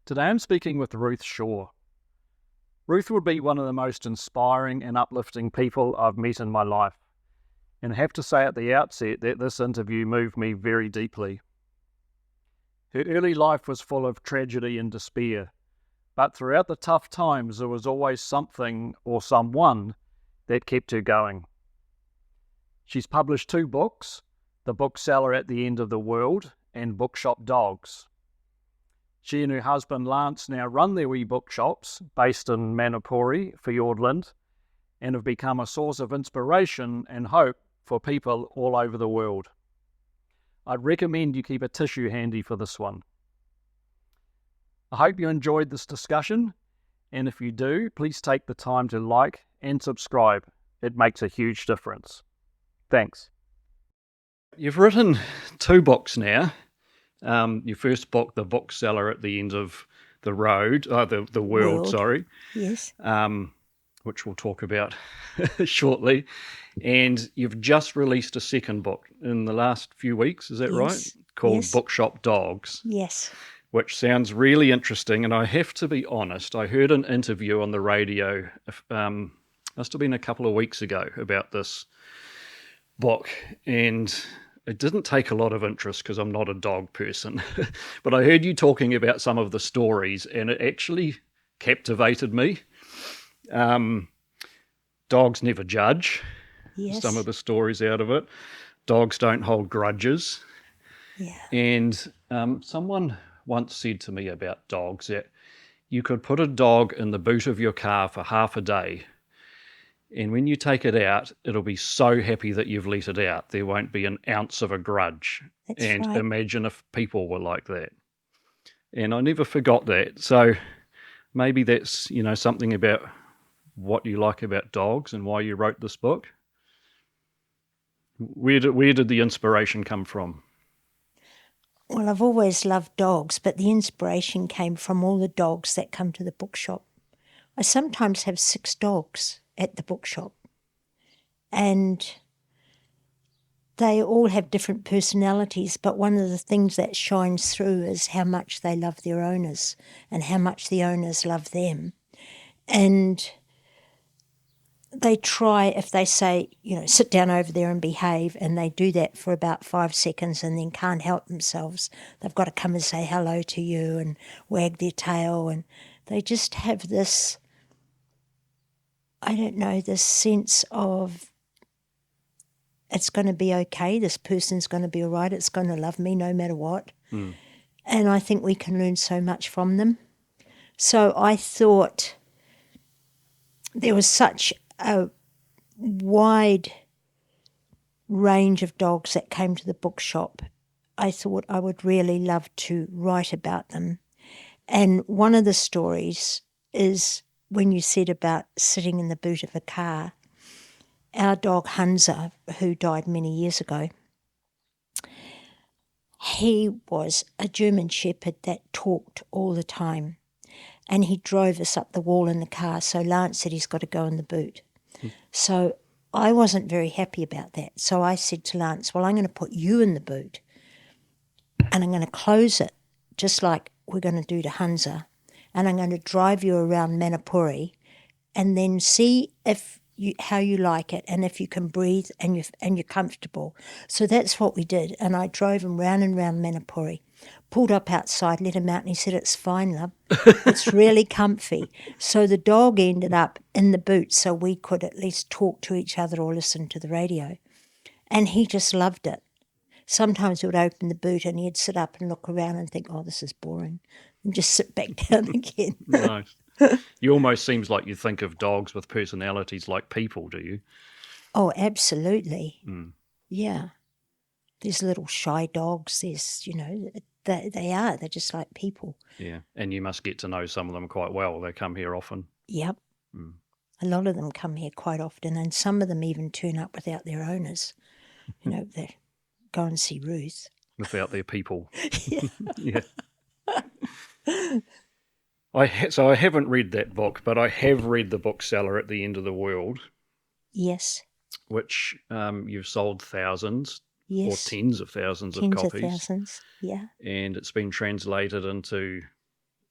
Today I'm speaking with Ruth Shaw. Ruth would be one of the most inspiring and uplifting people I've met in my life, and I have to say at the outset that this interview moved me very deeply. Her early life was full of tragedy and despair, but throughout the tough times there was always something or someone that kept her going. She's published 2 books, The Bookseller at the End of the World and Bookshop Dogs. She and her husband Lance now run their wee bookshops based in Manapuri, Fiordland, and have become a source of inspiration and hope for people all over the world. I'd recommend you keep a tissue handy for this one. I hope you enjoyed this discussion, and if you do, please take the time to like and subscribe. It makes a huge difference. Thanks. You've written 2 books now. Your first book, The Bookseller at the End of the World, sorry. Yes. Which we'll talk about shortly. And you've just released a second book in the last few weeks, is that right? Called Bookshop Dogs. Yes. Which sounds really interesting. And I have to be honest, I heard an interview on the radio, must have been a couple of weeks ago, about this book. And it didn't take a lot of interest because I'm not a dog person, but I heard you talking about some of the stories and it actually captivated me. Dogs never judge. Yes. Some of the stories out of it. Dogs don't hold grudges. Yeah. And someone once said to me about dogs that you could put a dog in the boot of your car for half a day, and when you take it out, it'll be so happy that you've let it out. There won't be an ounce of a grudge. That's and right. Imagine if people were like that. And I never forgot that. So maybe that's, something about what you like about dogs and why you wrote this book. Where did the inspiration come from? Well, I've always loved dogs, but the inspiration came from all the dogs that come to the bookshop. I sometimes have 6 dogs at the bookshop, and they all have different personalities, but one of the things that shines through is how much they love their owners and how much the owners love them. And they try, if they say, sit down over there and behave, and they do that for about 5 seconds and then can't help themselves, they've got to come and say hello to you and wag their tail, and they just have this, this sense of it's going to be okay, this person's going to be all right, it's going to love me no matter what. Mm. And I think we can learn so much from them. So I thought there was such a wide range of dogs that came to the bookshop. I thought I would really love to write about them. And one of the stories is when you said about sitting in the boot of a car. Our dog Hansa, who died many years ago, he was a German Shepherd that talked all the time. And he drove us up the wall in the car, so Lance said he's got to go in the boot. So I wasn't very happy about that. So I said to Lance, well, I'm going to put you in the boot and I'm going to close it just like we're going to do to Hansa, and I'm going to drive you around Manapuri and then see how you like it and if you can breathe and you're comfortable. So that's what we did, and I drove him round and round Manapuri. Pulled up outside, let him out, and he said, it's fine, love. It's really comfy. So the dog ended up in the boot so we could at least talk to each other or listen to the radio. And he just loved it. Sometimes he would open the boot and he'd sit up and look around and think, oh, this is boring, and just sit back down again. Nice. You almost seems like you think of dogs with personalities like people, do you? Oh, absolutely. Mm. Yeah. There's little shy dogs. There's, they're just like people. Yeah, and you must get to know some of them quite well. They come here often. Yep. Mm. A lot of them come here quite often, and some of them even turn up without their owners. They go and see Ruth. Without their people. Yeah. Yeah. So I haven't read that book, but I have read The Bookseller at the End of the World. Yes. Which you've sold thousands. Yes. Or tens of thousands of copies. Tens of thousands, yeah. And it's been translated into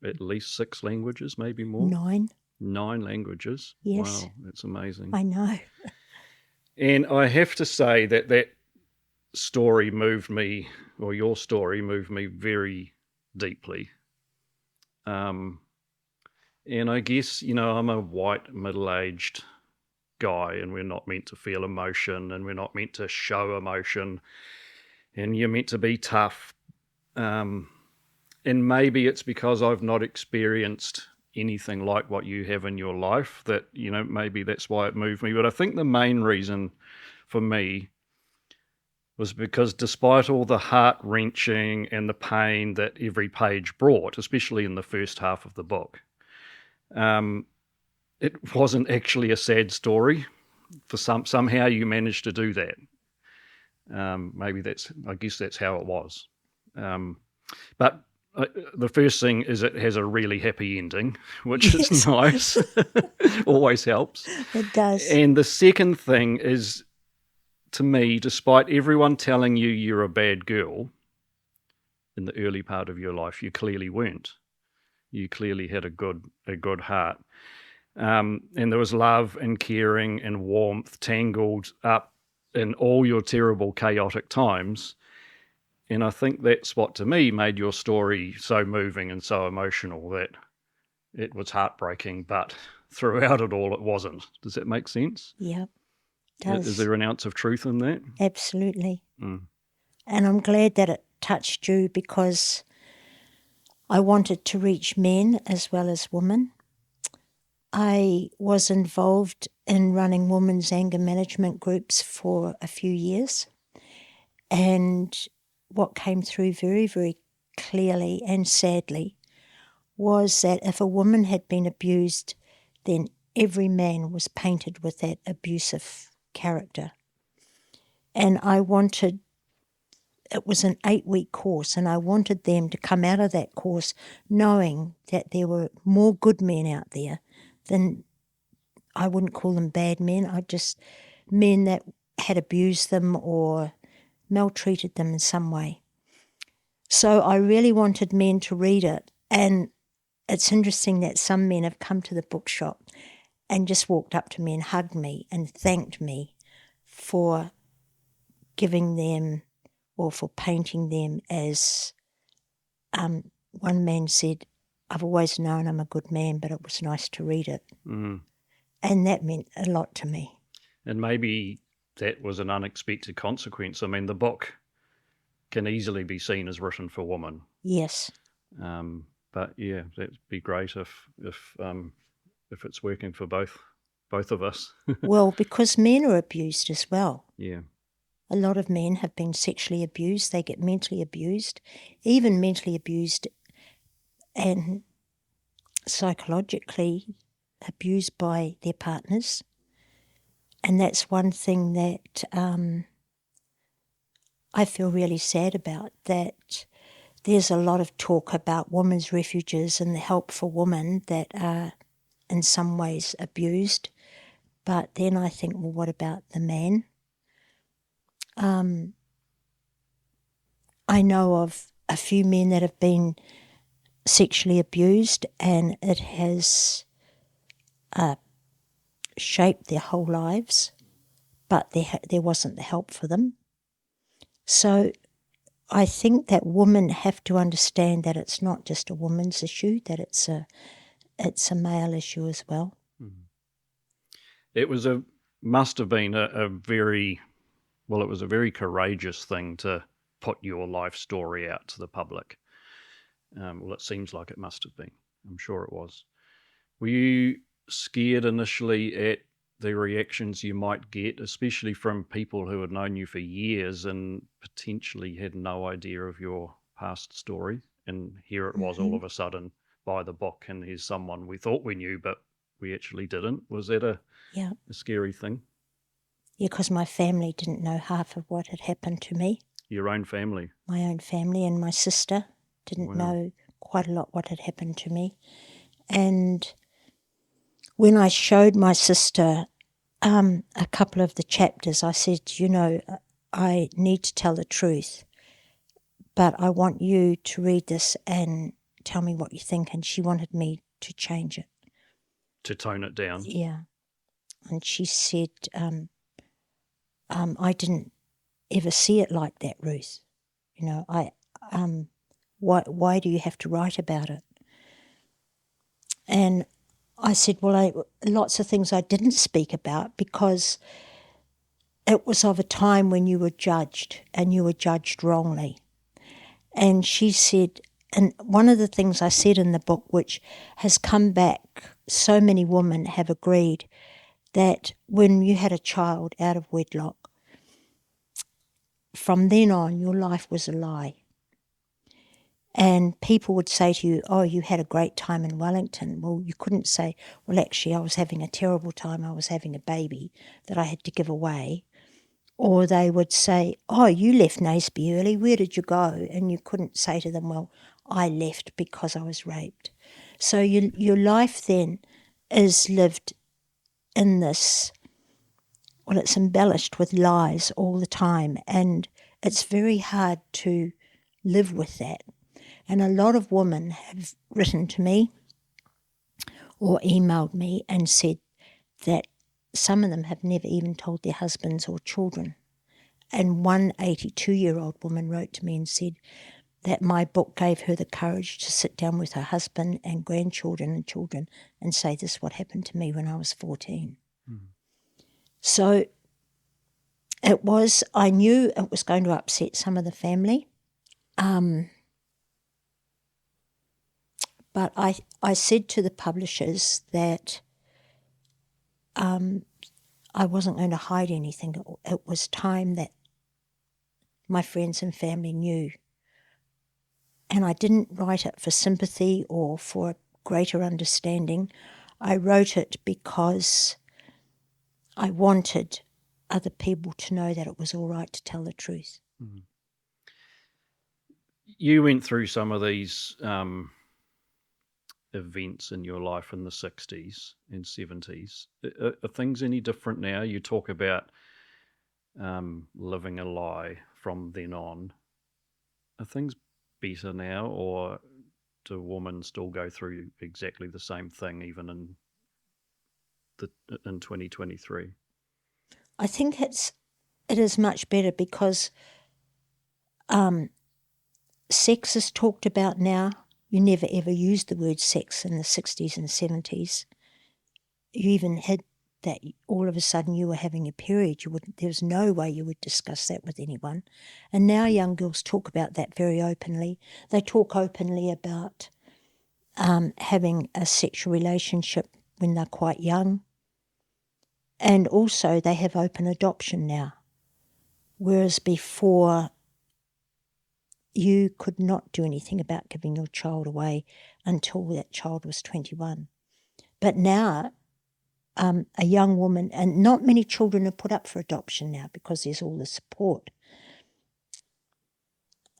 at least 6 languages, maybe more. 9. 9 languages. Yes. Wow, that's amazing. I know. And I have to say that story moved me, or your story moved me very deeply. And I guess, I'm a white, middle-aged guy, and we're not meant to feel emotion, and we're not meant to show emotion, and you're meant to be tough. And maybe it's because I've not experienced anything like what you have in your life that, maybe that's why it moved me. But I think the main reason for me was because despite all the heart-wrenching and the pain that every page brought, especially in the first half of the book, it wasn't actually a sad story. Somehow you managed to do that. I guess that's how it was. But the first thing is it has a really happy ending, which is nice. Always helps. It does. And the second thing is, to me, despite everyone telling you you're a bad girl in the early part of your life, you clearly weren't. You clearly had a good heart. And there was love and caring and warmth tangled up in all your terrible, chaotic times. And I think that's what, to me, made your story so moving and so emotional, that it was heartbreaking, but throughout it all, it wasn't. Does that make sense? Yep, does. Is there an ounce of truth in that? Absolutely. And I'm glad that it touched you, because I wanted to reach men as well as women. I was involved in running women's anger management groups for a few years, and what came through very, very clearly and sadly was that if a woman had been abused, then every man was painted with that abusive character. And it was an 8-week course, and I wanted them to come out of that course knowing that there were more good men out there than, I wouldn't call them bad men, men that had abused them or maltreated them in some way. So I really wanted men to read it, and it's interesting that some men have come to the bookshop and just walked up to me and hugged me and thanked me for giving them, or for painting them as, one man said, "I've always known I'm a good man, but it was nice to read it." Mm. And that meant a lot to me. And maybe that was an unexpected consequence. I mean, the book can easily be seen as written for women. Yes. But yeah, that'd be great if it's working for both of us. Well, because men are abused as well. Yeah. A lot of men have been sexually abused. They get mentally abused, even mentally abused and psychologically abused by their partners. And that's one thing that I feel really sad about, that there's a lot of talk about women's refuges and the help for women that are in some ways abused. But then I think, well, what about the man? I know of a few men that have been sexually abused, and it has shaped their whole lives, but there wasn't the help for them. So I think that women have to understand that it's not just a woman's issue, that it's a male issue as well. It must have been a very courageous thing to put your life story out to the public. Well, it seems like it must have been. I'm sure it was. Were you scared initially at the reactions you might get, especially from people who had known you for years and potentially had no idea of your past story? And here it was all of a sudden, buy the book, and here's someone we thought we knew, but we actually didn't. Was that a scary thing? Yeah, because my family didn't know half of what had happened to me. Your own family? My own family, and my sister didn't know quite a lot what had happened to me. And when I showed my sister a couple of the chapters, I said, I need to tell the truth, but I want you to read this and tell me what you think, and she wanted me to change it. To tone it down. Yeah. And she said, I didn't ever see it like that, Ruth. Why do you have to write about it? And I said, well, lots of things I didn't speak about because it was of a time when you were judged, and you were judged wrongly. And she said, and one of the things I said in the book, which has come back, so many women have agreed, that when you had a child out of wedlock, from then on your life was a lie. And people would say to you, oh, you had a great time in Wellington. Well, you couldn't say, well, actually, I was having a terrible time. I was having a baby that I had to give away. Or they would say, oh, you left Naseby early. Where did you go? And you couldn't say to them, well, I left because I was raped. So your life then is lived in this, well, it's embellished with lies all the time. And it's very hard to live with that. And a lot of women have written to me or emailed me and said that some of them have never even told their husbands or children. And one 82-year-old woman wrote to me and said that my book gave her the courage to sit down with her husband and grandchildren and children and say, this is what happened to me when I was 14. Mm. So I knew it was going to upset some of the family. But I said to the publishers that I wasn't going to hide anything. It was time that my friends and family knew. And I didn't write it for sympathy or for greater understanding. I wrote it because I wanted other people to know that it was all right to tell the truth. Mm. You went through some of these events in your life in the 60s and 70s. Are things any different now? You talk about living a lie from then on. Are things better now, or do women still go through exactly the same thing even in 2023? I think it is much better because sex is talked about now. You never ever used the word sex in the 60s and 70s. You even had that all of a sudden you were having a period. There was no way you would discuss that with anyone. And now young girls talk about that very openly. They talk openly about having a sexual relationship when they're quite young. And also they have open adoption now. Whereas before you could not do anything about giving your child away until that child was 21. But now a young woman, and not many children are put up for adoption now because there's all the support.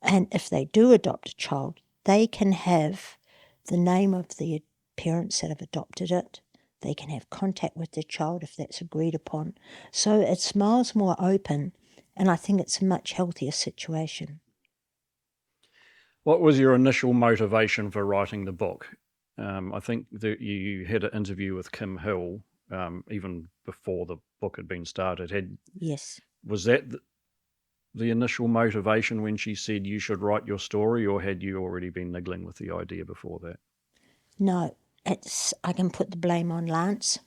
And if they do adopt a child, they can have the name of the parents that have adopted it. They can have contact with their child if that's agreed upon. So it's miles more open, and I think it's a much healthier situation. What was your initial motivation for writing the book? I think that you had an interview with Kim Hill even before the book had been started. Yes. Was that the initial motivation when she said you should write your story, or had you already been niggling with the idea before that? No, I can put the blame on Lance.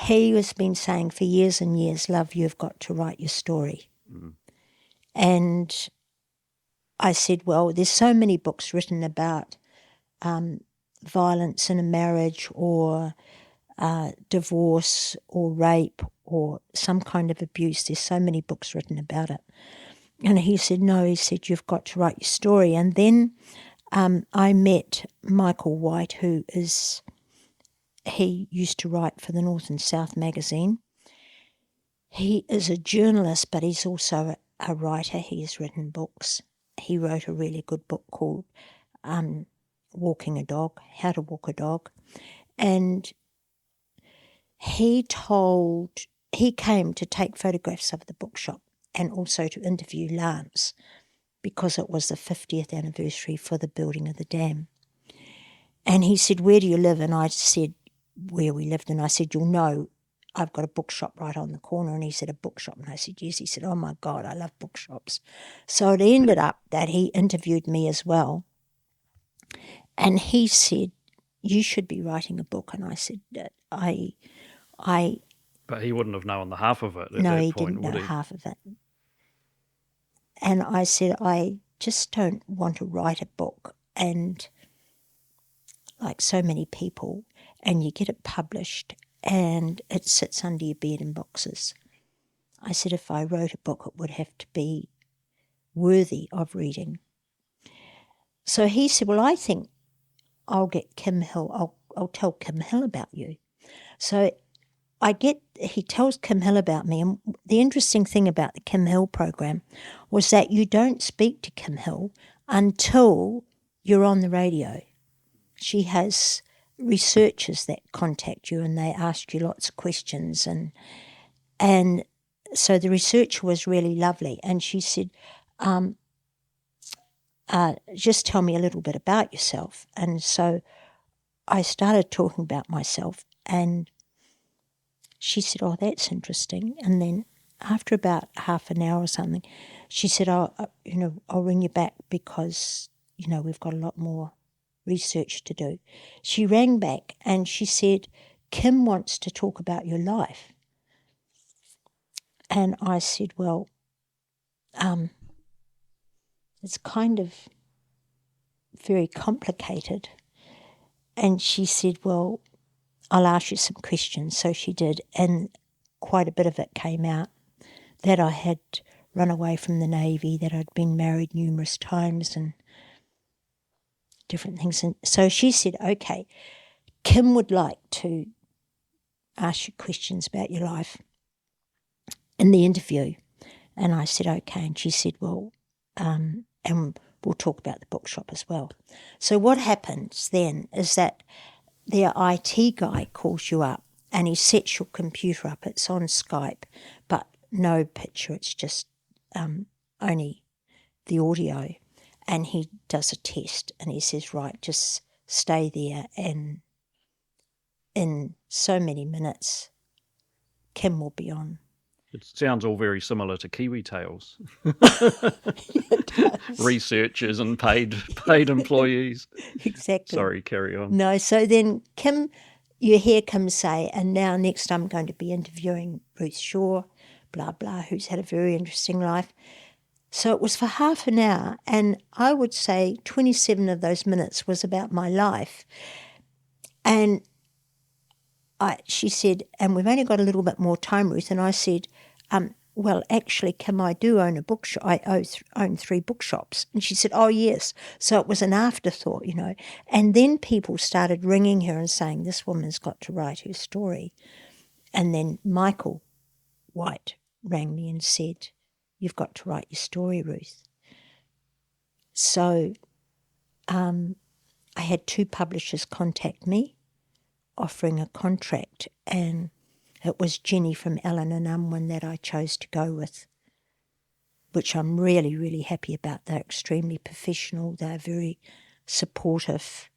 He has been saying for years and years, love, you've got to write your story. Mm. And I said, well, there's so many books written about violence in a marriage or divorce or rape or some kind of abuse. There's so many books written about it. And he said, no, you've got to write your story. And then I met Michael White, he used to write for the North and South magazine. He is a journalist, but he's also a writer. He has written books. He wrote a really good book called Walking a Dog, How to Walk a Dog. And he came to take photographs of the bookshop and also to interview Lance. because it was the 50th anniversary for the building of the dam. And he said, where do you live? And I said, where we lived. And I said, you'll know I've got a bookshop right on the corner. And he said, a bookshop? And I said, yes. He said, oh my God, I love bookshops. So it ended up that he interviewed me as well. And he said, you should be writing a book. And I said, I But he wouldn't have known the half of it at no, that he point, didn't would know he? half of it. And I said, I just don't want to write a book and like so many people, and you get it published and it sits under your bed in boxes. I said, if I wrote a book, it would have to be worthy of reading. So he said, well, I think I'll get Kim Hill, I'll tell Kim Hill about you. So he tells Kim Hill about me, and the interesting thing about the Kim Hill program was that you don't speak to Kim Hill until you're on the radio. She has researchers that contact you and they ask you lots of questions, and so the researcher was really lovely, and she said, just tell me a little bit about yourself. And so I started talking about myself, and she said, oh, that's interesting. And then after about half an hour or something, she said, I'll ring you back because, we've got a lot more research to do. She rang back and she said, Kim wants to talk about your life. And I said, well, it's kind of very complicated. And she said, well, I'll ask you some questions. So she did, and quite a bit of it came out, that I had run away from the Navy, that I'd been married numerous times and different things. And so she said, okay, Kim would like to ask you questions about your life in the interview. And I said, okay. And she said, well, and we'll talk about the bookshop as well. So what happens then is that their IT guy calls you up and he sets your computer up. It's on Skype, but no picture. It's just only the audio. And he does a test and he says, right, just stay there, and in so many minutes, Kim will be on. It sounds all very similar to Kiwi Tales. It does. Researchers and paid employees. Exactly. Sorry, carry on. No, so then Kim, you hear Kim say, and now next I'm going to be interviewing Ruth Shaw, blah, blah, who's had a very interesting life. So it was for half an hour, and I would say 27 of those minutes was about my life. And she said, and we've only got a little bit more time, Ruth. And I said, well, actually, Kim, I do own a bookshop. I own 3 bookshops. And she said, oh, yes. So it was an afterthought, And then people started ringing her and saying, this woman's got to write her story. And then Michael White rang me and said, you've got to write your story, Ruth. So I had 2 publishers contact me offering a contract, and it was Jenny from Allen and Unwin that I chose to go with, which I'm really, really happy about. They're extremely professional. They're very supportive.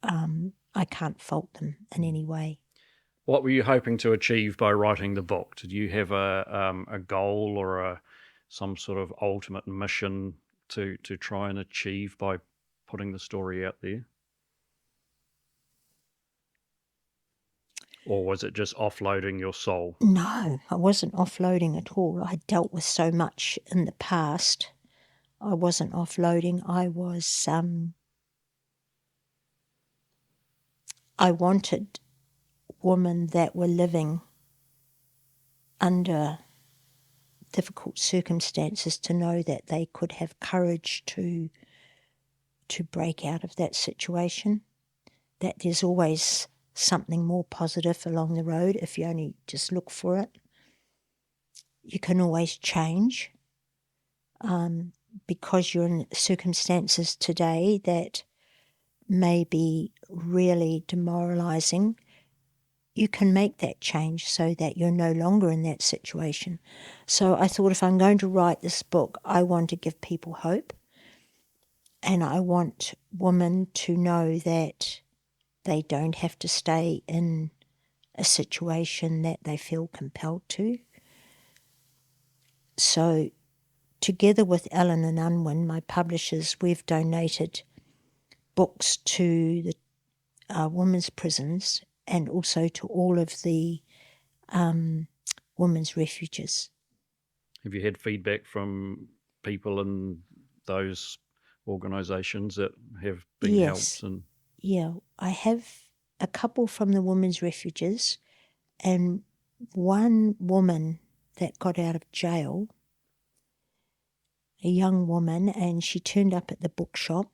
I can't fault them in any way. What were you hoping to achieve by writing the book? Did you have a goal or some sort of ultimate mission to try and achieve by putting the story out there? Or was it just offloading your soul? No, I wasn't offloading at all. I dealt with so much in the past. I wasn't offloading. I wanted women that were living under difficult circumstances to know that they could have courage to break out of that situation, that there's always something more positive along the road if you only just look for it. You can always change because you're in circumstances today that may be really demoralising. you can make that change so that you're no longer in that situation. So I thought, if I'm going to write this book, I want to give people hope, and I want women to know that they don't have to stay in a situation that they feel compelled to. So together with Ellen and Unwin, my publishers, we've donated books to the women's prisons and also to all of the women's refuges. Have you had feedback from people in those organisations that have been Yes. helped? And Yeah, I have a couple from the women's refuges and one woman that got out of jail, a young woman, and she turned up at the bookshop.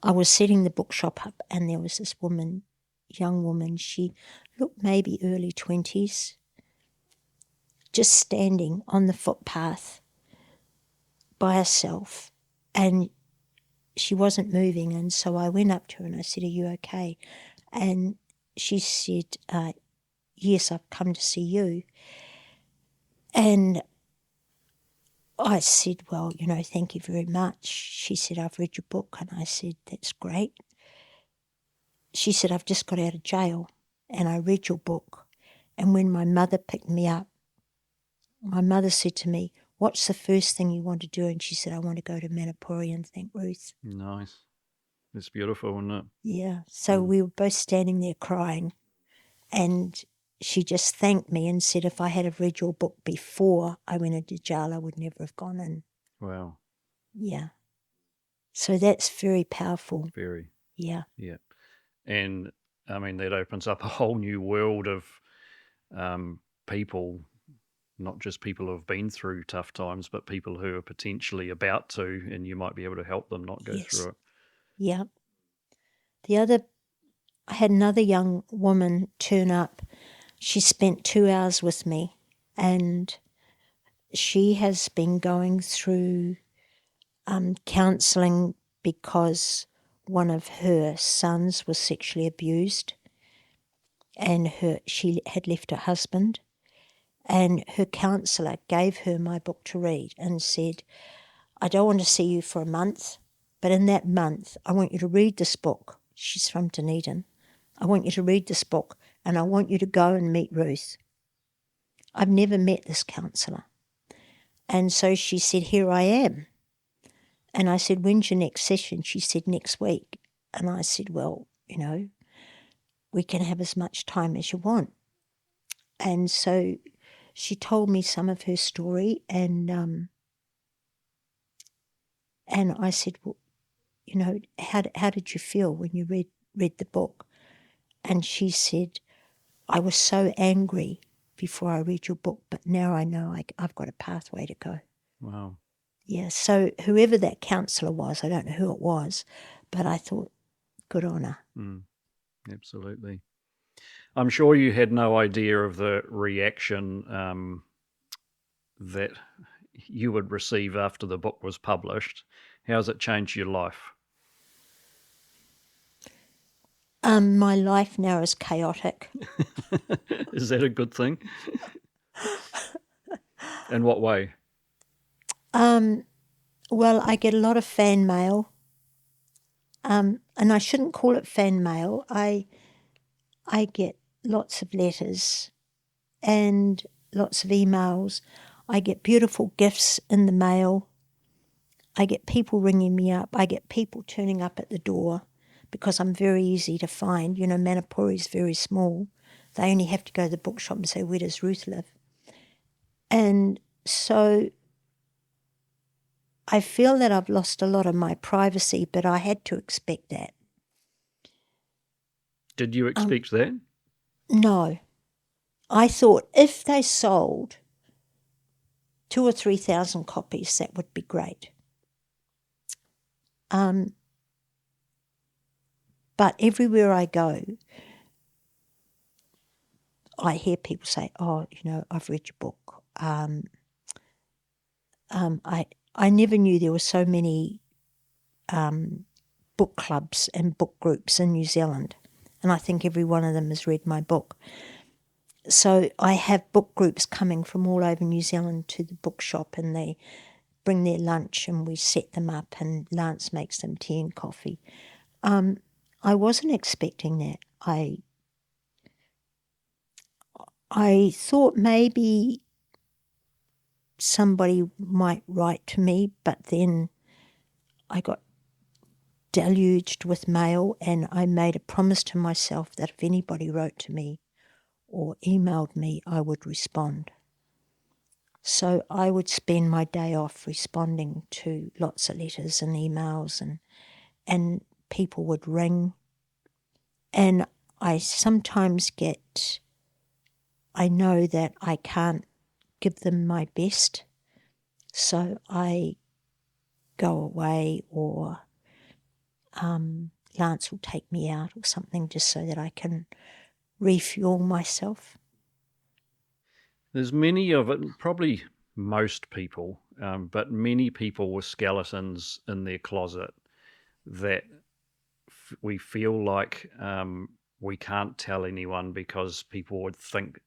I was setting the bookshop up and there was this woman, young woman, she looked maybe early 20s, just standing on the footpath by herself, and she wasn't moving. And so I went up to her and I said, "Are you okay?" And she said, "Yes, I've come to see you." And I said, "Well, thank you very much." She said, "I've read your book." And I said, "That's great." She said, "I've just got out of jail and I read your book. And when my mother picked me up, my mother said to me, 'What's the first thing you want to do?' And she said, 'I want to go to Manapuri and thank Ruth.'" nice. It's beautiful, isn't it? Yeah. So we were both standing there crying, and she just thanked me and said, "If I had have read your book before I went into jail, I would never have gone in." Wow. Yeah. So that's very powerful. Very. Yeah. Yeah. And I mean, that opens up a whole new world of people, not just people who have been through tough times, but people who are potentially about to, and you might be able to help them not go Yes. through it. Yeah. I had another young woman turn up. She spent 2 hours with me, and she has been going through counselling because one of her sons was sexually abused, and she had left her husband, and her counsellor gave her my book to read and said, "I don't want to see you for a month, but in that month I want you to read this book." She's from Dunedin. "I want you to read this book and I want you to go and meet Ruth." I've never met this counsellor. And so she said, "Here I am." And I said, "When's your next session?" She said, "Next week." And I said, "Well, we can have as much time as you want." And so she told me some of her story, and I said, "Well, how did you feel when you read the book?" And she said, "I was so angry before I read your book, but now I know I've got a pathway to go." Wow. Yeah, so whoever that counsellor was, I don't know who it was, but I thought, good on her. Absolutely. I'm sure you had no idea of the reaction that you would receive after the book was published. How's it changed your life? My life now is chaotic. Is that a good thing? In what way? Well, I get a lot of fan mail, and I shouldn't call it fan mail. I get lots of letters and lots of emails. I get beautiful gifts in the mail. I get people ringing me up. I get people turning up at the door because I'm very easy to find. Manapuri is very small. They only have to go to the bookshop and say, "Where does Ruth live?" And so I feel that I've lost a lot of my privacy, but I had to expect that. Did you expect that? No. I thought if they sold 2,000 or 3,000 copies, that would be great. But everywhere I go, I hear people say, "Oh, I've read your book." I never knew there were so many book clubs and book groups in New Zealand. And I think every one of them has read my book. So I have book groups coming from all over New Zealand to the bookshop, and they bring their lunch and we set them up, and Lance makes them tea and coffee. I wasn't expecting that. I thought maybe somebody might write to me, but then I got deluged with mail, and I made a promise to myself that if anybody wrote to me or emailed me, I would respond. So I would spend my day off responding to lots of letters and emails, and people would ring. And I sometimes I know that I can't give them my best, so I go away, or Lance will take me out or something just so that I can refuel myself. There's many of it, probably most people, but many people with skeletons in their closet that we feel like we can't tell anyone because people would think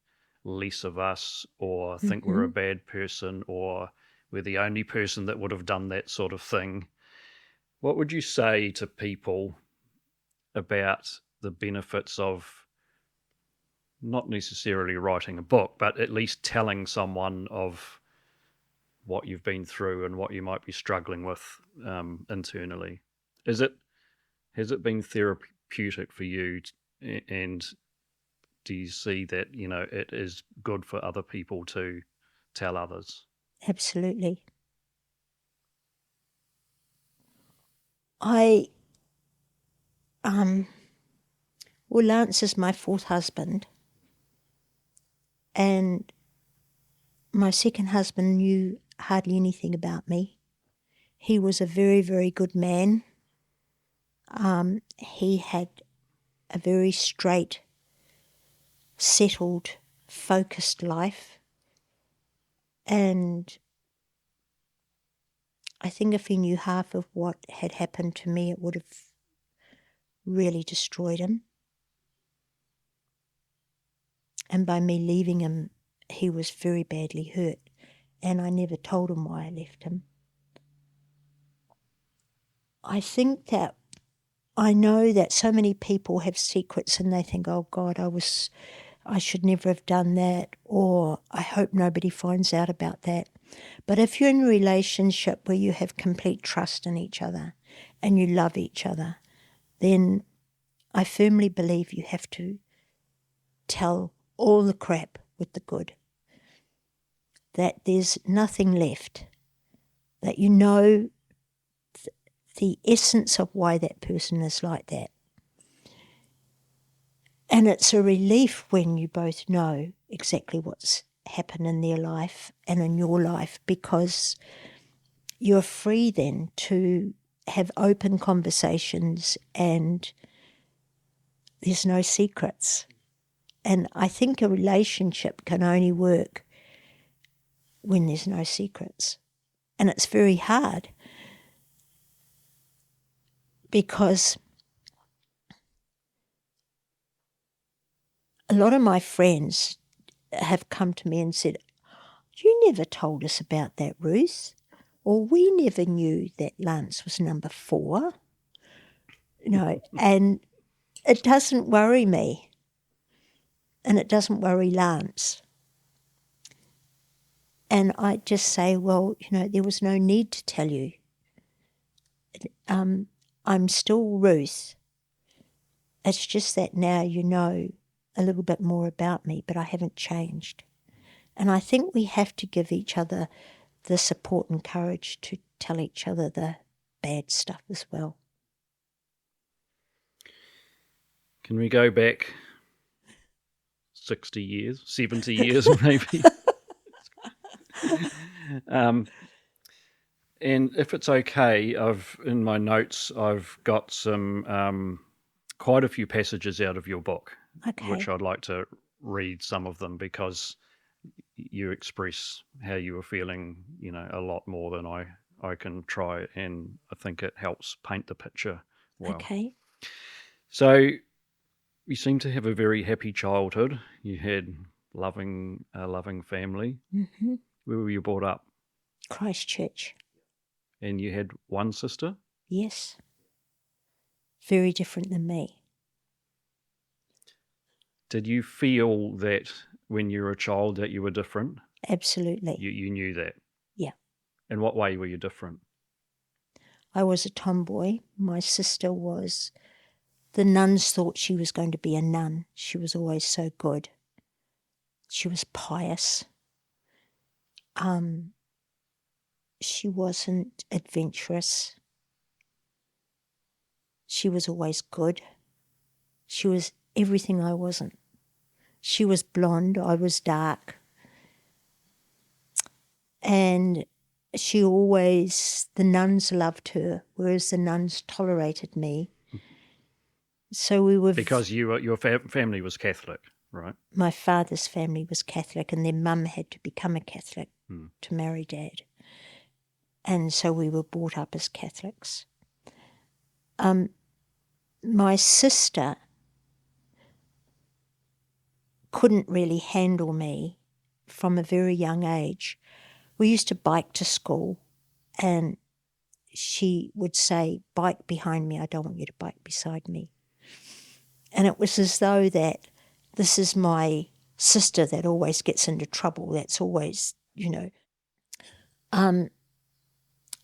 less of us, or think we're a bad person, or we're the only person that would have done that sort of thing. What would you say to people about the benefits of not necessarily writing a book, but at least telling someone of what you've been through and what you might be struggling with internally? Has it been therapeutic for you, and do you see that it is good for other people to tell others? Absolutely. Well, Lance is my fourth husband, and my second husband knew hardly anything about me. He was a very, very good man. He had a very straight, settled, focused life. And I think if he knew half of what had happened to me, it would have really destroyed him. And by me leaving him, he was very badly hurt. And I never told him why I left him. I think that I know that so many people have secrets and they think, oh God, I should never have done that, or I hope nobody finds out about that. But if you're in a relationship where you have complete trust in each other and you love each other, then I firmly believe you have to tell all the crap with the good. That there's nothing left. That you know the essence of why that person is like that. And it's a relief when you both know exactly what's happened in their life and in your life, because you're free then to have open conversations and there's no secrets. And I think a relationship can only work when there's no secrets. And it's very hard because a lot of my friends have come to me and said, you never told us about that, Ruth. Or we never knew that Lance was number 4. And it doesn't worry me. And it doesn't worry Lance. And I just say, well, there was no need to tell you. I'm still Ruth. It's just that now you know a little bit more about me, but I haven't changed. And I think we have to give each other the support and courage to tell each other the bad stuff as well. Can we go back 60 years, 70 years maybe? And if it's okay, in my notes, I've got some quite a few passages out of your book, which I'd like to read some of them, because you express how you were feeling, a lot more than I can try, and I think it helps paint the picture well. Okay. So You seem to have a very happy childhood. You had a loving family. Mm-hmm. Where were you brought up? Christchurch. And you had one sister? Yes. Very different than me. Did you feel that when you were a child that you were different? Absolutely. You knew that? Yeah. In what way were you different? I was a tomboy. My sister was... The nuns thought she was going to be a nun. She was always so good. She was pious. She wasn't adventurous. She was always good. She was everything I wasn't. She was blonde, I was dark. And the nuns loved her, whereas the nuns tolerated me. So we were... Because your family was Catholic, right? My father's family was Catholic, and their mum had to become a Catholic to marry Dad. And so we were brought up as Catholics. My sister couldn't really handle me from a very young age. We used to bike to school, and she would say, "Bike behind me, I don't want you to bike beside me." And it was as though that this is my sister that always gets into trouble, that's always,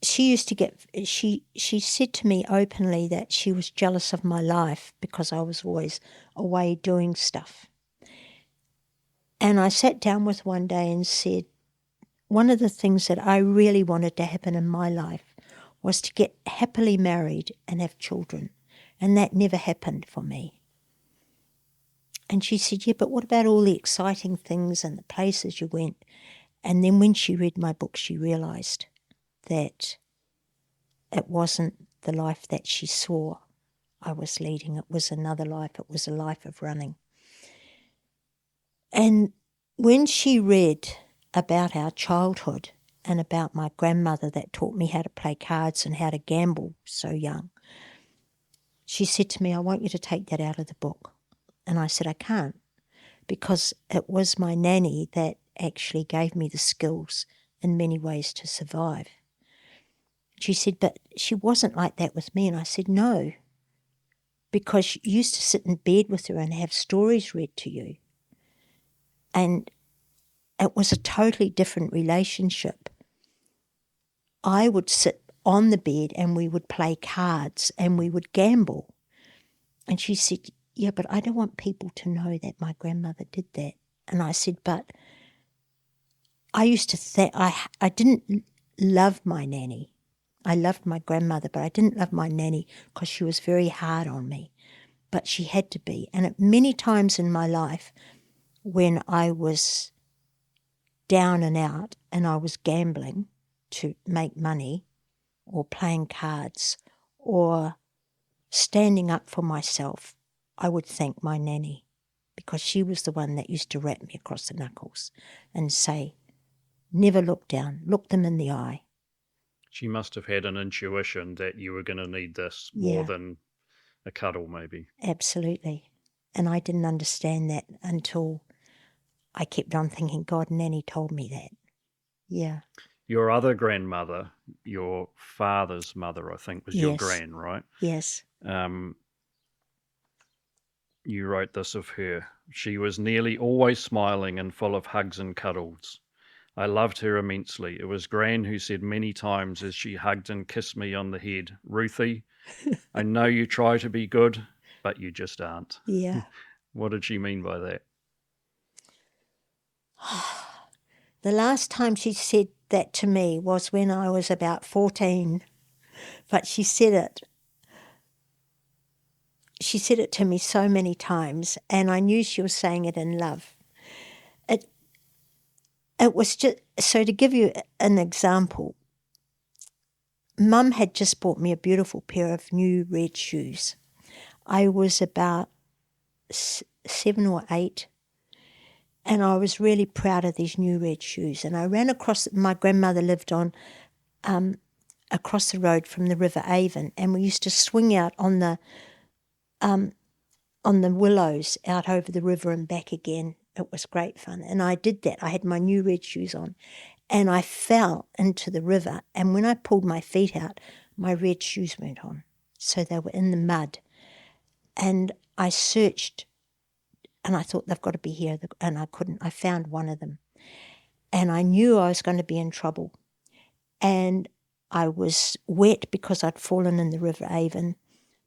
she used to she said to me openly that she was jealous of my life because I was always away doing stuff. And I sat down with one day and said, one of the things that I really wanted to happen in my life was to get happily married and have children. And that never happened for me. And she said, "Yeah, but what about all the exciting things and the places you went?" And then when she read my book, she realised that it wasn't the life that she saw I was leading. It was another life. It was a life of running. And when she read about our childhood and about my grandmother that taught me how to play cards and how to gamble so young, she said to me, "I want you to take that out of the book." And I said, "I can't," because it was my nanny that actually gave me the skills in many ways to survive. She said, "But she wasn't like that with me." And I said, "No, because you used to sit in bed with her and have stories read to you. And it was a totally different relationship. I would sit on the bed and we would play cards and we would gamble." And she said, "Yeah, but I don't want people to know that my grandmother did that." And I said, "But I used to think I didn't love my nanny. I loved my grandmother, but I didn't love my nanny because she was very hard on me. But she had to be." And at many times in my life when I was down and out and I was gambling to make money or playing cards or standing up for myself, I would thank my nanny, because she was the one that used to rap me across the knuckles and say, "Never look down, look them in the eye." She must have had an intuition that you were going to need this Yeah. more than a cuddle, maybe. Absolutely. And I didn't understand that until I kept on thinking, God, Nanny told me that. Yeah. Your other grandmother, your father's mother, I think, was your Yes. gran, right? Yes. You wrote this of her. "She was nearly always smiling and full of hugs and cuddles. I loved her immensely. It was Gran who said many times as she hugged and kissed me on the head, 'Ruthie, I know you try to be good, but you just aren't.'" Yeah. What did she mean by that? The last time she said that to me was when I was about 14, but she said it. She said it to me so many times, and I knew she was saying it in love. It was just, so to give you an example, Mum had just bought me a beautiful pair of new red shoes. I was about 7 or 8, and I was really proud of these new red shoes. And I ran across, my grandmother lived on across the road from the River Avon, and we used to swing out on on the willows out over the river and back again. It was great fun. And I did that. I had my new red shoes on and I fell into the river. And when I pulled my feet out, my red shoes weren't on. So they were in the mud. And I searched and I thought they've got to be here. And I couldn't. I found one of them. And I knew I was going to be in trouble. And I was wet because I'd fallen in the River Avon.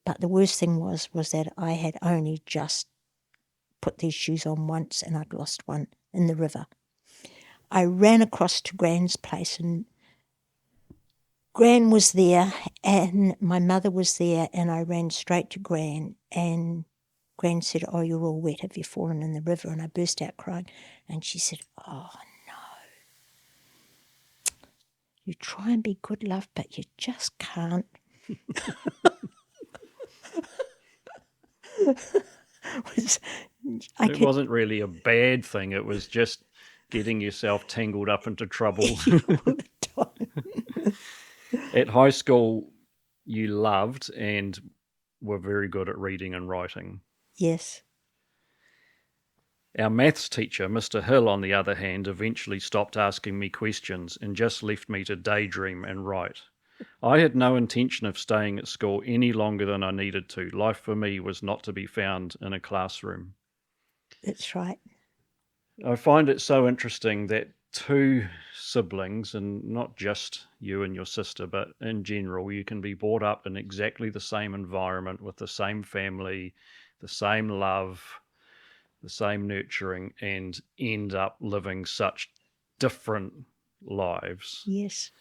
But the worst thing was that I had only just put these shoes on once and I'd lost one in the river. I ran across to Gran's place and Gran was there and my mother was there and I ran straight to Gran and Gran said, "Oh, you're all wet. Have you fallen in the river?" And I burst out crying and she said, "Oh, no. You try and be good, love, but you just can't." It wasn't really a bad thing. It was just getting yourself tangled up into trouble. At high school, you loved and were very good at reading and writing. Yes. Our maths teacher, Mr. Hill, on the other hand, eventually stopped asking me questions and just left me to daydream and write. I had no intention of staying at school any longer than I needed to. Life for me was not to be found in a classroom. That's right. I find it so interesting that two siblings, and not just you and your sister, but in general, you can be brought up in exactly the same environment with the same family, the same love, the same nurturing, and end up living such different lives. Yes.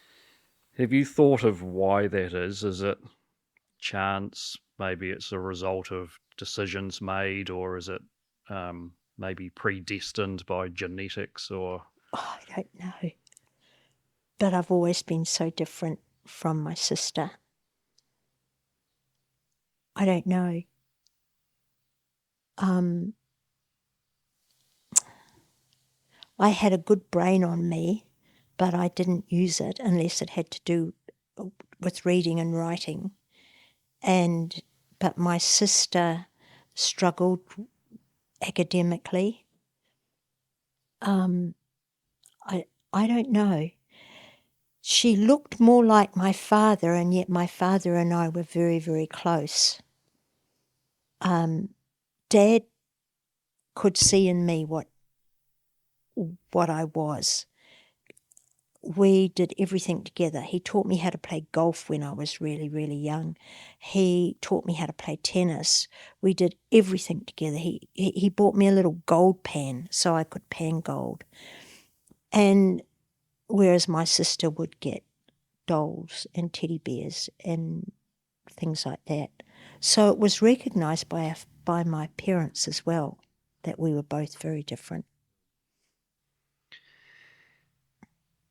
Have you thought of why that is? Is it chance? Maybe it's a result of decisions made, or is it maybe predestined by genetics? Or Oh, I don't know. But I've always been so different from my sister. I don't know. I had a good brain on me, but I didn't use it unless it had to do with reading and writing. But my sister struggled academically. I don't know. She looked more like my father, and yet my father and I were very, very close. Dad could see in me what I was. We did everything together. He taught me how to play golf when I was really, really young. He taught me how to play tennis. We did everything together. He bought me a little gold pan so I could pan gold. And whereas my sister would get dolls and teddy bears and things like that. So it was recognised by my parents as well that we were both very different.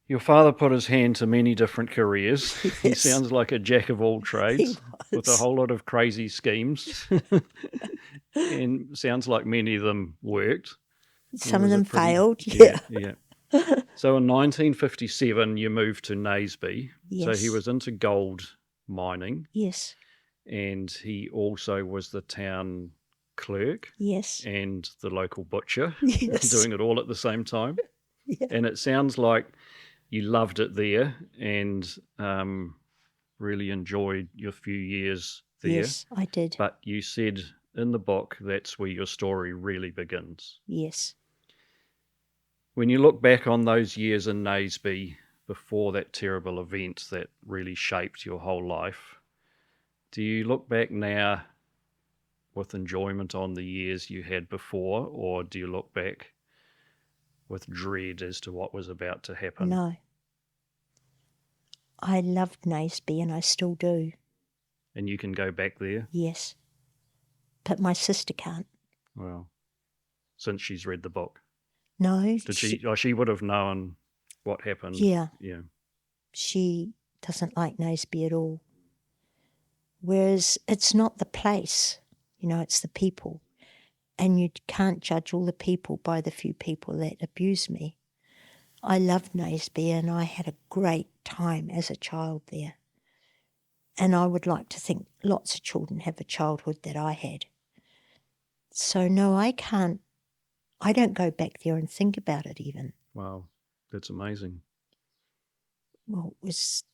your father put his hand to many different careers. Yes. He sounds like a jack of all trades with a whole lot of crazy schemes. And sounds like many of them worked. Some of them failed, yeah. So in 1957, you moved to Naseby. Yes. So he was into gold mining. Yes. And he also was the town clerk. Yes. And the local butcher. Yes. Doing it all at the same time. Yeah. And it sounds like you loved it there and really enjoyed your few years there. Yes, I did. But you said in the book that's where your story really begins. Yes. When you look back on those years in Naseby before that terrible event that really shaped your whole life, do you look back now with enjoyment on the years you had before, or do you look back with dread as to what was about to happen? No. I loved Naseby and I still do. And you can go back there? Yes. But my sister can't. Well, since she's read the book. No. Did she? She would have known what happened. Yeah. Yeah. She doesn't like Naseby at all. Whereas it's not the place, it's the people. And you can't judge all the people by the few people that abuse me. I loved Naseby and I had a great time as a child there. And I would like to think lots of children have a childhood that I had. So no, I can't. I don't go back there and think about it even. Wow, that's amazing. Well, it was,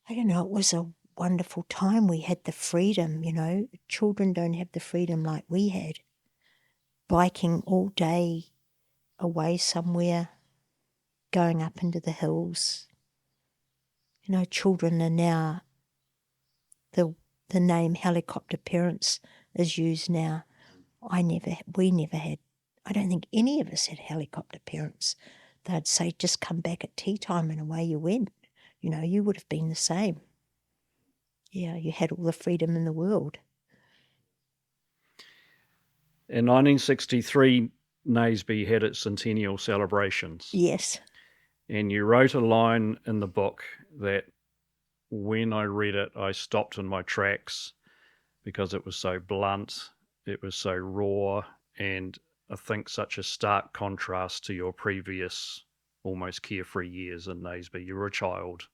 I don't know, it was a wonderful time. We had the freedom, you know. Children don't have the freedom like we had. Biking all day away somewhere, going up into the hills. You know, children are now, the name helicopter parents is used now. We never had, I don't think any of us had helicopter parents. They'd say, just come back at tea time, and away you went. You know, you would have been the same. Yeah, you had all the freedom in the world. In 1963, Naseby had its centennial celebrations. Yes. And you wrote a line in the book that when I read it, I stopped in my tracks because it was so blunt, it was so raw, and I think such a stark contrast to your previous almost carefree years in Naseby. You were a child.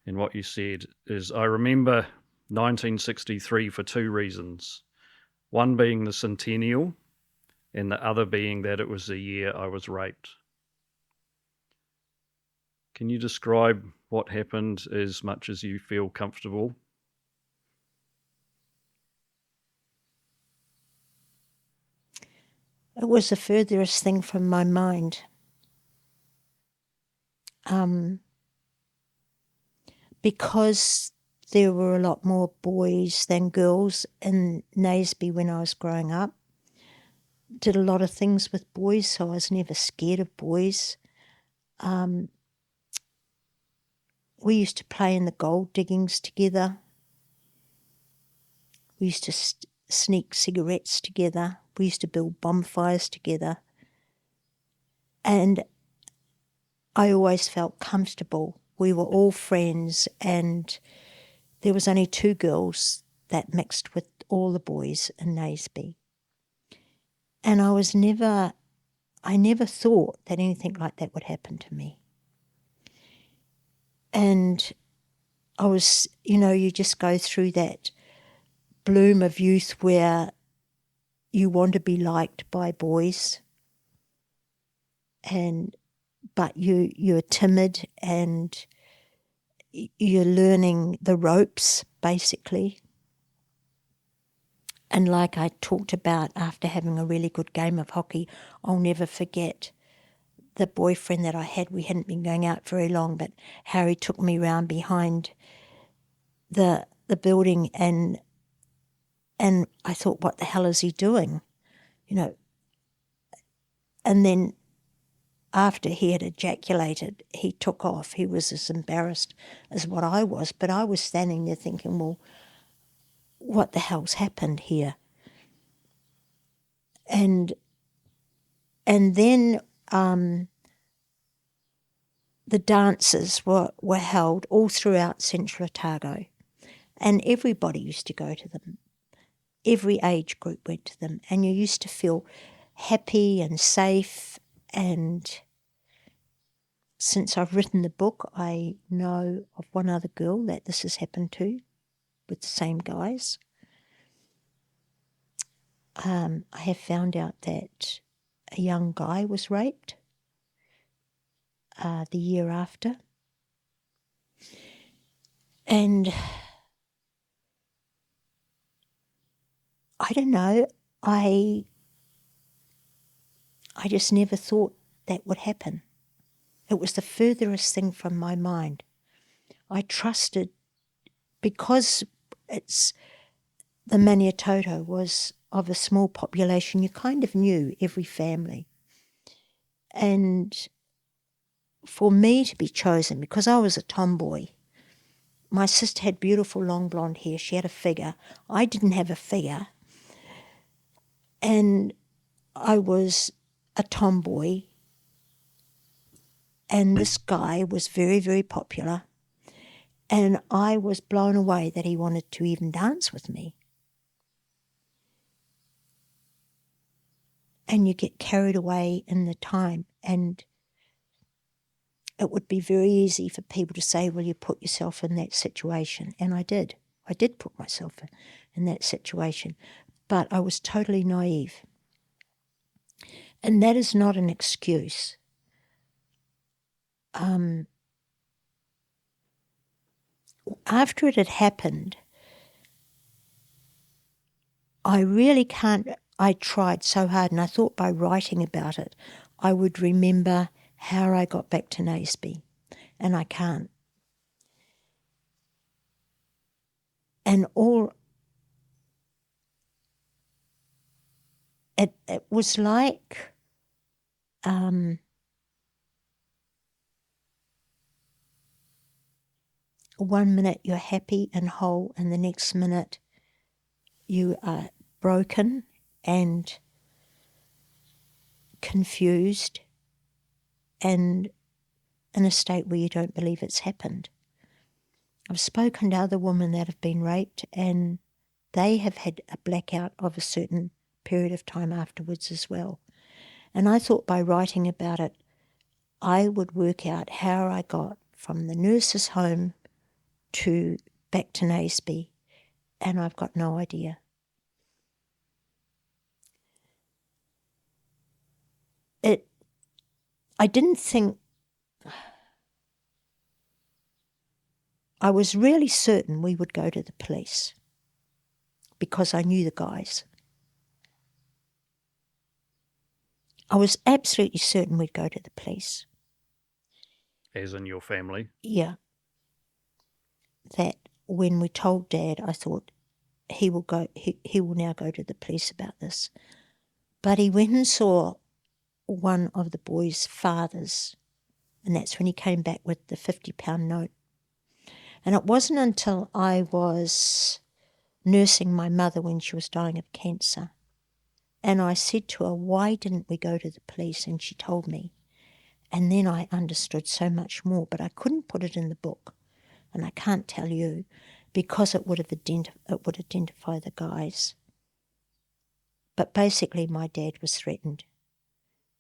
And what you said is, I remember 1963 for two reasons. One being the centennial, and the other being that it was the year I was raped. Can you describe what happened as much as you feel comfortable? It was the furthest thing from my mind. Because there were a lot more boys than girls in Naseby when I was growing up. Did a lot of things with boys, so I was never scared of boys. We used to play in the gold diggings together. We used to sneak cigarettes together. We used to build bonfires together. And I always felt comfortable. We were all friends, and there was only two girls that mixed with all the boys in Naseby. And I never thought that anything like that would happen to me. And I was, you know, you just go through that bloom of youth where you want to be liked by boys, but you're timid and you're learning the ropes, basically. And like I talked about, after having a really good game of hockey, I'll never forget the boyfriend that I had. We hadn't been going out very long, but Harry took me round behind the building, and I thought, what the hell is he doing? You know. And then after he had ejaculated, he took off. He was as embarrassed as what I was, but I was standing there thinking, well, what the hell's happened here? And then the dances were held all throughout Central Otago, and everybody used to go to them. Every age group went to them, and you used to feel happy and safe. And since I've written the book, I know of one other girl that this has happened to, with the same guys. I have found out that a young guy was raped the year after. And I don't know, I just never thought that would happen. It was the furthest thing from my mind. I trusted, because the Maniatoto was of a small population, you kind of knew every family. And for me to be chosen, because I was a tomboy, my sister had beautiful long blonde hair, she had a figure, I didn't have a figure, and I was a tomboy, and this guy was very, very popular, and I was blown away that he wanted to even dance with me. And you get carried away in the time, and it would be very easy for people to say, well, you put yourself in that situation, and I did. I did put myself in that situation, but I was totally naive. And that is not an excuse. After it had happened, I tried so hard, and I thought by writing about it, I would remember how I got back to Naseby, and I can't. And it was like, 1 minute you're happy and whole, and the next minute you are broken and confused and in a state where you don't believe it's happened. I've spoken to other women that have been raped, and they have had a blackout of a certain period of time afterwards as well. And I thought by writing about it, I would work out how I got from the nurse's home to back to Naseby, and I've got no idea. I didn't think, I was really certain we would go to the police because I knew the guys. I was absolutely certain we'd go to the police. As in your family? Yeah. That when we told Dad, I thought he will now go to the police about this. But he went and saw one of the boys' fathers, and that's when he came back with the £50 note. And it wasn't until I was nursing my mother when she was dying of cancer, and I said to her, why didn't we go to the police? And she told me. And then I understood so much more, but I couldn't put it in the book, and I can't tell you, because it would identify the guys. But basically my dad was threatened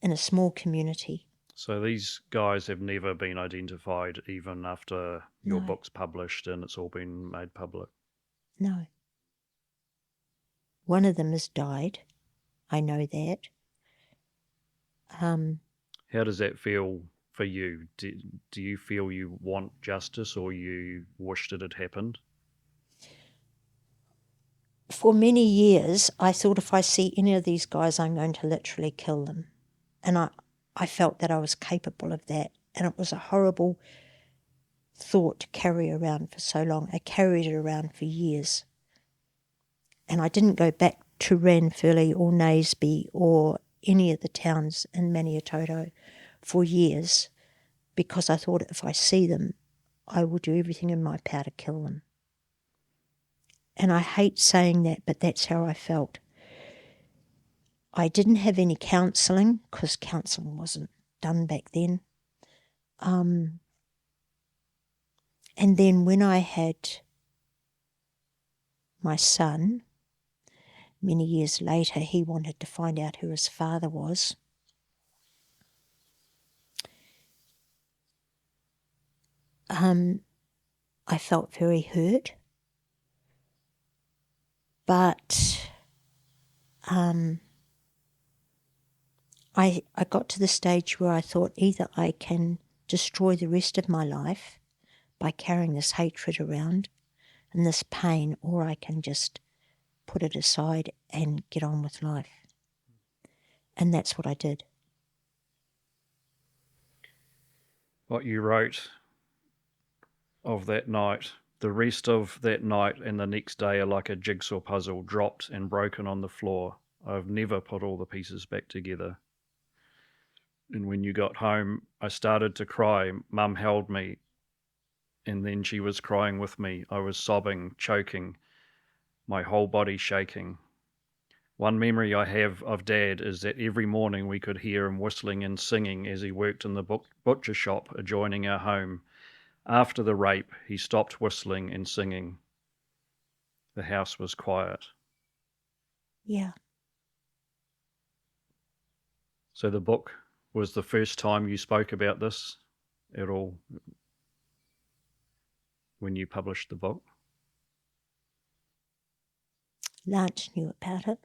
in a small community. So these guys have never been identified even after your book's published and it's all been made public? No. One of them has died. I know that. How does that feel for you? Do you feel you want justice, or you wished it had happened? For many years, I thought if I see any of these guys, I'm going to literally kill them. And I felt that I was capable of that. And it was a horrible thought to carry around for so long. I carried it around for years. And I didn't go back to Wren or Naseby or any of the towns in Maniatoto for years, because I thought if I see them, I will do everything in my power to kill them. And I hate saying that, but that's how I felt. I didn't have any counselling, because counselling wasn't done back then. And then when I had my son, many years later, he wanted to find out who his father was. I felt very hurt. But I got to the stage where I thought either I can destroy the rest of my life by carrying this hatred around and this pain, or I can just put it aside and get on with life. And that's what I did. What you wrote of that night, the rest of that night and the next day are like a jigsaw puzzle, dropped and broken on the floor. I've never put all the pieces back together. And when you got home, I started to cry. Mum held me, and then she was crying with me. I was sobbing, choking, my whole body shaking. One memory I have of Dad is that every morning we could hear him whistling and singing as he worked in the butcher shop adjoining our home. After the rape, he stopped whistling and singing. The house was quiet. Yeah. So the book was the first time you spoke about this at all when you published the book? Lance knew about it.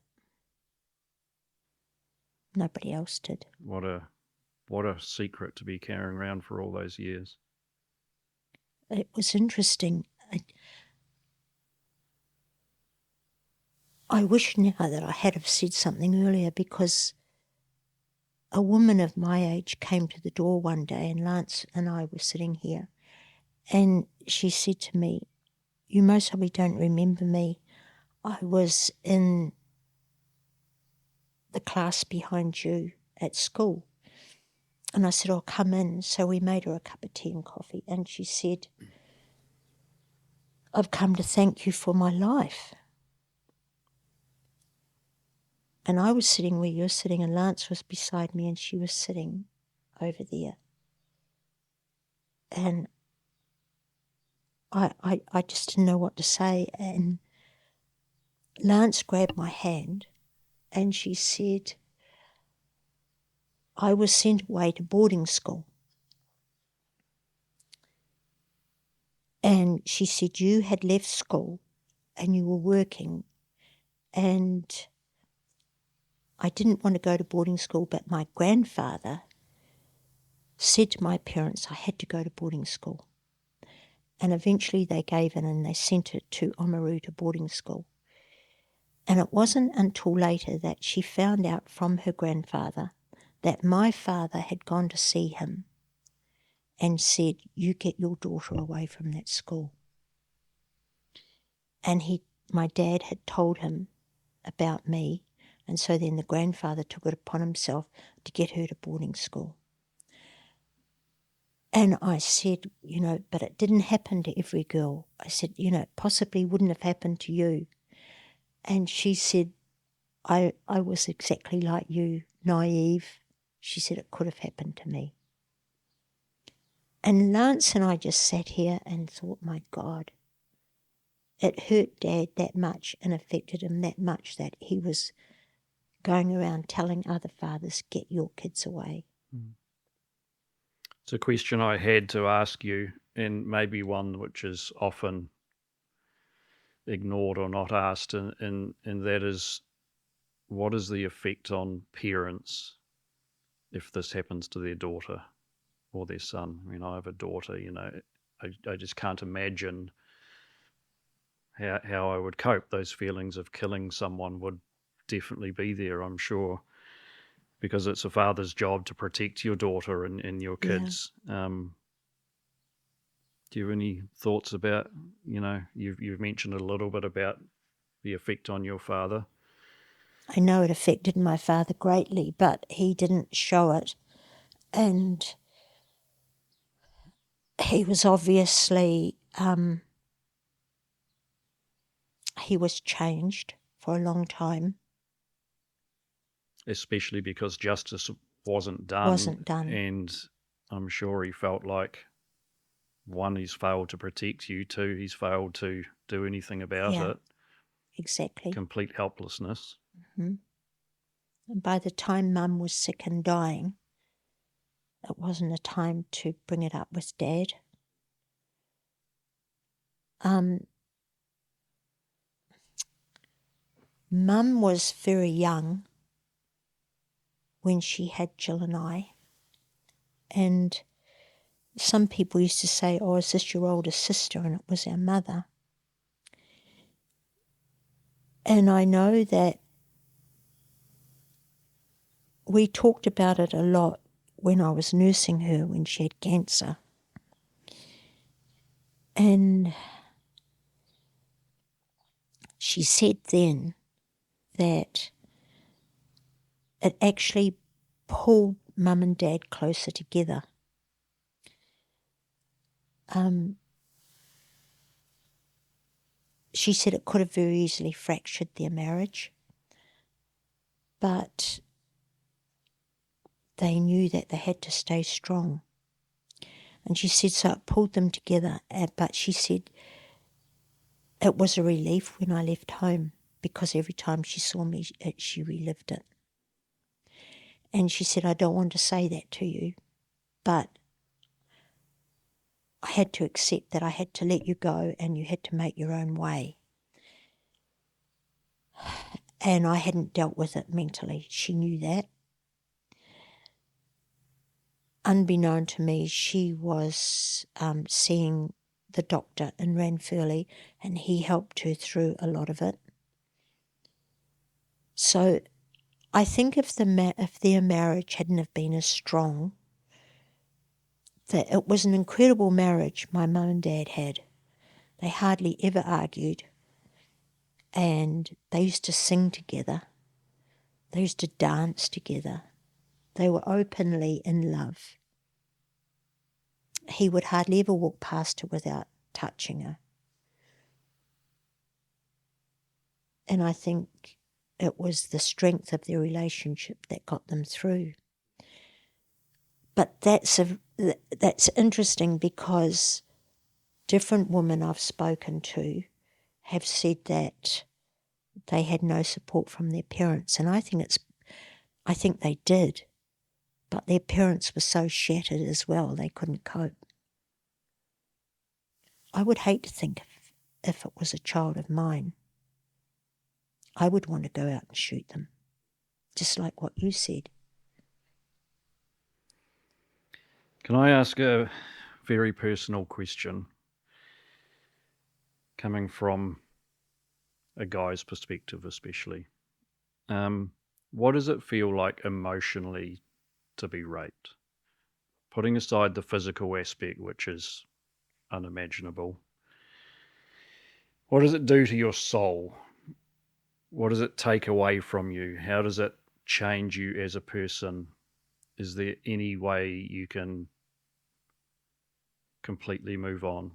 Nobody else did. What a secret to be carrying around for all those years. It was interesting. I wish now that I had have said something earlier, because a woman of my age came to the door one day, and Lance and I were sitting here, and she said to me, "You most probably don't remember me. I was in the class behind you at school." And I said, "I'll come in." So we made her a cup of tea and coffee, and she said, "I've come to thank you for my life." And I was sitting where you're sitting, and Lance was beside me, and she was sitting over there. And I just didn't know what to say. And Lance grabbed my hand, and she said, "I was sent away to boarding school." And she said, "You had left school and you were working, and I didn't want to go to boarding school, but my grandfather said to my parents I had to go to boarding school. And eventually they gave in and they sent her to Oamaru to boarding school. And it wasn't until later that she found out from her grandfather that my father had gone to see him and said, "You get your daughter away from that school." And my dad had told him about me, and so then the grandfather took it upon himself to get her to boarding school. And I said, "But it didn't happen to every girl." I said, "It possibly wouldn't have happened to you." And she said, I was exactly like you, naive. She said it could have happened to me. And Lance and I just sat here and thought, my God, it hurt Dad that much and affected him that much that he was going around telling other fathers, "Get your kids away." It's a question I had to ask you, and maybe one which is often ignored or not asked, and that is, what is the effect on parents if this happens to their daughter or their son? I mean, I have a daughter, I just can't imagine how I would cope. Those feelings of killing someone would definitely be there, I'm sure, because it's a father's job to protect your daughter and your kids. Yeah. Do you have any thoughts about, you've mentioned a little bit about the effect on your father? I know it affected my father greatly, but he didn't show it. And he was obviously, he was changed for a long time. Especially because justice wasn't done. And I'm sure he felt like, one, he's failed to protect you. Two, he's failed to do anything about it. Exactly. Complete helplessness. Mm-hmm. And by the time Mum was sick and dying, it wasn't a time to bring it up with Dad. Mum was very young when she had Jill and I. And some people used to say, "Oh, is this your older sister?" And it was our mother. And I know that we talked about it a lot when I was nursing her when she had cancer. And she said then that it actually pulled Mum and Dad closer together. She said it could have very easily fractured their marriage, but they knew that they had to stay strong. And she said so it pulled them together, but she said it was a relief when I left home because every time she saw me, she relived it. And she said, "I don't want to say that to you, but I had to accept that I had to let you go and you had to make your own way." and I hadn't dealt with it mentally. She knew that. Unbeknown to me, she was seeing the doctor in Ranfurly, and he helped her through a lot of it. So I think if their marriage hadn't have been as strong, that it was an incredible marriage my mum and dad had. They hardly ever argued, and they used to sing together. They used to dance together. They were openly in love. He would hardly ever walk past her without touching her. And I think it was the strength of their relationship that got them through. But that's interesting, because different women I've spoken to have said that they had no support from their parents, and I think they did, but their parents were so shattered as well they couldn't cope. I would hate to think if it was a child of mine, I would want to go out and shoot them, just like what you said. Can I ask a very personal question, coming from a guy's perspective especially? What does it feel like emotionally to be raped? Putting aside the physical aspect, which is unimaginable, what does it do to your soul? What does it take away from you? How does it change you as a person? Is there any way you can completely move on?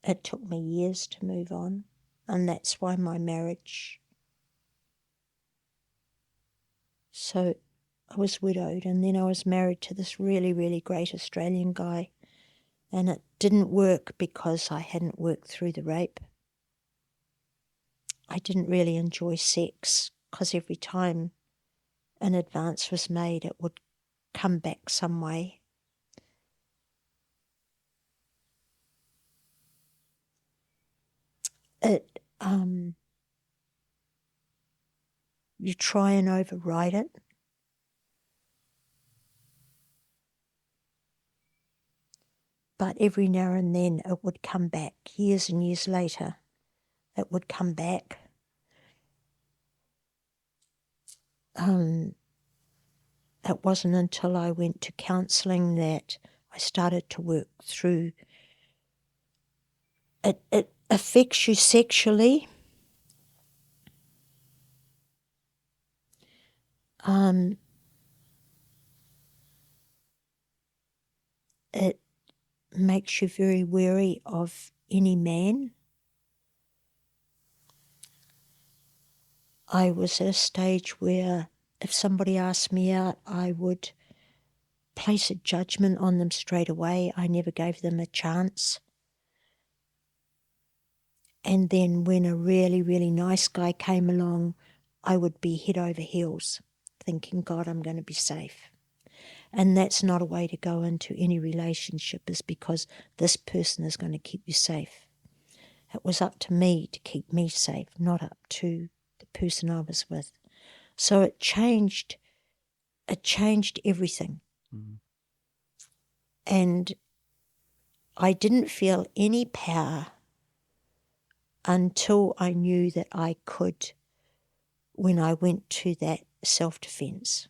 It took me years to move on, and that's why my marriage... So I was widowed, and then I was married to this really, really great Australian guy, and it didn't work because I hadn't worked through the rape. I didn't really enjoy sex, because every time an advance was made, it would come back some way. You try and override it. But every now and then it would come back. Years and years later, it would come back. It wasn't until I went to counselling that I started to work through it. It affects you sexually. It makes you very wary of any man. I was at a stage where if somebody asked me out, I would place a judgment on them straight away. I never gave them a chance. And then when a really, really nice guy came along, I would be head over heels, thinking, God, I'm going to be safe. And that's not a way to go into any relationship, is because this person is going to keep you safe. It was up to me to keep me safe, not up to the person I was with. So it changed everything. Mm-hmm. And I didn't feel any power until I knew that I could, when I went to that self-defense.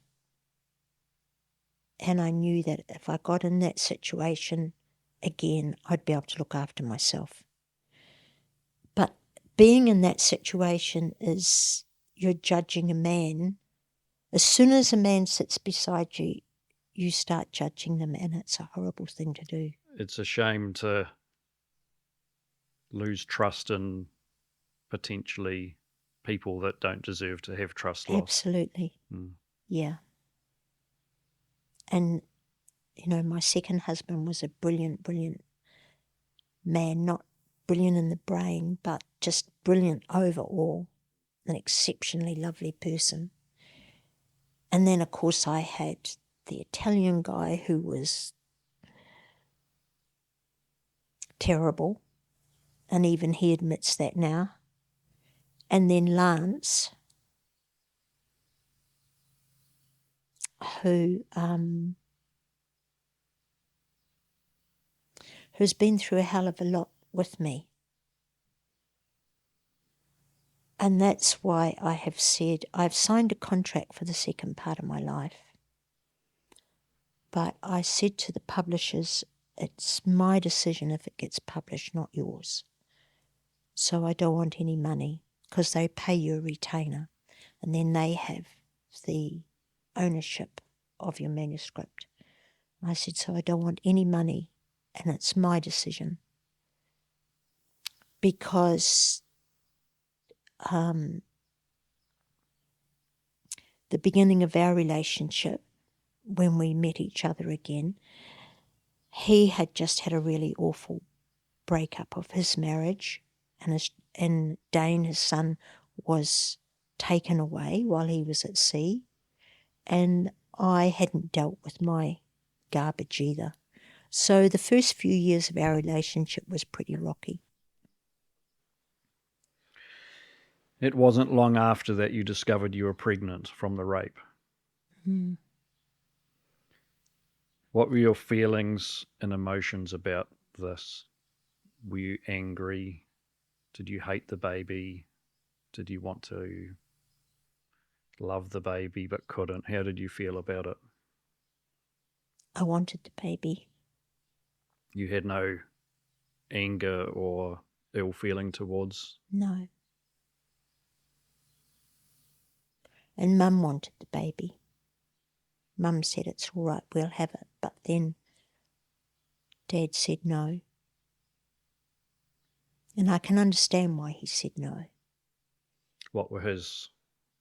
And I knew that if I got in that situation again, I'd be able to look after myself. But being in that situation is, you're judging a man. As soon as a man sits beside you, you start judging them, and it's a horrible thing to do. It's a shame to lose trust in potentially people that don't deserve to have trust lost. Absolutely. Yeah. And, my second husband was a brilliant, brilliant man, not brilliant in the brain, but just brilliant overall, an exceptionally lovely person. And then, of course, I had the Italian guy who was terrible, and even he admits that now. And then Lance, who's been through a hell of a lot with me. And that's why I have said I've signed a contract for the second part of my life. But I said to the publishers, it's my decision if it gets published, not yours. So I don't want any money, because they pay you a retainer and then they have the ownership of your manuscript. And I said, so I don't want any money, and it's my decision. Because the beginning of our relationship, when we met each other again, he had just had a really awful breakup of his marriage, and Dane, his son, was taken away while he was at sea, and I hadn't dealt with my garbage either. So the first few years of our relationship was pretty rocky. It wasn't long after that you discovered you were pregnant from the rape. Mm. What were your feelings and emotions about this? Were you angry? Did you hate the baby? Did you want to love the baby but couldn't? How did you feel about it? I wanted the baby. You had no anger or ill feeling towards? No. And Mum wanted the baby. Mum said, it's all right, we'll have it. But then Dad said no. And I can understand why he said no. What were his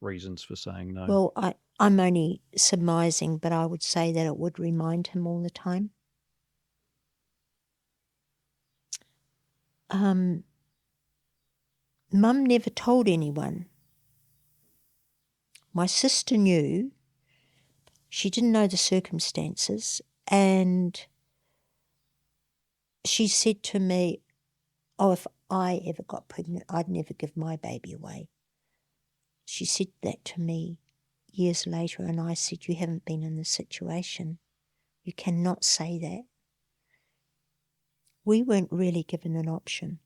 reasons for saying no? Well, I'm only surmising, but I would say that it would remind him all the time. Mum never told anyone. My sister knew. She didn't know the circumstances, and she said to me, oh, if I ever got pregnant, I'd never give my baby away. She said that to me years later, and I said, you haven't been in this situation. You cannot say that. We weren't really given an option.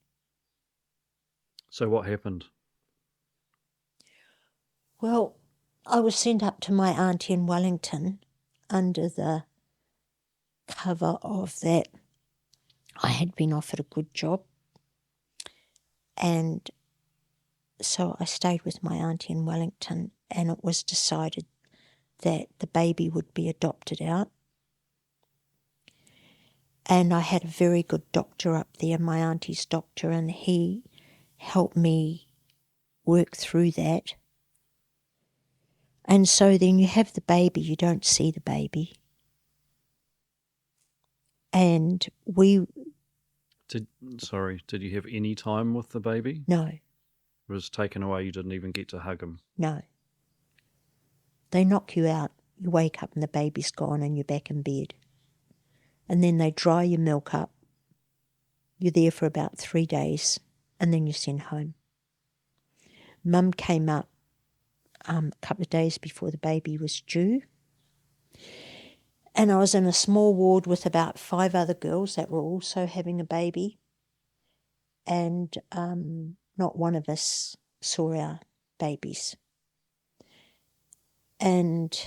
So what happened? Well, I was sent up to my auntie in Wellington under the cover of that I had been offered a good job. And so I stayed with my auntie in Wellington, and it was decided that the baby would be adopted out. And I had a very good doctor up there, my auntie's doctor, and he helped me work through that. And so then you have the baby, you don't see the baby. And Did you have any time with the baby? No. It was taken away, you didn't even get to hug him? No. They knock you out, you wake up and the baby's gone and you're back in bed. And then they dry your milk up. You're there for about 3 days and then you're sent home. Mum came up a couple of days before the baby was due. And I was in a small ward with about 5 other girls that were also having a baby. And not one of us saw our babies. And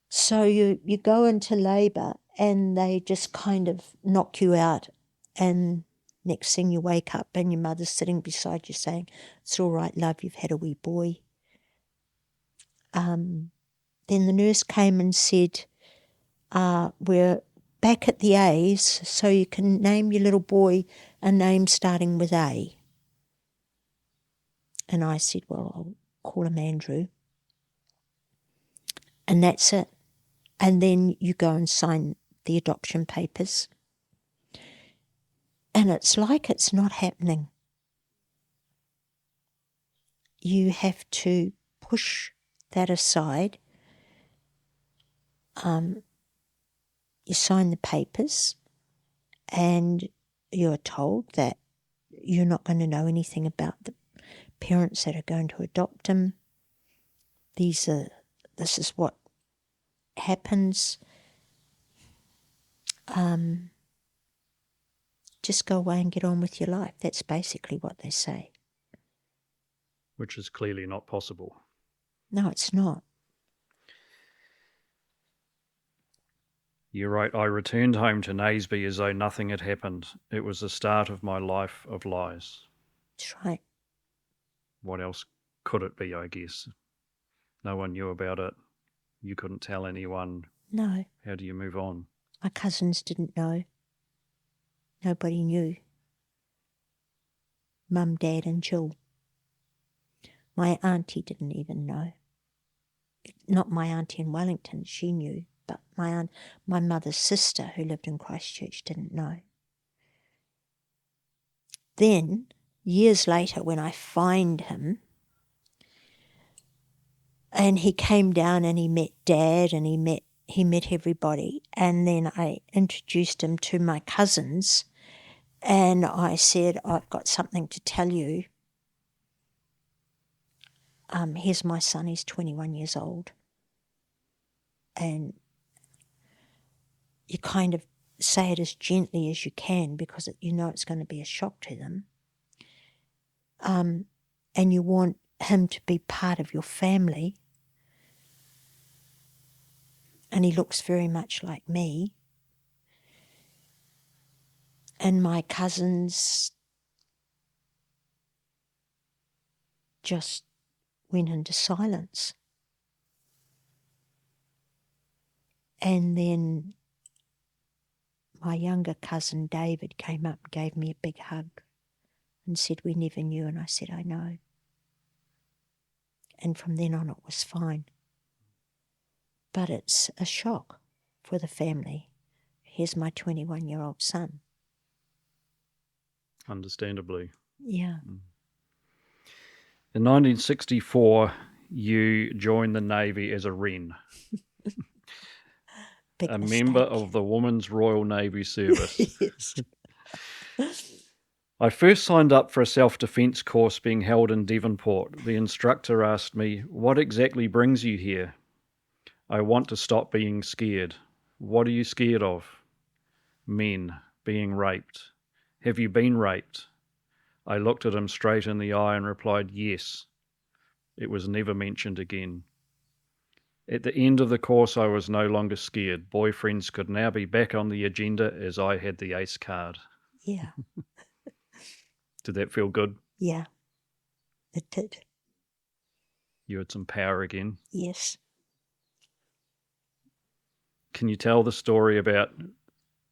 so you go into labour and they just kind of knock you out, and next thing you wake up and your mother's sitting beside you saying, it's all right, love, you've had a wee boy. Then the nurse came and said, we're back at the A's, so you can name your little boy a name starting with A. And I said, well, I'll call him Andrew. And that's it. And then you go and sign the adoption papers. And it's like it's not happening. You have to push that aside. You sign the papers, and you're told that you're not going to know anything about the parents that are going to adopt him. This is what happens. Just go away and get on with your life. That's basically what they say. Which is clearly not possible. No, it's not. You write, I returned home to Naseby as though nothing had happened. It was the start of my life of lies. That's right. What else could it be, I guess? No one knew about it. You couldn't tell anyone. No. How do you move on? My cousins didn't know. Nobody knew. Mum, Dad and Jill. My auntie didn't even know. Not my auntie in Wellington, she knew, but my mother's sister who lived in Christchurch didn't know. Then, years later, when I find him, and he came down and he met Dad and he met everybody, and then I introduced him to my cousins, and I said, I've got something to tell you. Here's my son, he's 21 years old. And you kind of say it as gently as you can because you know it's going to be a shock to them. And you want him to be part of your family. And he looks very much like me. And my cousins just went into silence. And then my younger cousin David came up and gave me a big hug and said, we never knew. And I said, I know. And from then on it was fine. But it's a shock for the family. Here's my 21-year-old son. Understandably. Yeah. In 1964, you joined the Navy as a Wren. Big a mistake. member of the Women's Royal Navy Service. Yes. I first signed up for a self-defence course being held in Devonport. The instructor asked me, what exactly brings you here? I want to stop being scared. What are you scared of? Men, being raped. Have you been raped? I looked at him straight in the eye and replied, yes. It was never mentioned again. At the end of the course, I was no longer scared. Boyfriends could now be back on the agenda as I had the ace card. Yeah. Did that feel good? Yeah. It did. You had some power again. Yes. Can you tell the story about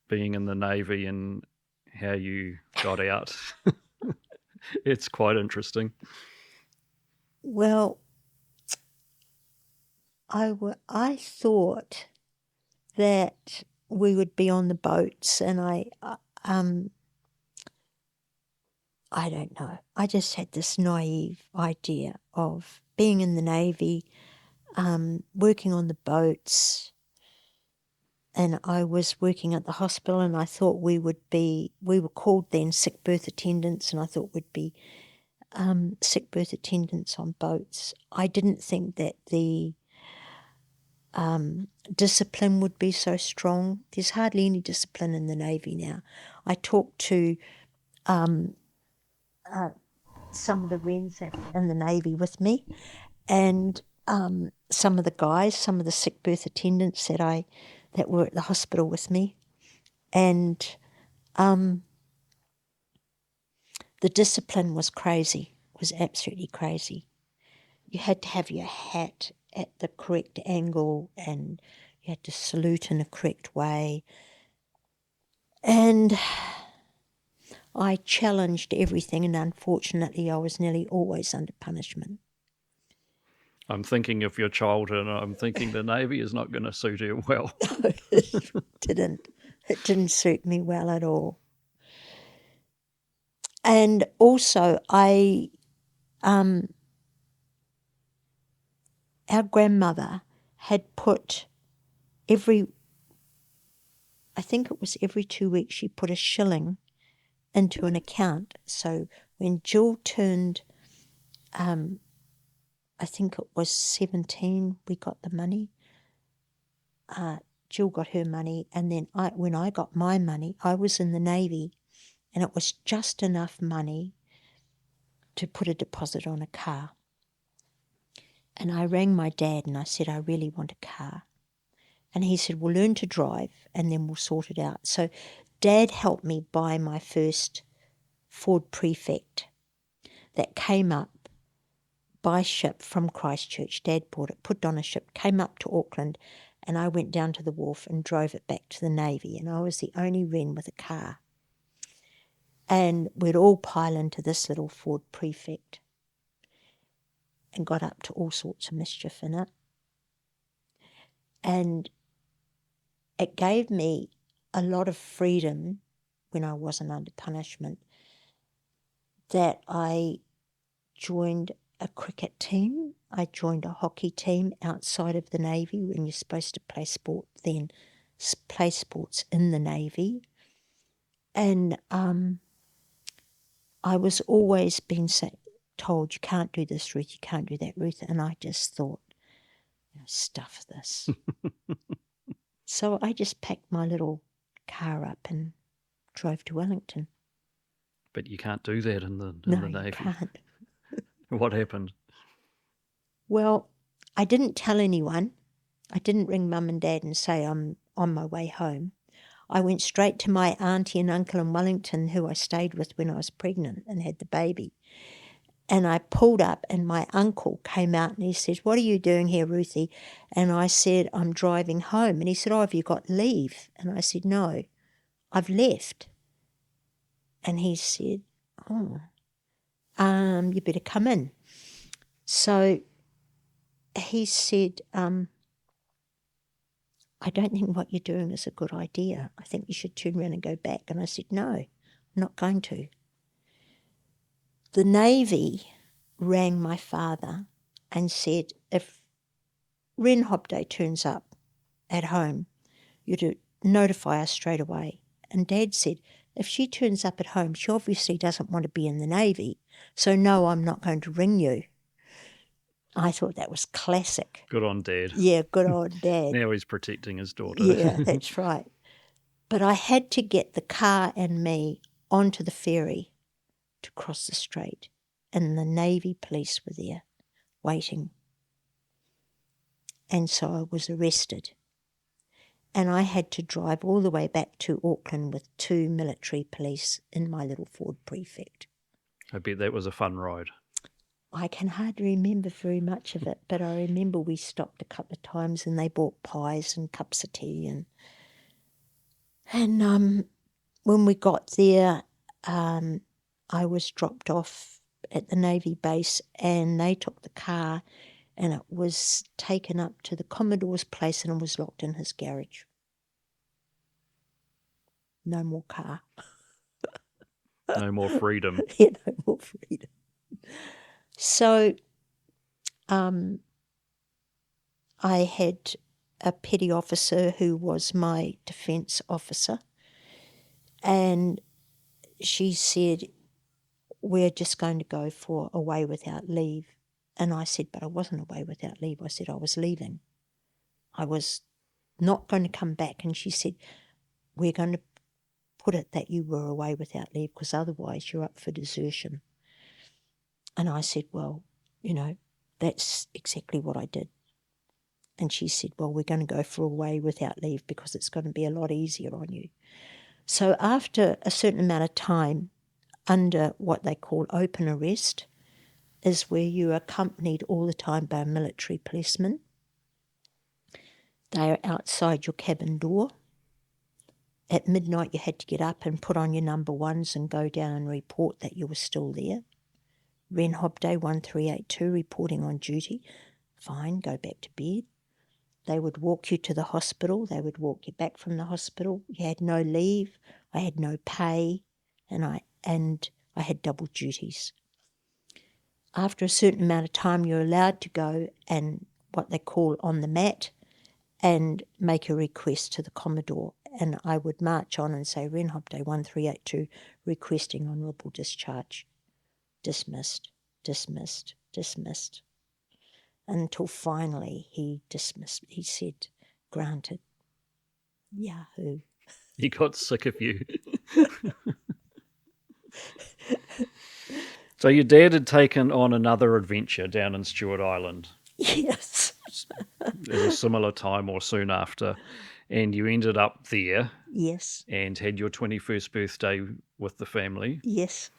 being in the Navy and how you got out? It's quite interesting. Well, I thought that we would be on the boats, and I don't know. I just had this naive idea of being in the Navy, working on the boats, and I was working at the hospital, and I thought we were called then sick berth attendants, and I thought we'd be sick berth attendants on boats. I didn't think that the discipline would be so strong. There's hardly any discipline in the Navy now. I talked to some of the Wrens in the Navy with me, and some of the guys, some of the sick berth attendants that were at the hospital with me, and the discipline was crazy, was absolutely crazy. You had to have your hat at the correct angle, and you had to salute in a correct way. And I challenged everything, and unfortunately I was nearly always under punishment. I'm thinking of your childhood, and I'm thinking the Navy is not going to suit you well. No, it didn't. It didn't suit me well at all. And also our grandmother had put every I think it was every 2 weeks she put a shilling into an account. So when Jill turned, I think it was 17, we got the money. Jill got her money, and then when I got my money, I was in the Navy, and it was just enough money to put a deposit on a car. And I rang my dad and I said, I really want a car. And he said, well, learn to drive and then we'll sort it out. So Dad helped me buy my first Ford Prefect that came up by ship from Christchurch. Dad bought it, put it on a ship, came up to Auckland, and I went down to the wharf and drove it back to the Navy. And I was the only Wren with a car. And we'd all pile into this little Ford Prefect and got up to all sorts of mischief in it. And it gave me a lot of freedom when I wasn't under punishment, that I joined a cricket team. I joined a hockey team outside of the Navy when you're supposed to play sport, then play sports in the Navy. And I was always being told, you can't do this, Ruth, you can't do that, Ruth. And I just thought, stuff this. So I just packed my little car up and drove to Wellington. But you can't do that in the No, Navy. you can't. What happened? Well, I didn't tell anyone. I didn't ring Mum and Dad and say I'm on my way home. I went straight to my auntie and uncle in Wellington, who I stayed with when I was pregnant and had the baby. And I pulled up and my uncle came out and he said, what are you doing here, Ruthie? And I said, I'm driving home. And he said, oh, have you got leave? And I said, no, I've left. And he said, oh, you better come in. So he said, I don't think what you're doing is a good idea. I think you should turn around and go back. And I said, no, I'm not going to. The Navy rang my father and said, if Wren Hobday turns up at home, you're to notify us straight away. And Dad said, if she turns up at home, she obviously doesn't want to be in the Navy. So no, I'm not going to ring you. I thought that was classic. Good on Dad. Yeah, good on Dad. Now he's protecting his daughter. Yeah, that's right. But I had to get the car and me onto the ferry to cross the strait. And the Navy police were there waiting. And so I was arrested. And I had to drive all the way back to Auckland with 2 military police in my little Ford Prefect. I bet that was a fun ride. I can hardly remember very much of it, but I remember we stopped a couple of times and they bought pies and cups of tea. And when we got there, I was dropped off at the Navy base and they took the car and it was taken up to the Commodore's place and it was locked in his garage. No more car. No more freedom. Yeah, no more freedom. So I had a petty officer who was my defence officer, and she said, we're just going to go for away without leave. And I said, but I wasn't away without leave. I said I was leaving. I was not going to come back. And she said, we're going to put it that you were away without leave because otherwise you're up for desertion. And I said, well, that's exactly what I did. And she said, well, we're going to go for away without leave because it's going to be a lot easier on you. So after a certain amount of time under what they call open arrest is where you are accompanied all the time by a military policeman. They are outside your cabin door. At midnight you had to get up and put on your number ones and go down and report that you were still there. Wren Hobday 1382 reporting on duty. Fine, go back to bed. They would walk you to the hospital. They would walk you back from the hospital. You had no leave. I had no pay, and I had double duties. After a certain amount of time, you're allowed to go and what they call on the mat and make a request to the Commodore. and I would march on and say, Wren Hop Day 1382, requesting honourable discharge. Dismissed, dismissed, dismissed. Until finally he dismissed. He said, granted. Yahoo. He got sick of you. So your dad had taken on another adventure down in Stuart Island. Yes. At a similar time or soon after. And you ended up there. Yes. And had your 21st birthday with the family. Yes.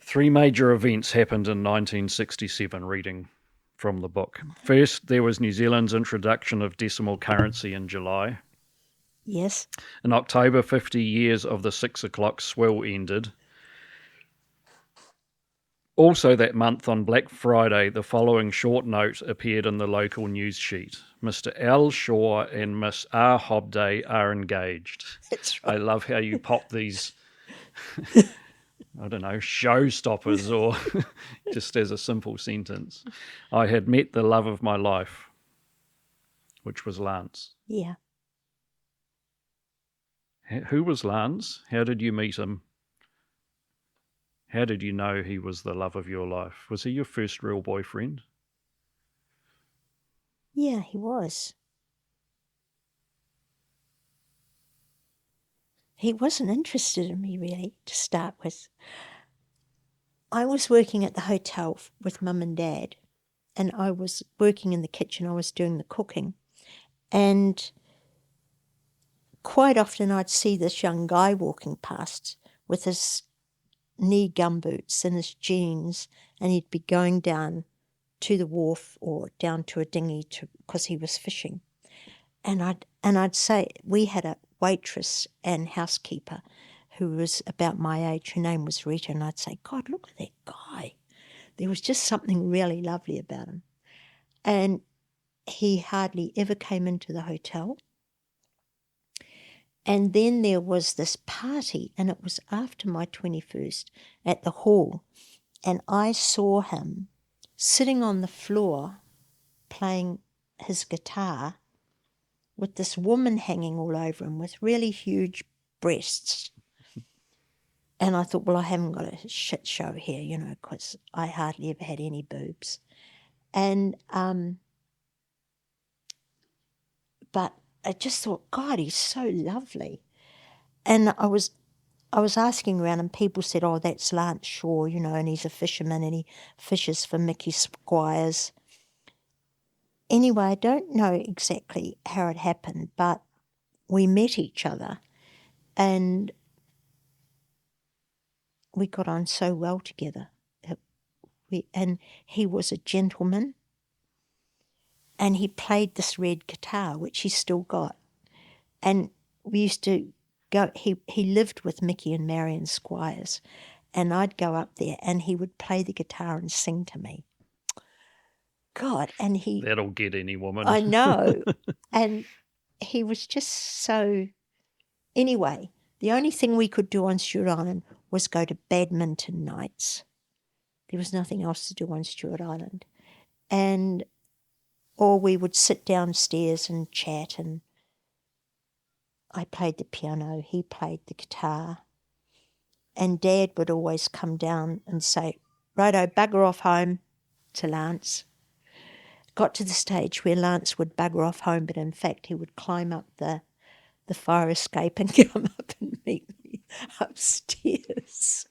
3 major events happened in 1967, reading from the book. First, there was New Zealand's introduction of decimal currency in July. Yes. In October, 50 years of the 6 o'clock swill ended. Also that month, on Black Friday, the following short note appeared in the local news sheet. Mr. L. Shaw and Miss R. Hobday are engaged. That's right. I love how you pop these, I don't know, showstoppers or just as a simple sentence. I had met the love of my life, which was Lance. Yeah. Who was Lance? How did you meet him? How did you know he was the love of your life? Was he your first real boyfriend? Yeah, he was. He wasn't interested in me, really, to start with. I was working at the hotel with Mum and Dad, and I was working in the kitchen. I was doing the cooking. And quite often I'd see this young guy walking past with his knee gumboots and his jeans, and he'd be going down to the wharf or down to a dinghy because he was fishing. And I'd say, we had a waitress and housekeeper who was about my age. Her name was Rita, and I'd say, God, look at that guy. There was just something really lovely about him. And he hardly ever came into the hotel. And then there was this party, and it was after my 21st at the hall, and I saw him sitting on the floor playing his guitar with this woman hanging all over him with really huge breasts. And I thought, well, I haven't got a shit show here, because I hardly ever had any boobs. And but I just thought, God, he's so lovely. And I was asking around, and people said, oh, that's Lance Shaw, and he's a fisherman and he fishes for Mickey Squires. Anyway, I don't know exactly how it happened, but we met each other and we got on so well together. And he was a gentleman, and he played this red guitar, which he's still got. And we used to go, he lived with Mickey and Marion Squires, and I'd go up there and he would play the guitar and sing to me. God, and That'll get any woman. I know. And he was just so... Anyway, the only thing we could do on Stuart Island was go to badminton nights. There was nothing else to do on Stuart Island. Or we would sit downstairs and chat, and I played the piano, he played the guitar. And Dad would always come down and say, righto, bugger off home, to Lance. Got to the stage where Lance would bugger off home, but in fact he would climb up the fire escape and come up and meet me upstairs.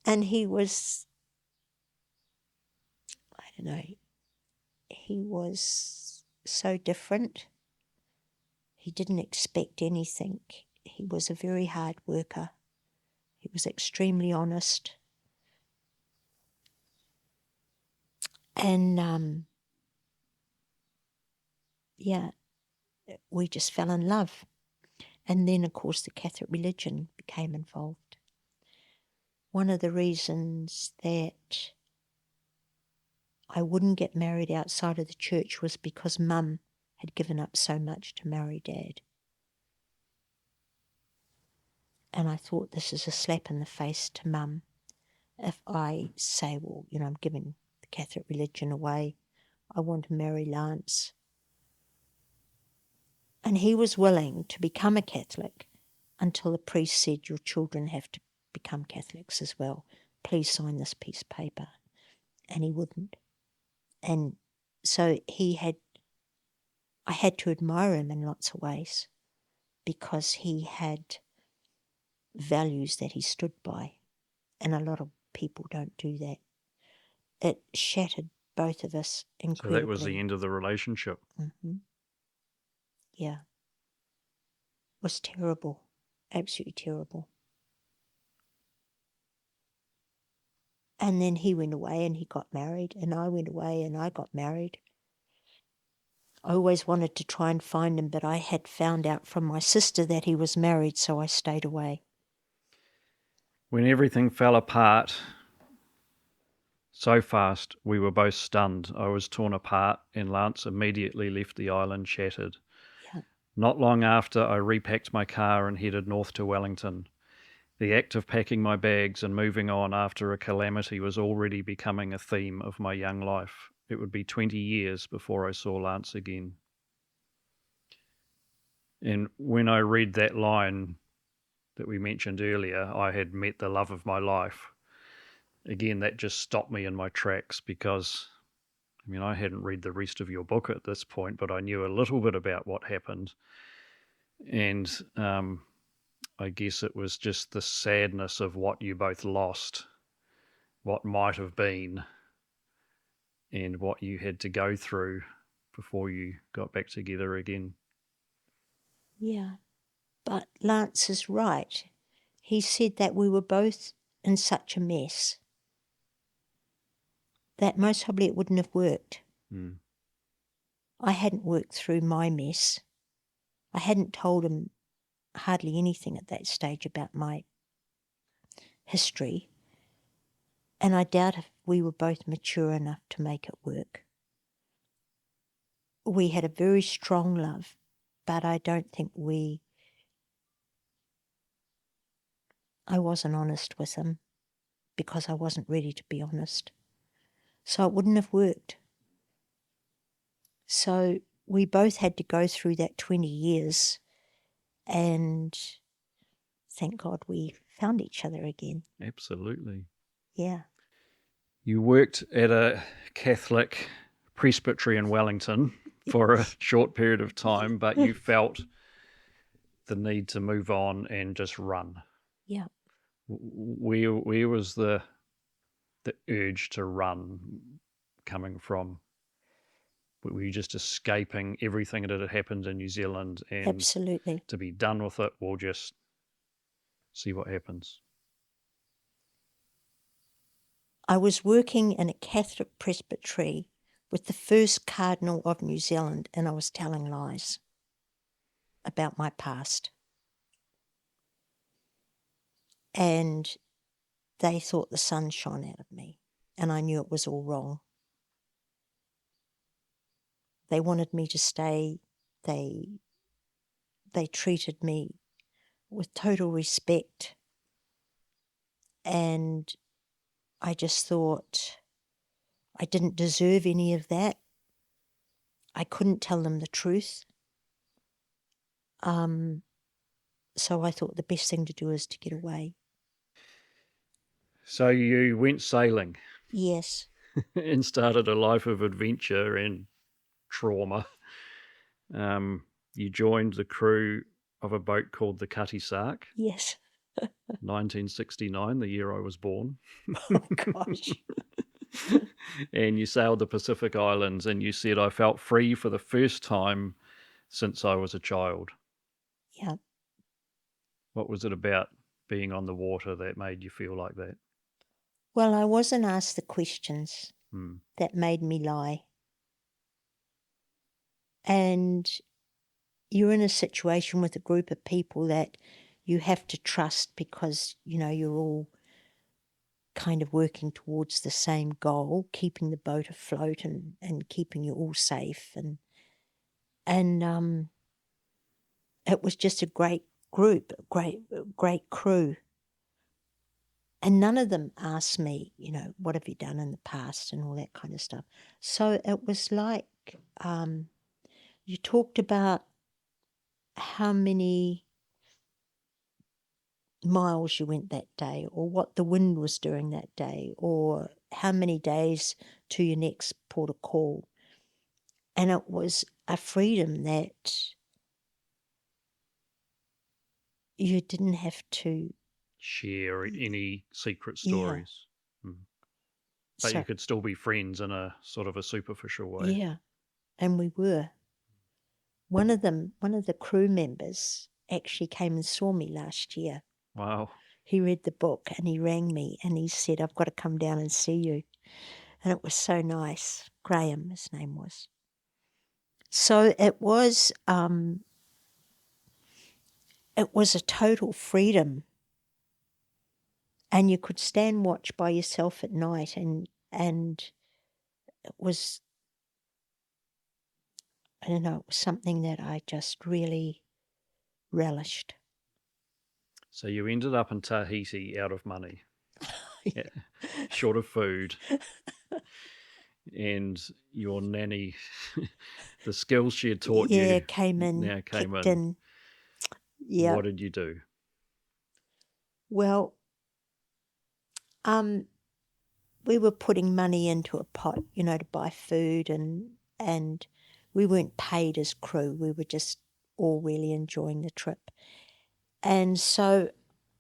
And he was, I don't know, he was so different. He didn't expect anything. He was a very hard worker. He was extremely honest. And, we just fell in love. And then, of course, the Catholic religion became involved. One of the reasons that I wouldn't get married outside of the church was because Mum had given up so much to marry Dad. And I thought, this is a slap in the face to Mum. If I say, well, I'm giving the Catholic religion away, I want to marry Lance. And he was willing to become a Catholic until the priest said, your children have to become Catholics as well. Please sign this piece of paper. And he wouldn't. And so I had to admire him in lots of ways because he had values that he stood by. And a lot of people don't do that. It shattered both of us incredibly. So that was the end of the relationship. Mm-hmm. Yeah. It was terrible. Absolutely terrible. And then he went away and he got married, and I went away and I got married. I always wanted to try and find him, but I had found out from my sister that he was married, so I stayed away. When everything fell apart so fast, we were both stunned. I was torn apart, and Lance immediately left the island shattered. Yeah. Not long after, I repacked my car and headed north to Wellington. The act of packing my bags and moving on after a calamity was already becoming a theme of my young life. It would be 20 years before I saw Lance again. And when I read that line that we mentioned earlier, I had met the love of my life. Again, that just stopped me in my tracks because, I mean, I hadn't read the rest of your book at this point, but I knew a little bit about what happened. And I guess it was just the sadness of what you both lost, what might have been, and what you had to go through before you got back together again. Yeah. But Lance is right. He said that we were both in such a mess that most probably it wouldn't have worked. Mm. I hadn't worked through my mess. I hadn't told him hardly anything at that stage about my history. And I doubt if we were both mature enough to make it work. We had a very strong love, but I don't think I wasn't honest with him because I wasn't ready to be honest. So it wouldn't have worked. So we both had to go through that 20 years, and thank God we found each other again. Absolutely. Yeah. You worked at a Catholic presbytery in Wellington for a short period of time, but you felt the need to move on and just run. Yeah. Where was the urge to run coming from? Were you just escaping everything that had happened in New Zealand and Absolutely. to be done with it, or just see what happens? I was working in a Catholic presbytery with the first Cardinal of New Zealand, and I was telling lies about my past. And they thought the sun shone out of me, and I knew it was all wrong. They wanted me to stay. They treated me with total respect. And I just thought I didn't deserve any of that. I couldn't tell them the truth. So I thought the best thing to do is to get away. So you went sailing. Yes. And started a life of adventure and trauma. You joined the crew of a boat called the Cutty Sark. Yes. 1969, the year I was born. Oh, gosh. And you sailed the Pacific Islands, and you said, I felt free for the first time since I was a child. Yeah. What was it about being on the water that made you feel like that? Well, I wasn't asked the questions that made me lie. And you're in a situation with a group of people that you have to trust because, you're all kind of working towards the same goal, keeping the boat afloat and keeping you all safe. And it was just a great group, great crew. And none of them asked me, what have you done in the past and all that kind of stuff. So it was like you talked about how many miles you went that day, or what the wind was doing that day, or how many days to your next port of call. And it was a freedom that you didn't have to share any secret Yeah. stories. But you could still be friends in a sort of a superficial way. Yeah, and we were. One of the crew members actually came and saw me last year. Wow. He read the book and he rang me and he said, I've got to come down and see you. And it was so nice. Graham, his name was. So it was a total freedom. And you could stand watch by yourself at night, and it was, I don't know, it was something that I just really relished. So you ended up in Tahiti out of money, short of food, and your nanny, the skills she had taught you, came in. Yeah. What did you do? Well, we were putting money into a pot, to buy food, and we weren't paid as crew. We were just all really enjoying the trip. And so,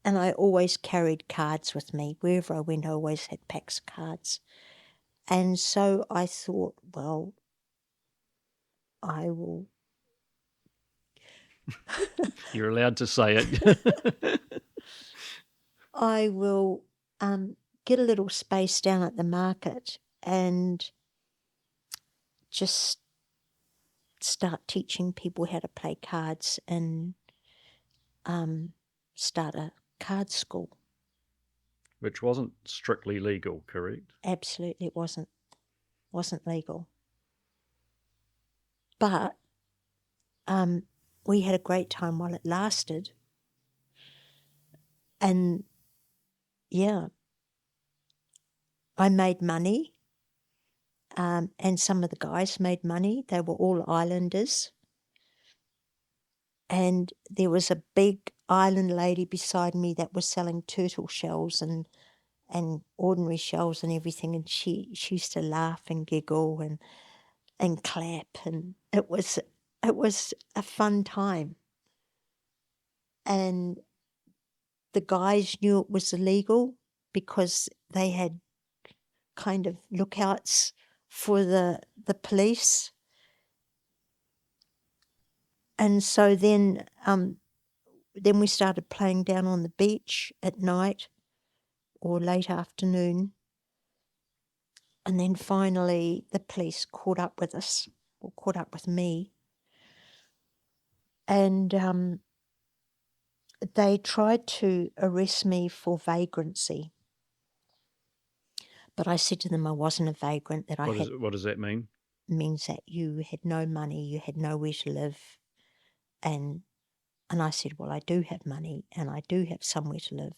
and I always carried cards with me. Wherever I went, I always had packs of cards. And so I thought, well, I will. You're allowed to say it. I will get a little space down at the market and just start teaching people how to play cards and start a card school. Which wasn't strictly legal, correct? Absolutely, it wasn't legal. But we had a great time while it lasted. And yeah, I made money, and some of the guys made money. They were all islanders. And there was a big island lady beside me that was selling turtle shells and ordinary shells and everything. And she used to laugh and giggle and clap. And it was a fun time. And the guys knew it was illegal because they had kind of lookouts for the police. And so then we started playing down on the beach at night or late afternoon. And then finally the police caught up with us, or caught up with me. And they tried to arrest me for vagrancy. But I said to them I wasn't a vagrant, that What does that mean? Means that you had no money, you had nowhere to live. And I said, well, I do have money and I do have somewhere to live.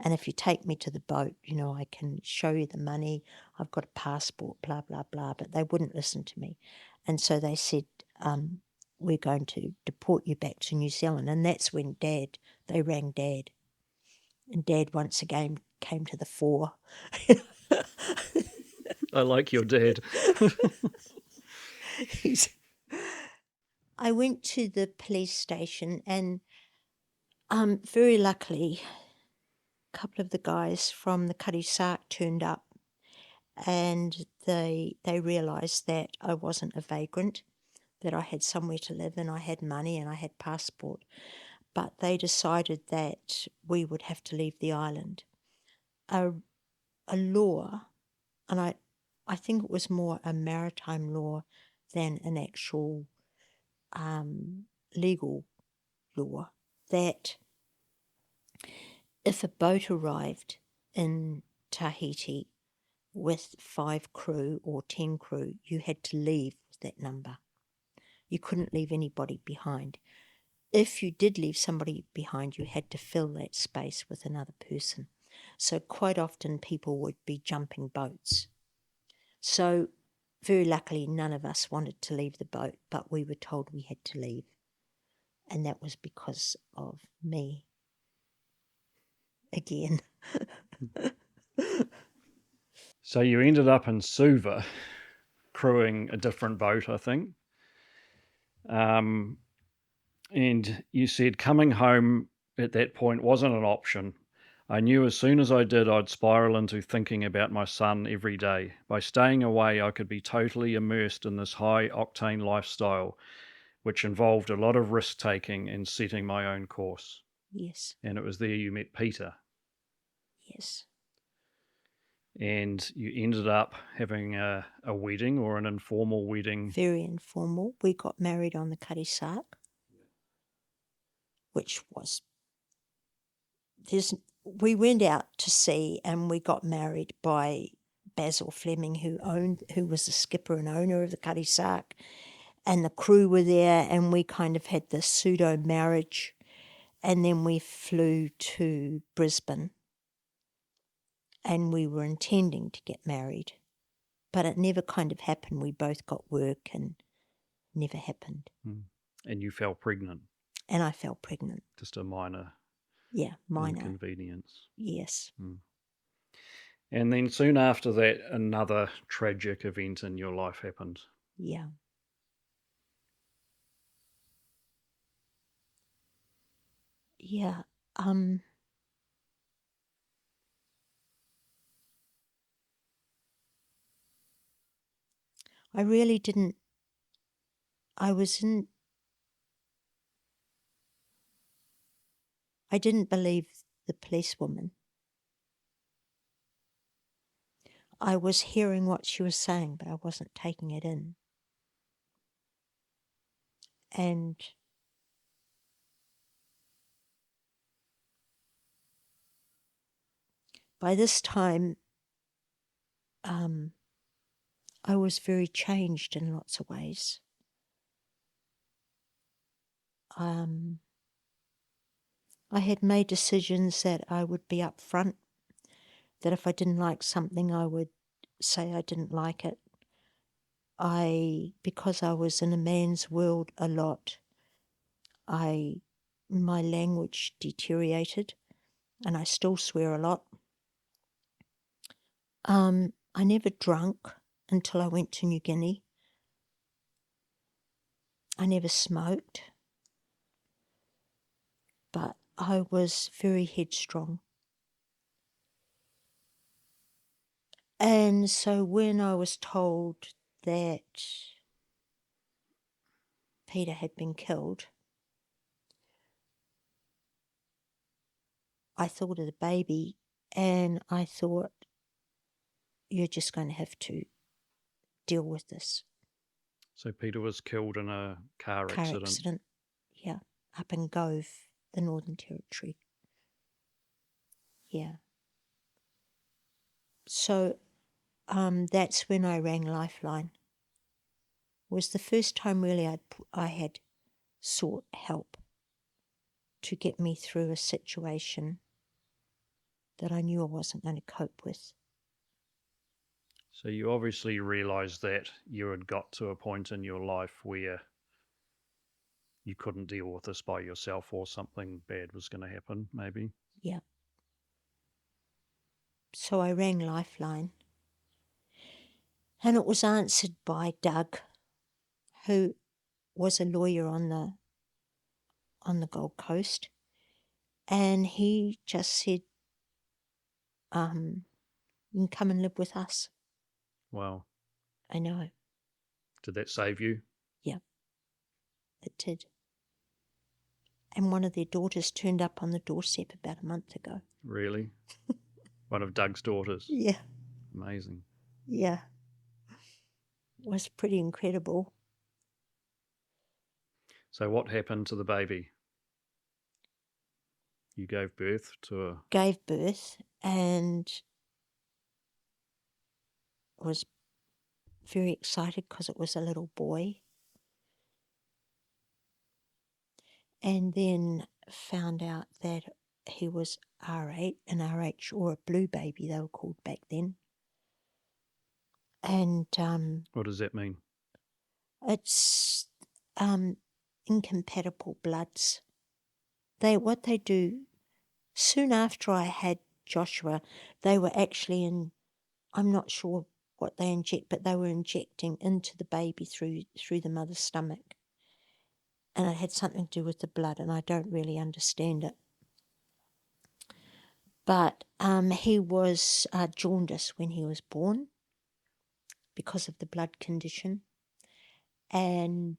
And if you take me to the boat, I can show you the money. I've got a passport, blah, blah, blah. But they wouldn't listen to me. And so they said, we're going to deport you back to New Zealand. And that's when they rang Dad. And Dad once again came to the fore. I like your dad. I went to the police station and very luckily a couple of the guys from the Kari Sark turned up, and they realised that I wasn't a vagrant, that I had somewhere to live and I had money and I had passport. But they decided that we would have to leave the island. A law, and I think it was more a maritime law than an actual legal law, that if a boat arrived in Tahiti with 5 crew or 10 crew, you had to leave with that number. You couldn't leave anybody behind. If you did leave somebody behind, you had to fill that space with another person. So quite often people would be jumping boats. So very luckily none of us wanted to leave the boat, but we were told we had to leave. And that was because of me. Again. So you ended up in Suva, crewing a different boat, I think. And you said coming home at that point wasn't an option. I knew as soon as I did, I'd spiral into thinking about my son every day. By staying away, I could be totally immersed in this high-octane lifestyle, which involved a lot of risk-taking and setting my own course. Yes. And it was there you met Peter. Yes. And you ended up having a wedding, or an informal wedding. Very informal. We got married on the Karisak, which was... we went out to sea and we got married by Basil Fleming, who was the skipper and owner of the Karisak, and the crew were there, and we kind of had this pseudo marriage, and then we flew to Brisbane, and we were intending to get married, but it never kind of happened. We both got work and never happened. And you fell pregnant. And I fell pregnant. Just a minor inconvenience. Yes. And then soon after that, another tragic event in your life happened. Yeah. Yeah. I really didn't... I didn't believe the policewoman. I was hearing what she was saying, but I wasn't taking it in. And by this time, I was very changed in lots of ways. I had made decisions that I would be upfront, that if I didn't like something, I would say I didn't like it. Because I was in a man's world a lot, my language deteriorated, and I still swear a lot. I never drank until I went to New Guinea. I never smoked, but I was very headstrong. And so when I was told that Peter had been killed, I thought of the baby, and I thought, you're just going to have to deal with this. So Peter was killed in a car accident. Yeah, up in Gove, the Northern Territory. Yeah. So that's when I rang Lifeline. It was the first time really I had sought help to get me through a situation that I knew I wasn't going to cope with. So you obviously realised that you had got to a point in your life where you couldn't deal with this by yourself, or something bad was going to happen, maybe. Yeah. So I rang Lifeline, and it was answered by Doug, who was a lawyer on the Gold Coast, and he just said, you can come and live with us. Wow. I know. Did that save you? Yeah, it did. And one of their daughters turned up on the doorstep about a month ago. Really? One of Doug's daughters? Yeah. Amazing. Yeah. It was pretty incredible. So what happened to the baby? You gave birth to a... Gave birth and was very excited because it was a little boy. And then found out that he was R8, an RH, or a blue baby they were called back then. And what does that mean? it's incompatible bloods. What they do, soon after I had Joshua, they were actually I'm not sure what they inject, but they were injecting into the baby through the mother's stomach. And it had something to do with the blood, and I don't really understand it. But he was jaundice when he was born because of the blood condition. And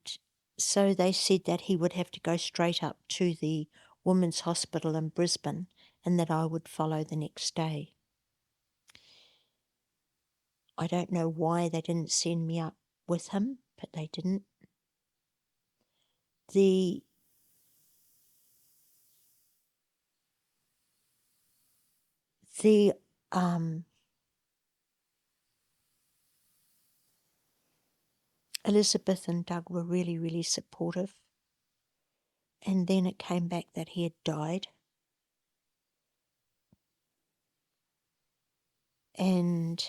so they said that he would have to go straight up to the Women's Hospital in Brisbane and that I would follow the next day. I don't know why they didn't send me up with him, but they didn't. The Elizabeth and Doug were really, really supportive. And then it came back that he had died. And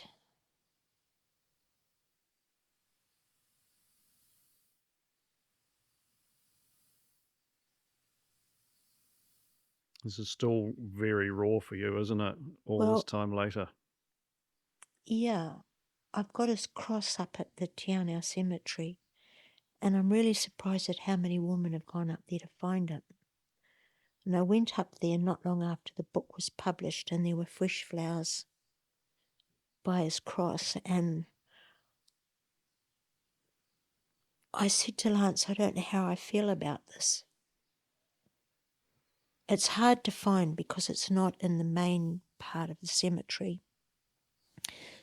This is still very raw for you, isn't it? All this time later. yeah, I've got his cross up at the Te Anau Cemetery, and I'm really surprised at how many women have gone up there to find it. And I went up there not long after the book was published, and there were fresh flowers by his cross, and I said to Lance, I don't know how I feel about this. It's hard to find because it's not in the main part of the cemetery.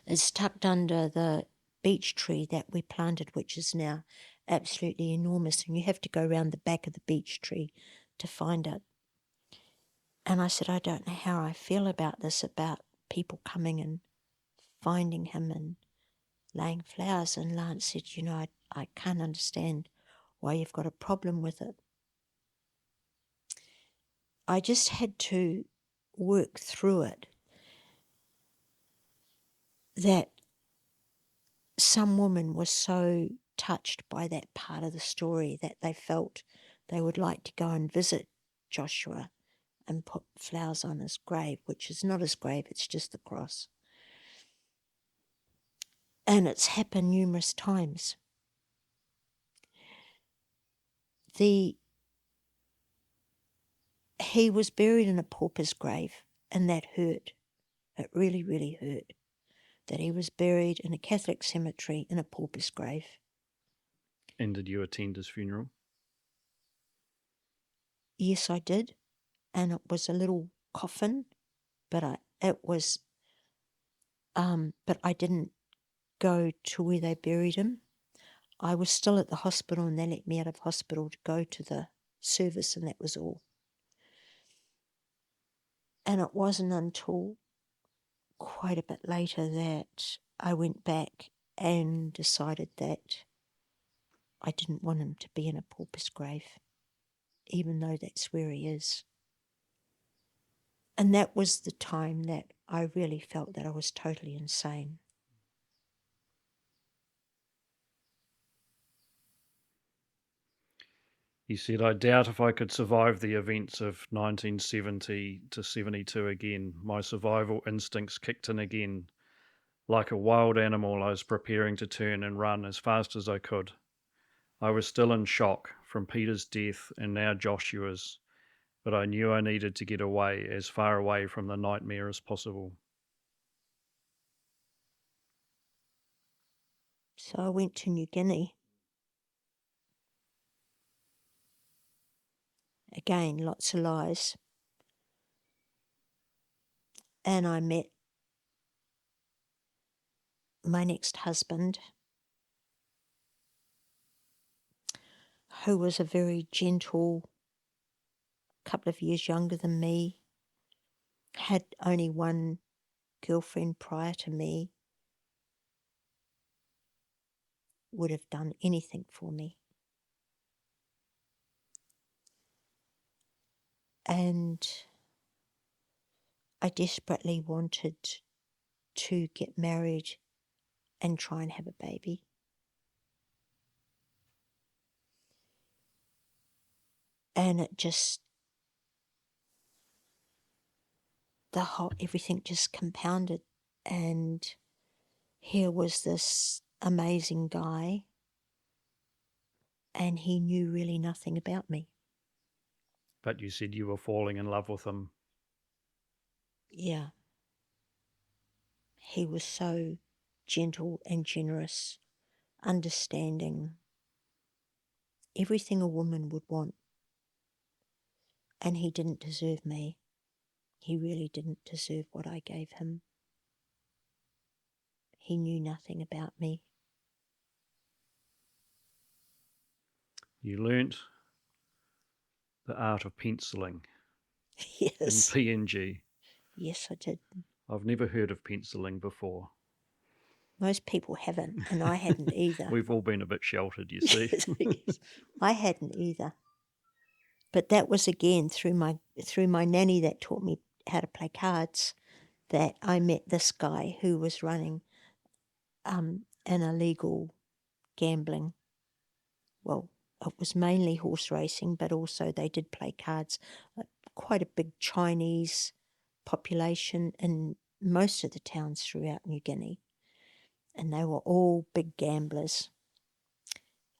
It's tucked under the beech tree that we planted, which is now absolutely enormous, and you have to go around the back of the beech tree to find it. And I said, I don't know how I feel about this, about people coming and finding him and laying flowers. And Lance said, I can't understand why you've got a problem with it. I just had to work through it, that some woman was so touched by that part of the story that they felt they would like to go and visit Joshua and put flowers on his grave, which is not his grave, it's just the cross. And it's happened numerous times. He was buried in a pauper's grave, and that hurt. It really, really hurt that he was buried in a Catholic cemetery in a pauper's grave. And did you attend his funeral? Yes, I did. And it was a little coffin, but I didn't go to where they buried him. I was still at the hospital, and they let me out of hospital to go to the service, and that was all. And it wasn't until quite a bit later that I went back and decided that I didn't want him to be in a pauper's grave, even though that's where he is. And that was the time that I really felt that I was totally insane. He said, I doubt if I could survive the events of 1970 to 72 again. My survival instincts kicked in again. Like a wild animal, I was preparing to turn and run as fast as I could. I was still in shock from Peter's death and now Joshua's, but I knew I needed to get away, as far away from the nightmare as possible. So I went to New Guinea. Again, lots of lies. And I met my next husband, who was a very gentle, couple of years younger than me, had only one girlfriend prior to me, would have done anything for me. And I desperately wanted to get married and try and have a baby. And it just, everything just compounded. And here was this amazing guy, and he knew really nothing about me. But you said you were falling in love with him. Yeah. He was so gentle and generous, understanding, everything a woman would want. And he didn't deserve me. He really didn't deserve what I gave him. He knew nothing about me. You learnt the art of penciling in Yes. PNG. Yes, I did. I've never heard of penciling before. Most people haven't, and I hadn't either. We've all been a bit sheltered, you see. Yes. I hadn't either. But that was again through my nanny that taught me how to play cards, that I met this guy who was running an illegal gambling. Well, it was mainly horse racing, but also they did play cards. Quite a big Chinese population in most of the towns throughout New Guinea, and they were all big gamblers.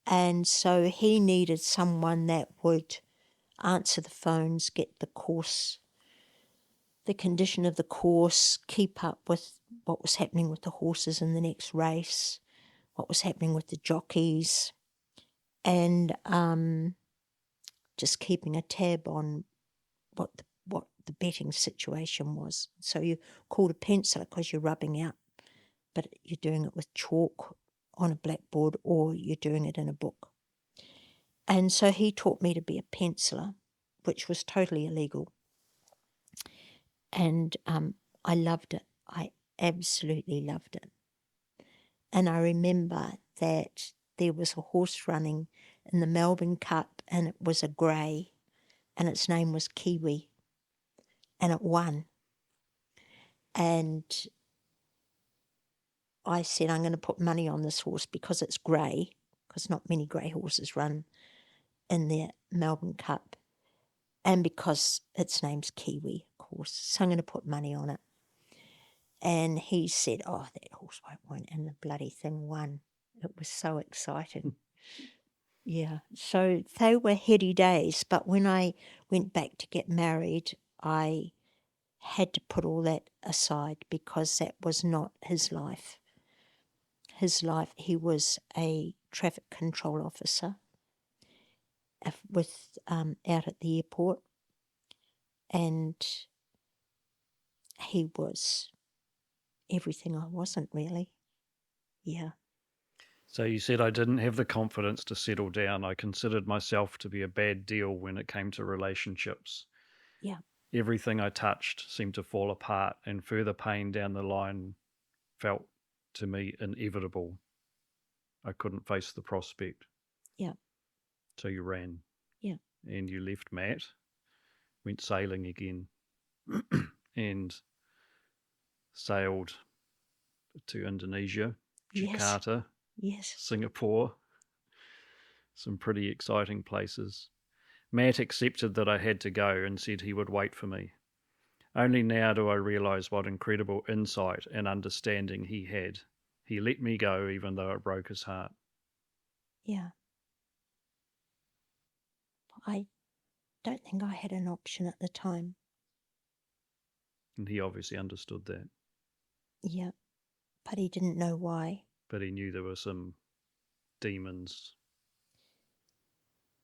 And so he needed someone that would answer the phones, get the course, the condition of the course, keep up with what was happening with the horses in the next race, what was happening with the jockeys, and just keeping a tab on what the betting situation was. So you called a penciler because you're rubbing out, but you're doing it with chalk on a blackboard, or you're doing it in a book. And so he taught me to be a penciler, which was totally illegal. And I loved it. I absolutely loved it. And I remember that there was a horse running in the Melbourne Cup, and it was a grey, and its name was Kiwi, and it won. And I said, I'm going to put money on this horse because it's grey, because not many grey horses run in the Melbourne Cup, and because its name's Kiwi, of course. So I'm going to put money on it. And he said, oh, that horse won't win. And the bloody thing won. It was so exciting. Yeah. So they were heady days. But when I went back to get married, I had to put all that aside because that was not his life. His life, he was a traffic control officer with out at the airport. And he was everything I wasn't, really. Yeah. So you said I didn't have the confidence to settle down. I considered myself to be a bad deal when it came to relationships. Yeah. Everything I touched seemed to fall apart, and further pain down the line felt to me inevitable. I couldn't face the prospect. Yeah. So you ran. Yeah. And you left Matt, went sailing again, and sailed to Indonesia, Jakarta, Yes. Singapore, some pretty exciting places. Matt accepted that I had to go and said he would wait for me. Only now do I realise what incredible insight and understanding he had. He let me go even though it broke his heart. Yeah. I don't think I had an option at the time. And he obviously understood that. Yeah. But he didn't know why. But he knew there were some demons.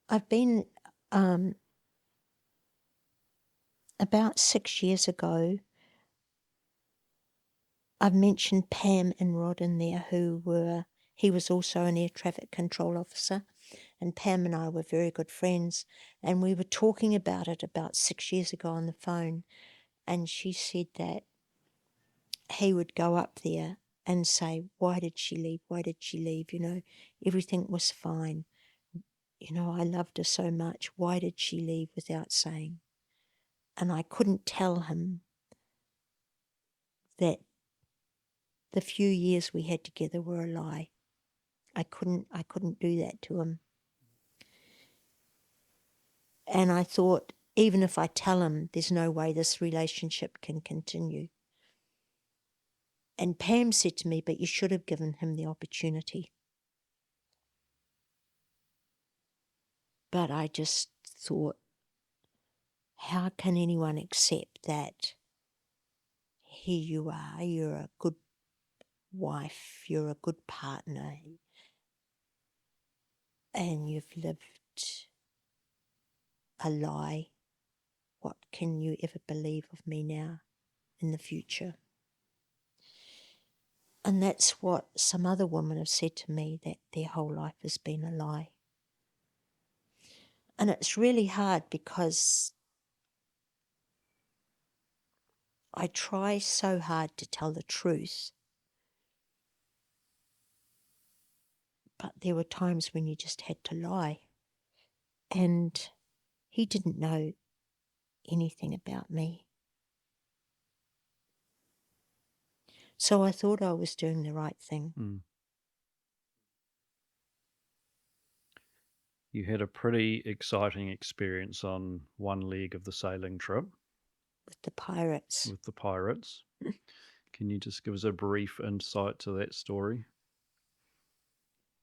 I've been, about 6 years ago, I've mentioned Pam and Rod in there he was also an air traffic control officer, and Pam and I were very good friends, and we were talking about it about 6 years ago on the phone, and she said that he would go up there and say, why did she leave? Why did she leave? You know, everything was fine. You know, I loved her so much. Why did she leave without saying? And I couldn't tell him that the few years we had together were a lie. I couldn't do that to him. And I thought, even if I tell him, there's no way this relationship can continue. And Pam said to me, but you should have given him the opportunity. But I just thought, how can anyone accept that here you are, you're a good wife, you're a good partner, and you've lived a lie. What can you ever believe of me now in the future? And that's what some other women have said to me, that their whole life has been a lie. And it's really hard because I try so hard to tell the truth, but there were times when you just had to lie. And he didn't know anything about me. So I thought I was doing the right thing. Mm. You had a pretty exciting experience on one leg of the sailing trip With the pirates. with the pirates. Can you just give us a brief insight to that story?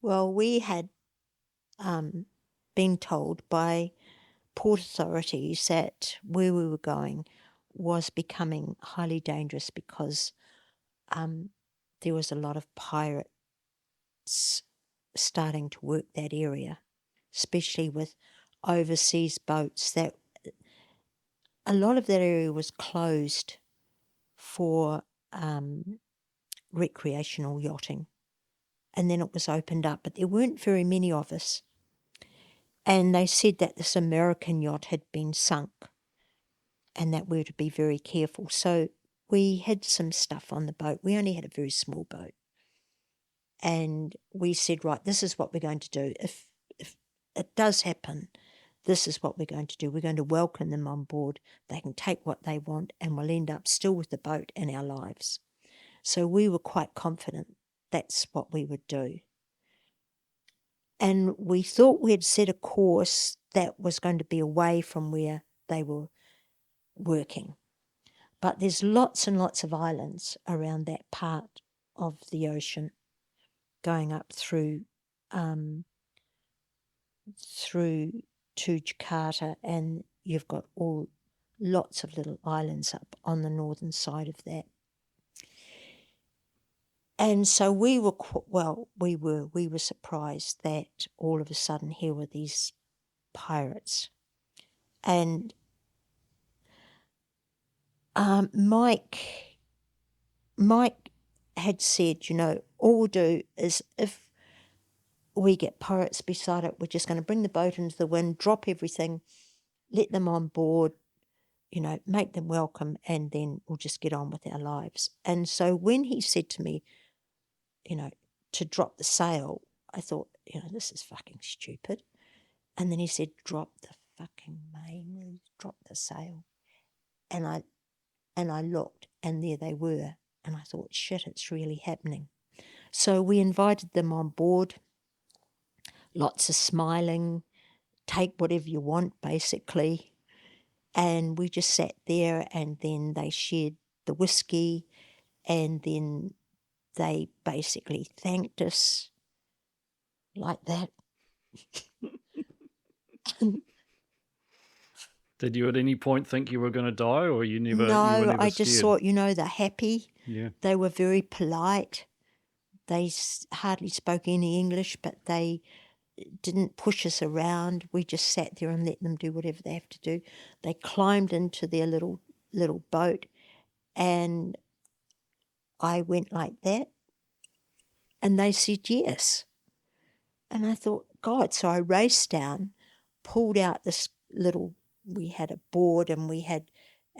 Well, we had been told by port authorities that where we were going was becoming highly dangerous because there was a lot of pirates starting to work that area, especially with overseas boats. That a lot of that area was closed for recreational yachting, and then it was opened up, but there weren't very many of us. And they said that this American yacht had been sunk and that we were to be very careful. So we had some stuff on the boat. We only had a very small boat. And we said, right, this is what we're going to do. If it does happen, this is what we're going to do. We're going to welcome them on board. They can take what they want and we'll end up still with the boat and our lives. So we were quite confident that's what we would do. And we thought we had set a course that was going to be away from where they were working. But there's lots and lots of islands around that part of the ocean going up through to Jakarta, and you've got lots of little islands up on the northern side of that. And so we were surprised that all of a sudden here were these pirates. And Mike had said, all we'll do is if we get pirates beside it, we're just going to bring the boat into the wind, drop everything, let them on board, make them welcome, and then we'll just get on with our lives. And so when he said to me, to drop the sail, I thought, this is fucking stupid. And then he said, drop the fucking main, drop the sail. And I looked, and there they were. And I thought, shit, it's really happening. So we invited them on board, lots of smiling, take whatever you want, basically. And we just sat there, and then they shared the whiskey, and then they basically thanked us like that. Did you at any point think you were going to die, or you were No, I scared? just thought, they're happy. Yeah. They were very polite. They hardly spoke any English, but they didn't push us around. We just sat there and let them do whatever they have to do. They climbed into their little boat, and I went like that, and they said yes. And I thought, God, so I raced down, pulled out this we had a board, and we had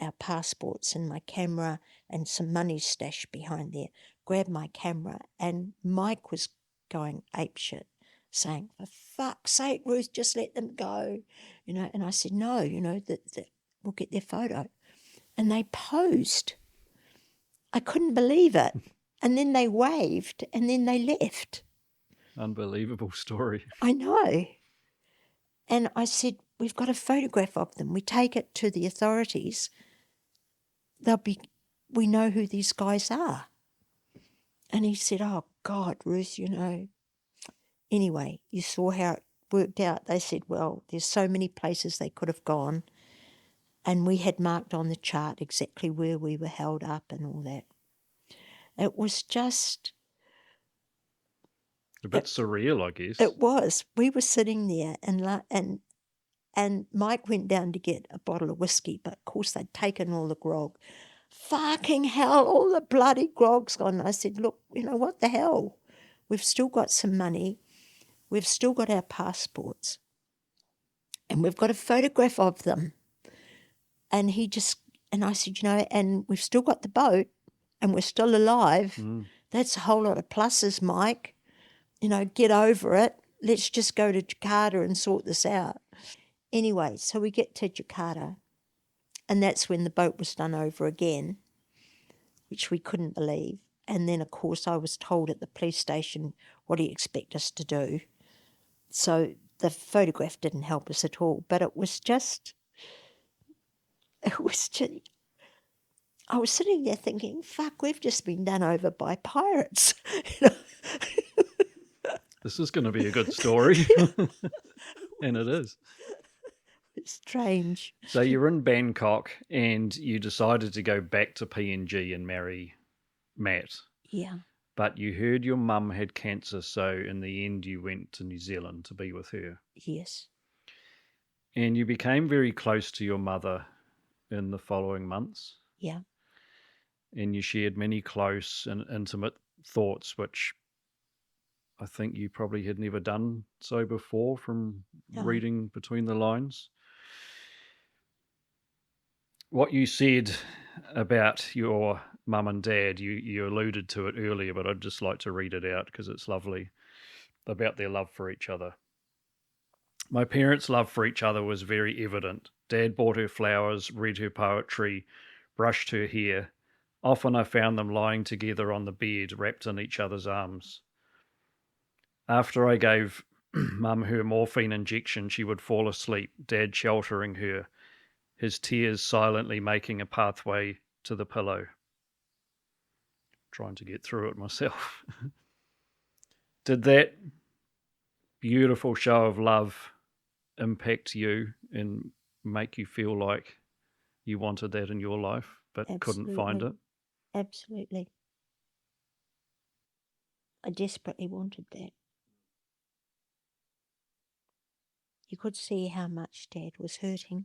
our passports and my camera and some money stashed behind there, grabbed my camera, and Mike was going apeshit, saying, for fuck's sake, Ruth, just let them go. And I said, no, that we'll get their photo. And they posed. I couldn't believe it. And then they waved, and then they left. Unbelievable story. I know. And I said, we've got a photograph of them. We take it to the authorities. We know who these guys are. And he said, oh, God, Ruth, Anyway, you saw how it worked out. They said, well, there's so many places they could have gone. And we had marked on the chart exactly where we were held up and all that. It was just... A bit surreal, I guess. It was. We were sitting there and Mike went down to get a bottle of whiskey, but of course they'd taken all the grog. Fucking hell, all the bloody grog's gone. I said, look, what the hell? We've still got some money. We've still got our passports. And we've got a photograph of them. And I said, and we've still got the boat and we're still alive. Mm. That's a whole lot of pluses, Mike. Get over it. Let's just go to Jakarta and sort this out. Anyway, so we get to Jakarta, and that's when the boat was done over again, which we couldn't believe. And then, of course, I was told at the police station, what do you expect us to do? So the photograph didn't help us at all, but I was sitting there thinking, fuck, we've just been done over by pirates. This is going to be a good story. And it is. It's strange. So you're in Bangkok and you decided to go back to PNG and marry Matt. Yeah. But you heard your mum had cancer, so in the end you went to New Zealand to be with her. Yes. And you became very close to your mother in the following months. Yeah. And you shared many close and intimate thoughts, which I think you probably had never done so before from reading between the lines. What you said about your mum and dad, you alluded to it earlier, but I'd just like to read it out because it's lovely, about their love for each other. My parents' love for each other was very evident. Dad bought her flowers, read her poetry, brushed her hair. Often I found them lying together on the bed, wrapped in each other's arms. After I gave Mum her morphine injection, she would fall asleep, Dad sheltering her, his tears silently making a pathway to the pillow. Trying to get through it myself. Did that beautiful show of love impact you and make you feel like you wanted that in your life but couldn't find it? Absolutely. I desperately wanted that. You could see how much Dad was hurting.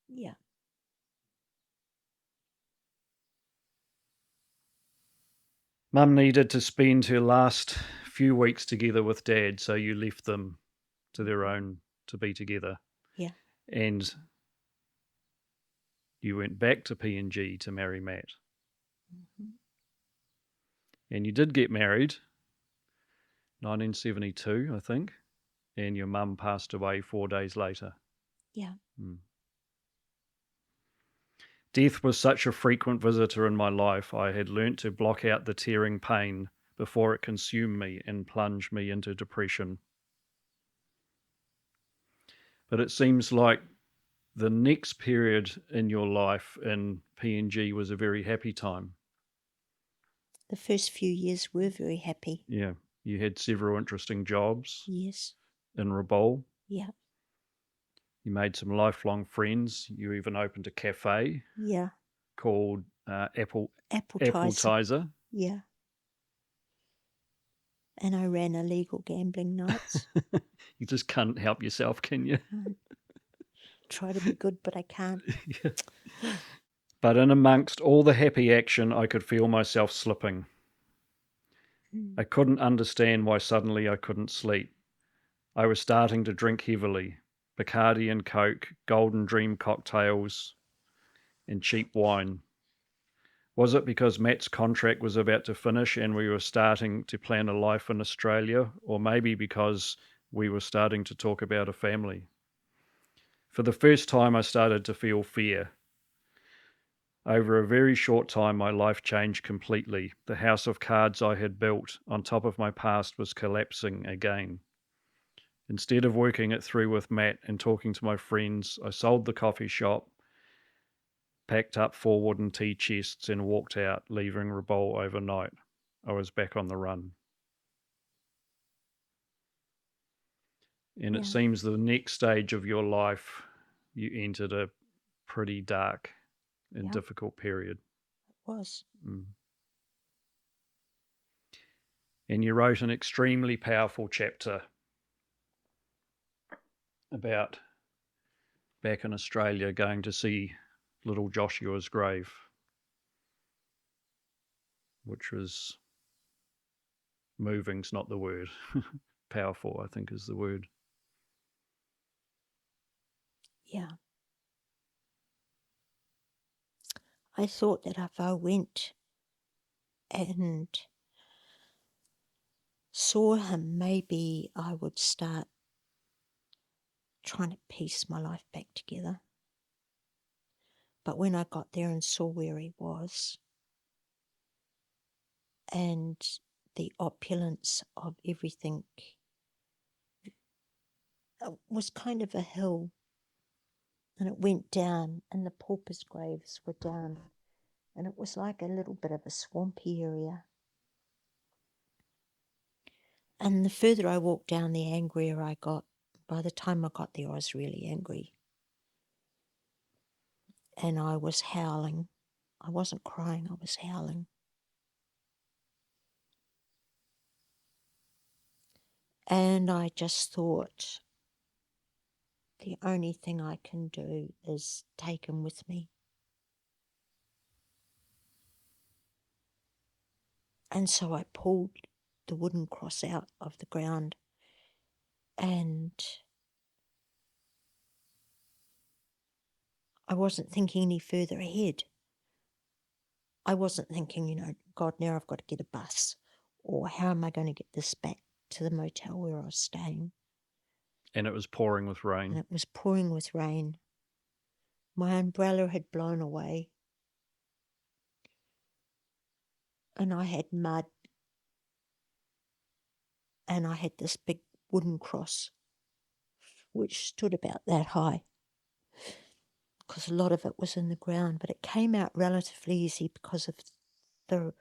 Yeah. Mum needed to spend her last few weeks together with Dad, so you left them to their own to be together. Yeah. And you went back to PNG to marry Matt. Mm-hmm. And you did get married, 1972, I think, and your mum passed away 4 days later. Yeah. Death was such a frequent visitor in my life, I had learnt to block out the tearing pain before it consumed me and plunged me into depression. But it seems like the next period in your life in PNG was a very happy time. The first few years were very happy. Yeah. You had several interesting jobs. Yes. In Rabaul. Yeah. You made some lifelong friends. You even opened a cafe. Yeah. Called Appletiser. Appletiser. Yeah. And I ran illegal gambling nights. You just can't help yourself, can you? Try to be good, but I can't. Yeah. But in amongst all the happy action, I could feel myself slipping. I couldn't understand why suddenly I couldn't sleep. I was starting to drink heavily. Bacardi and Coke, Golden Dream cocktails, and cheap wine. Was it because Matt's contract was about to finish and we were starting to plan a life in Australia, or maybe because we were starting to talk about a family? For the first time, I started to feel fear. Over a very short time, my life changed completely. The house of cards I had built on top of my past was collapsing again. Instead of working it through with Matt and talking to my friends, I sold the coffee shop, packed up 4 wooden tea chests, and walked out, leaving Rabaul overnight. I was back on the run. And it Yeah. seems the next stage of your life, you entered a pretty dark and Yeah. difficult period. It was. And you wrote an extremely powerful chapter about back in Australia going to see little Joshua's grave, which was moving's not the word. Powerful, I think, is the word. Yeah. I thought that if I went and saw him, maybe I would start trying to piece my life back together. But when I got there and saw where he was and the opulence of everything, it was kind of a hill, and it went down, and the paupers' graves were down, and it was like a little bit of a swampy area. And the further I walked down, the angrier I got. By the time I got there, I was really angry. And I was howling. I wasn't crying, I was howling. And I just thought, the only thing I can do is take him with me. And so I pulled the wooden cross out of the ground, and I wasn't thinking any further ahead. I wasn't thinking, God, now I've got to get a bus, or how am I going to get this back to the motel where I was staying? And it was pouring with rain. And it was pouring with rain. My umbrella had blown away, and I had mud, and I had this big wooden cross which stood about that high, because a lot of it was in the ground, but it came out relatively easy because of the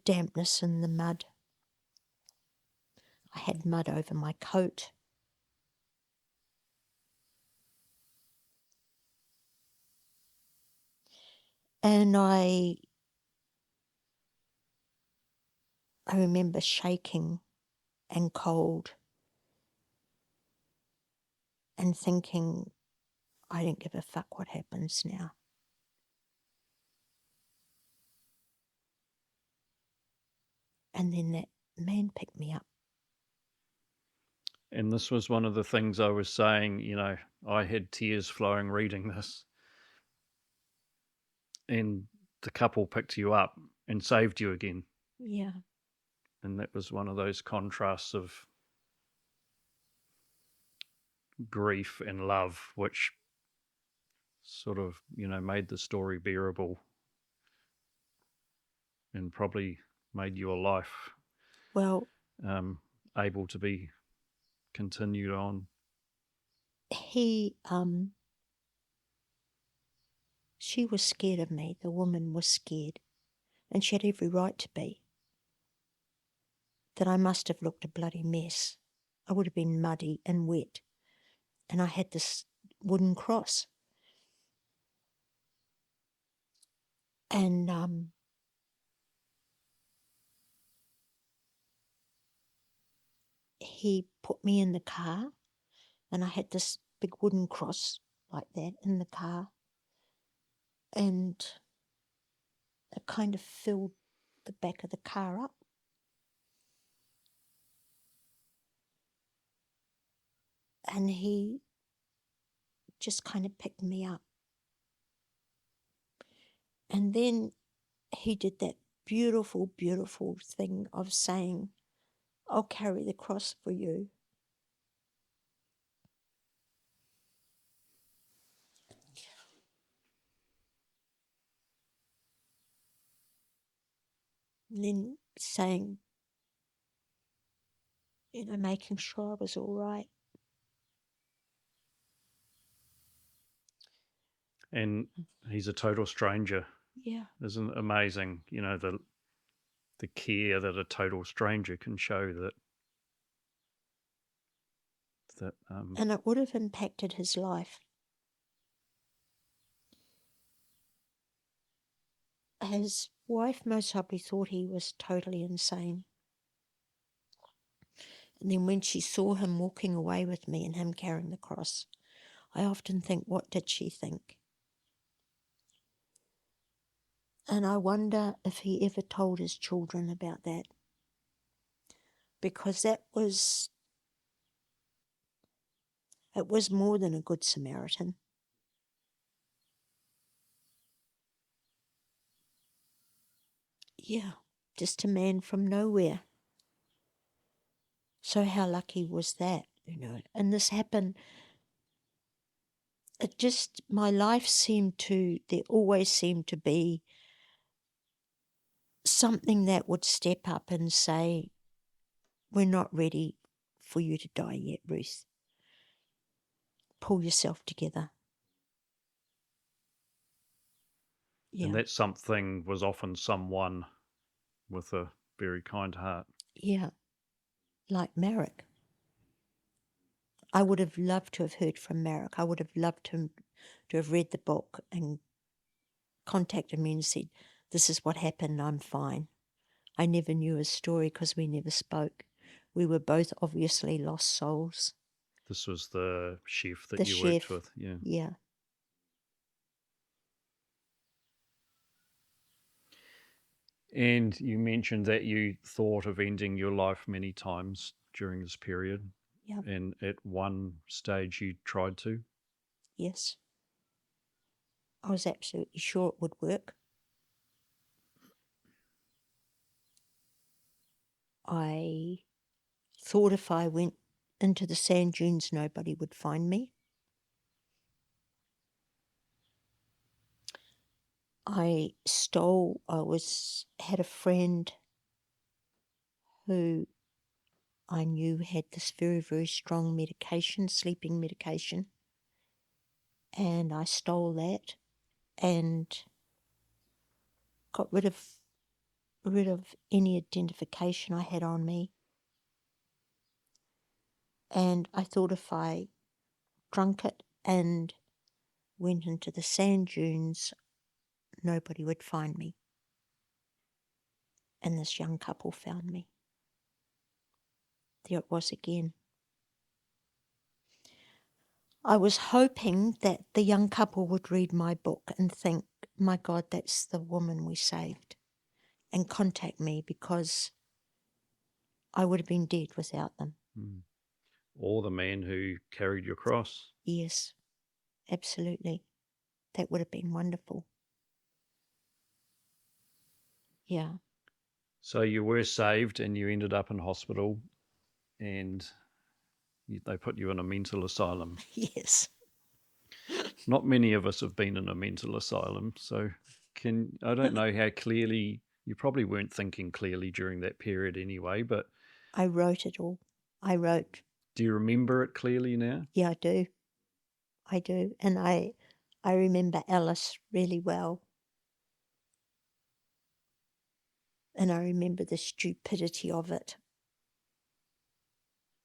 dampness and the mud. I had mud over my coat. And I remember shaking and cold and thinking, I don't give a fuck what happens now. And then that man picked me up. And this was one of the things I was saying, I had tears flowing reading this. And the couple picked you up and saved you again. Yeah. And that was one of those contrasts of grief and love, which sort of, made the story bearable and probably made your life Well, able to be continued on. She was scared of me. The woman was scared, and she had every right to be. That I must have looked a bloody mess. I would have been muddy and wet, and I had this wooden cross. And he put me in the car, and I had this big wooden cross like that in the car, and it kind of filled the back of the car up. And he just kind of picked me up. And then he did that beautiful, beautiful thing of saying, I'll carry the cross for you. And then saying, making sure I was all right. And he's a total stranger. Yeah. Isn't it amazing? The care that a total stranger can show that And it would have impacted his life. His wife most probably thought he was totally insane. And then when she saw him walking away with me and him carrying the cross, I often think, what did she think? And I wonder if he ever told his children about that. Because it was more than a good Samaritan. Yeah, just a man from nowhere. So how lucky was that, And this happened, my life there always seemed to be something that would step up and say, we're not ready for you to die yet, Ruth. Pull yourself together. Yeah. And that something was often someone with a very kind heart. Yeah, like Marek. I would have loved to have heard from Marek. I would have loved him to have read the book and contacted me and said, this is what happened, I'm fine. I never knew his story because we never spoke. We were both obviously lost souls. This was the chef that The you chef, worked with, yeah. Yeah. And you mentioned that you thought of ending your life many times during this period. Yeah. And at one stage you tried to. Yes. I was absolutely sure it would work. I thought if I went into the sand dunes, nobody would find me. I had a friend who I knew had this very, very strong medication, sleeping medication. And I stole that and got rid of any identification I had on me. And I thought if I drunk it and went into the sand dunes, nobody would find me. And this young couple found me. There it was again. I was hoping that the young couple would read my book and think, my God, that's the woman we saved, and contact me because I would have been dead without them. Or the man who carried your cross. Yes, absolutely. That would have been wonderful. Yeah. So you were saved and you ended up in hospital and they put you in a mental asylum. Yes. Not many of us have been in a mental asylum, so I don't know how clearly, you probably weren't thinking clearly during that period anyway, but... I wrote it all. Do you remember it clearly now? Yeah, I do. And I remember Alice really well. And I remember the stupidity of it.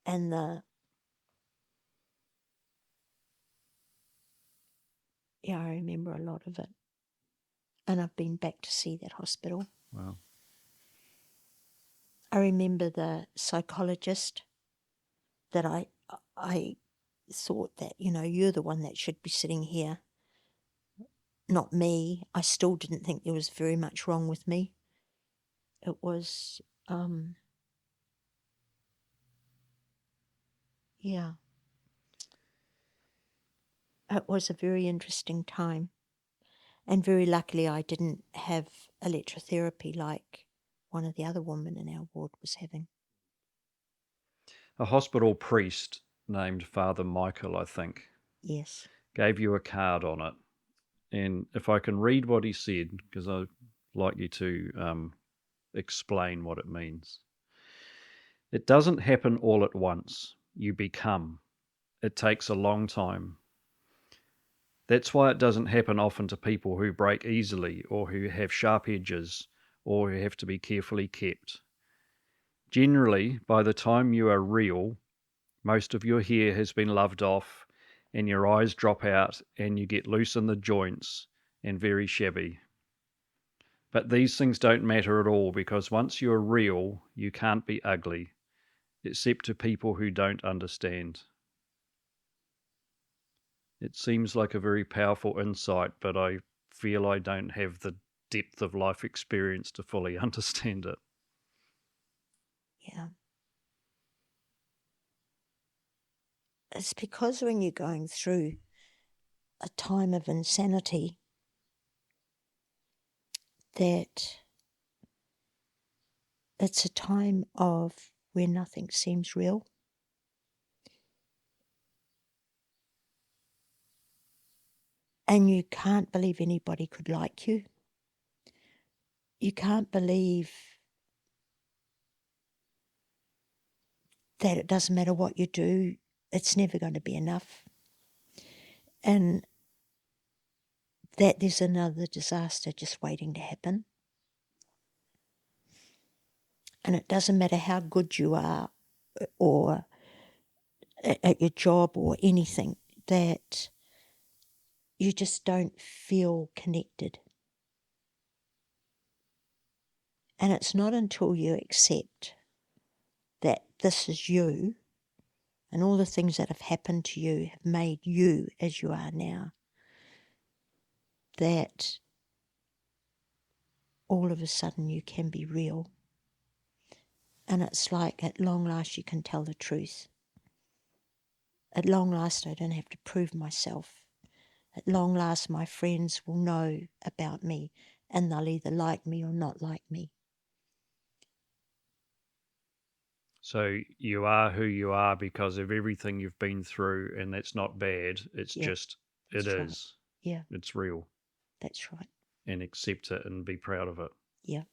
And I remember a lot of it. And I've been back to see that hospital. Wow. I remember the psychologist that I thought that, you're the one that should be sitting here, not me. I still didn't think there was very much wrong with me. It was, it was a very interesting time. And very luckily I didn't have electrotherapy like one of the other women in our ward was having. A hospital priest named Father Michael, I think. Yes. Gave you a card on it. And if I can read what he said, because I'd like you to explain what it means. It doesn't happen all at once. You become. It takes a long time. That's why it doesn't happen often to people who break easily or who have sharp edges or who have to be carefully kept. Generally, by the time you are real, most of your hair has been loved off and your eyes drop out and you get loose in the joints and very shabby. But these things don't matter at all because once you're real, you can't be ugly, except to people who don't understand. It seems like a very powerful insight, but I feel I don't have the depth of life experience to fully understand it. Yeah. It's because when you're going through a time of insanity that it's a time of where nothing seems real. And you can't believe anybody could like you. You can't believe that it doesn't matter what you do, it's never going to be enough. And that there's another disaster just waiting to happen. And it doesn't matter how good you are or at your job or anything, that you just don't feel connected. And it's not until you accept that this is you and all the things that have happened to you have made you as you are now, that all of a sudden you can be real. And it's like at long last you can tell the truth. At long last I don't have to prove myself. At long last my friends will know about me and they'll either like me or not like me. So you are who you are because of everything you've been through, and that's not bad. It's just, it right. is. Yeah, It's real. that's right. And accept it and be proud of it. Yeah.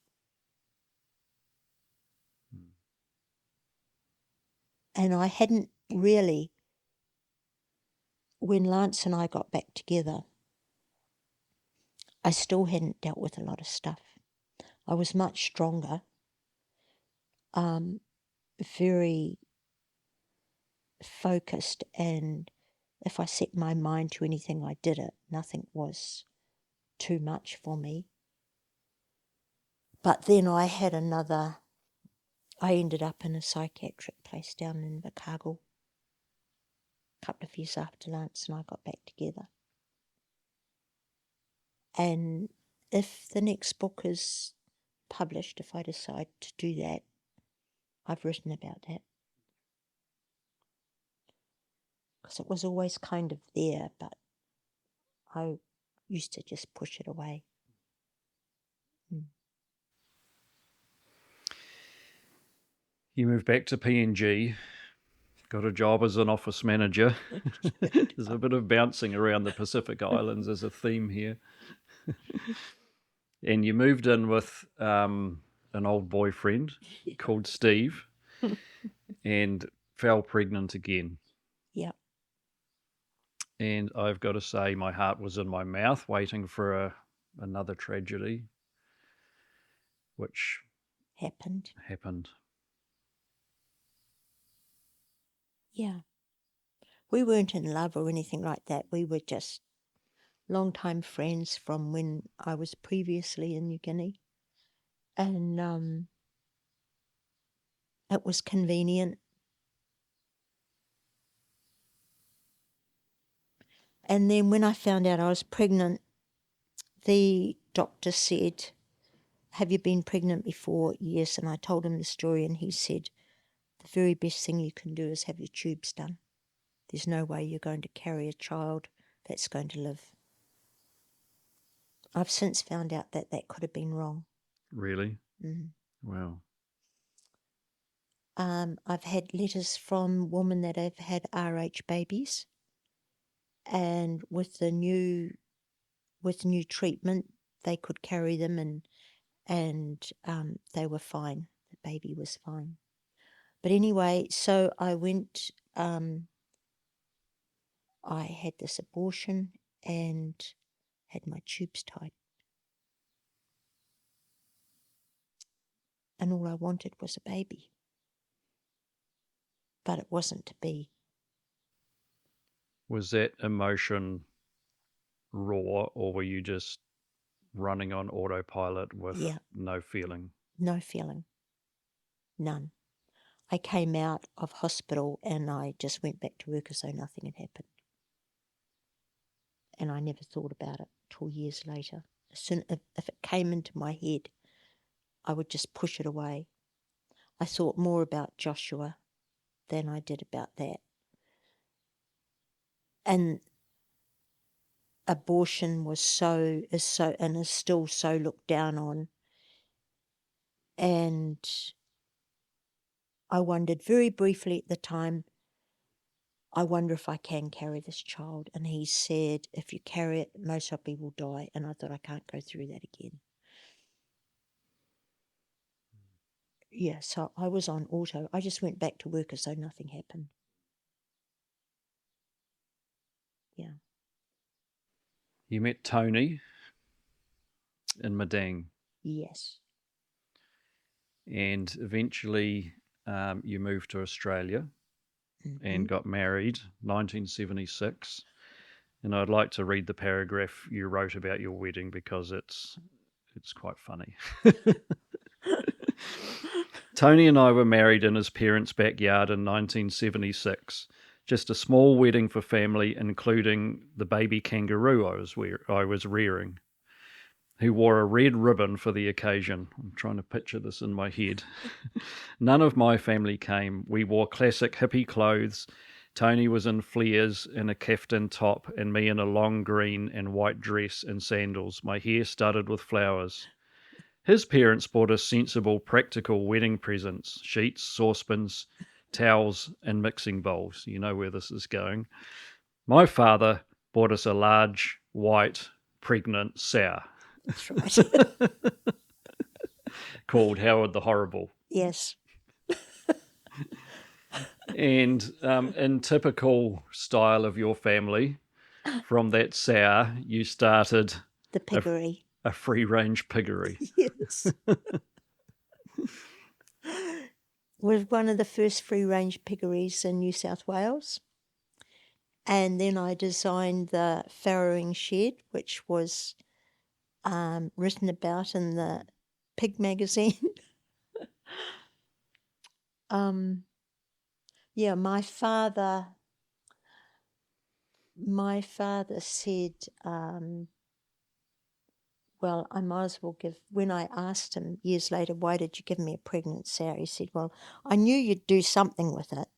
And I hadn't really, when Lance and I got back together, I still hadn't dealt with a lot of stuff. I was much stronger, very focused, and if I set my mind to anything, I did it. Nothing was too much for me. But then I ended up in a psychiatric place down in Chicago a couple of years after Lance and I got back together. And if the next book is published, if I decide to do that, I've written about that. Because it was always kind of there, but I used to just push it away. You moved back to PNG, got a job as an office manager. There's a bit of bouncing around the Pacific Islands as a theme here. And you moved in with an old boyfriend called Steve and fell pregnant again. Yeah. And I've got to say, my heart was in my mouth waiting for another tragedy, which Happened. Yeah. We weren't in love or anything like that. We were just long-time friends from when I was previously in New Guinea. And it was convenient. And then when I found out I was pregnant, the doctor said, "Have you been pregnant before?" Yes. And I told him the story and he said, "The very best thing you can do is have your tubes done. There's no way you're going to carry a child that's going to live." I've since found out that that could have been wrong. Really? Mm. Wow. I've had letters from women that have had RH babies, and with new treatment, they could carry them, and and they were fine. The baby was fine. But anyway, so I went, I had this abortion and had my tubes tied. And all I wanted was a baby. But it wasn't to be. Was that emotion raw, or were you just running on autopilot with no feeling? No feeling. None. I came out of hospital and I just went back to work as though nothing had happened. And I never thought about it till years later. As soon if it came into my head, I would just push it away. I thought more about Joshua than I did about that. And abortion is still so looked down on. And I wondered very briefly at the time, I wonder if I can carry this child. And he said, if you carry it, most likely will die. And I thought, I can't go through that again. Yeah, so I was on auto. I just went back to work as though nothing happened. Yeah. You met Tony in Madang. Yes. And eventually you moved to Australia and got married, 1976. And I'd like to read the paragraph you wrote about your wedding because it's quite funny. Tony and I were married in his parents' backyard in 1976. Just a small wedding for family, including the baby kangaroo I was rearing, who wore a red ribbon for the occasion. I'm trying to picture this in my head. None of my family came. We wore classic hippie clothes. Tony was in flares and a kaftan top, and me in a long green and white dress and sandals, my hair studded with flowers. His parents bought us sensible, practical wedding presents: sheets, saucepans, towels, and mixing bowls. You know where this is going. My father bought us a large, white, pregnant sow. That's right. Called Howard the Horrible. Yes. And in typical style of your family, from that sow, you started the piggery. A free-range piggery. Yes. Was one of the first free-range piggeries in New South Wales. And then I designed the farrowing shed, which was written about in the pig magazine. Yeah, my father said, well, I might as well when I asked him years later, why did you give me a pregnant sow? He said, well, I knew you'd do something with it.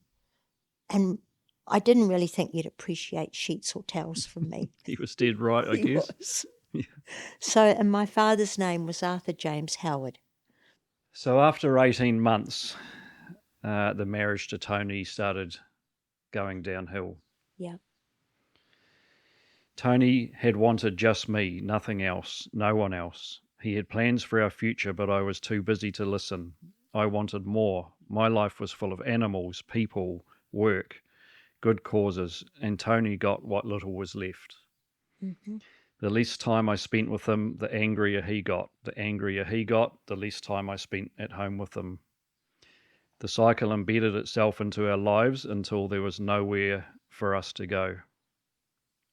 And I didn't really think you'd appreciate sheets or towels from me. He was dead right, I guess. Was. Yeah. So, and my father's name was Arthur James Howard. So after 18 months, the marriage to Tony started going downhill. Yeah. Tony had wanted just me, nothing else, no one else. He had plans for our future, but I was too busy to listen. I wanted more. My life was full of animals, people, work, good causes, and Tony got what little was left. Mm-hmm. The less time I spent with him, the angrier he got. The angrier he got, the less time I spent at home with him. The cycle embedded itself into our lives until there was nowhere for us to go.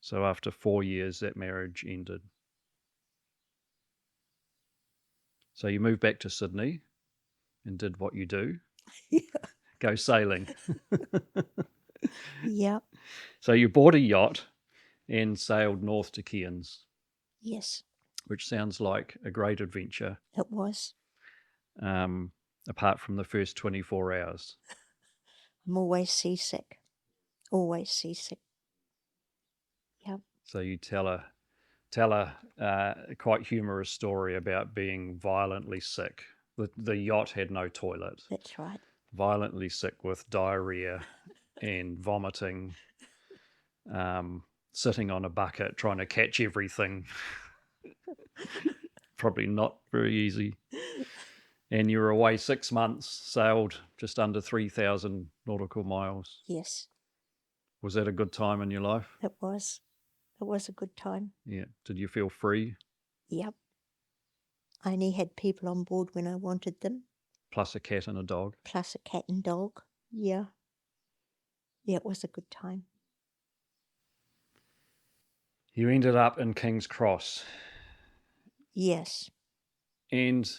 So after 4 years, that marriage ended. So you moved back to Sydney and did what you do. Yeah. Go sailing. Yeah. So you bought a yacht and sailed north to Cairns. Yes. Which sounds like a great adventure. It was. Apart from the first 24 hours. I'm always seasick. Always seasick. Yep. So you tell a quite humorous story about being violently sick. The yacht had no toilet. That's right. Violently sick with diarrhea and vomiting, sitting on a bucket trying to catch everything probably not very easy. And you were away 6 months, sailed just under 3,000 nautical miles. Yes, Was that a good time in your life? it was. It was a good time. Yeah. Did you feel free? Yep. I only had people on board when I wanted them, Plus a cat and a dog? plus a cat and dog. Yeah. Yeah, it was a good time. You ended up in King's Cross. Yes. And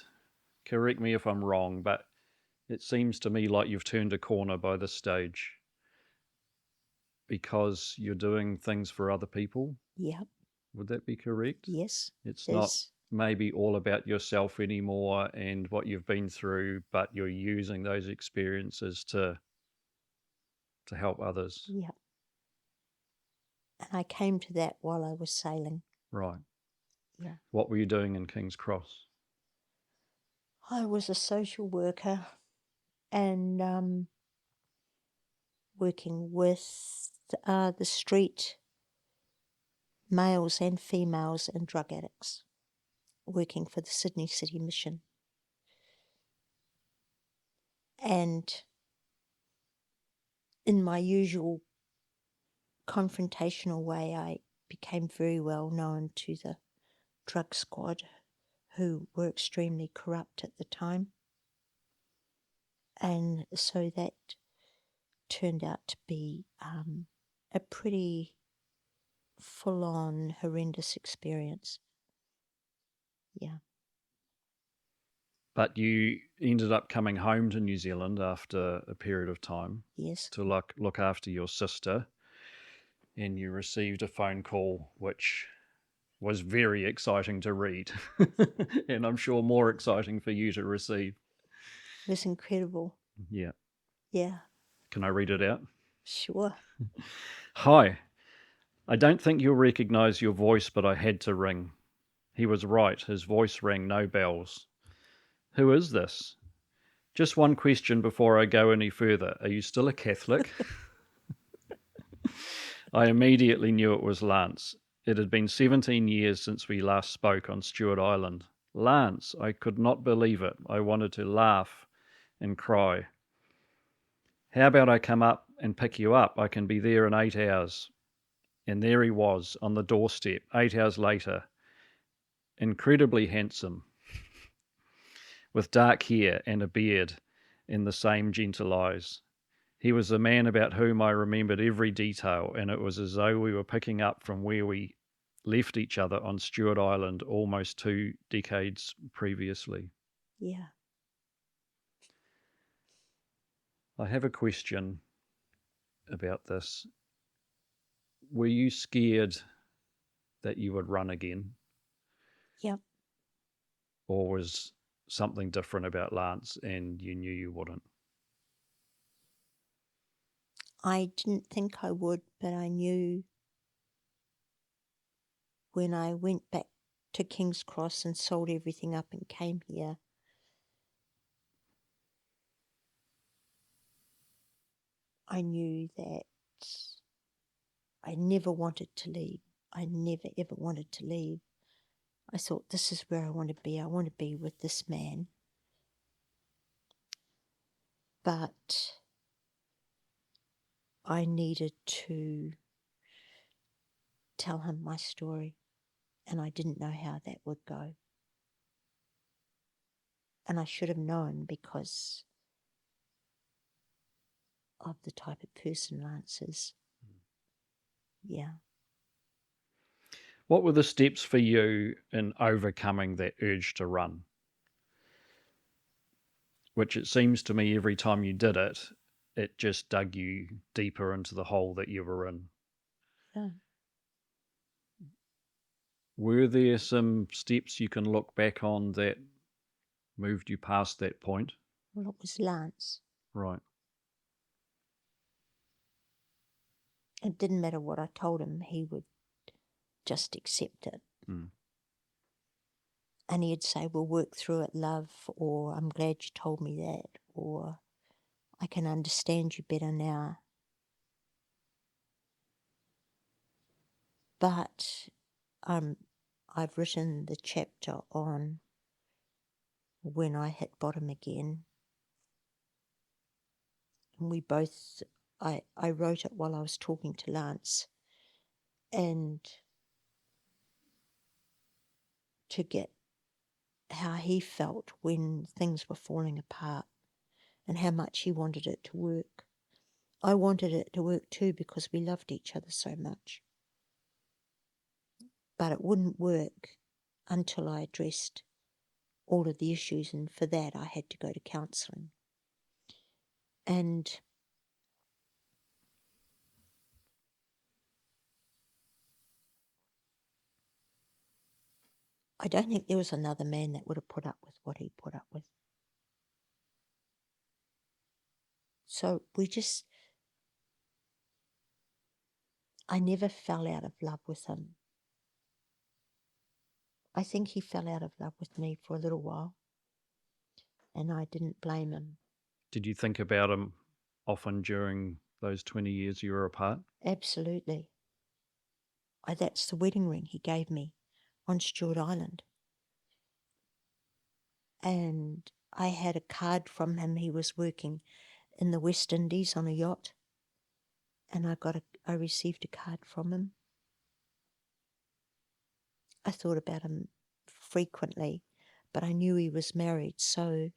correct me if I'm wrong, but it seems to me like you've turned a corner by this stage because you're doing things for other people. Yep. Would that be correct? Yes. It's it not is. maybe all about yourself anymore and what you've been through, but you're using those experiences to help others. Yep. And I came to that while I was sailing. Right. Yeah. What were you doing in King's Cross? I was a social worker and working with the street males and females and drug addicts, working for the Sydney City Mission. And in my usual confrontational way, I became very well known to the drug squad, who were extremely corrupt at the time. And so that turned out to be a pretty full-on, horrendous experience. Yeah. But you ended up coming home to New Zealand after a period of time Yes. to look after your sister, and you received a phone call which was very exciting to read, and I'm sure more exciting for you to receive. It was incredible. Yeah. Yeah. Can I read it out? Sure. Hi. I don't think you'll recognise your voice, but I had to ring. He was right. His voice rang no bells. Who is this? Just one question before I go any further. Are you still a Catholic? I immediately knew it was Lance. It had been 17 years since we last spoke on Stuart Island. Lance, I could not believe it. I wanted to laugh and cry. How about I come up and pick you up? I can be there in 8 hours. And there he was on the doorstep 8 hours later, incredibly handsome, with dark hair and a beard and the same gentle eyes. He was the man about whom I remembered every detail, and it was as though we were picking up from where we left each other on Stuart Island almost 2 decades previously. Yeah. I have a question about this. Were you scared that you would run again? Yep. Or was something different about Lance and you knew you wouldn't? I didn't think I would, but I knew when I went back to King's Cross and sold everything up and came here, I knew that I never wanted to leave. I never, ever wanted to leave. I thought, this is where I want to be. I want to be with this man. But I needed to tell him my story, and I didn't know how that would go. And I should have known because of the type of person Lance is. Yeah. What were the steps for you in overcoming that urge to run? Which it seems to me every time you did it, it just dug you deeper into the hole that you were in. Yeah. Were there some steps you can look back on that moved you past that point? Well, it was Lance. Right. It didn't matter what I told him, he would just accept it. Mm. And he'd say, we'll work through it, love, or I'm glad you told me that, or I can understand you better now. But I've written the chapter on when I hit bottom again. And we both, I wrote it while I was talking to Lance, and to get how he felt when things were falling apart and how much he wanted it to work. I wanted it to work too because we loved each other so much. But it wouldn't work until I addressed all of the issues, and for that I had to go to counselling. And I don't think there was another man that would have put up with what he put up with. So I never fell out of love with him. I think he fell out of love with me for a little while, and I didn't blame him. Did you think about him often during those 20 years you were apart? Absolutely. That's the wedding ring he gave me on Stuart Island. And I had a card from him. He was working in the West Indies on a yacht, and I received a card from him. I thought about him frequently, but I knew he was married, so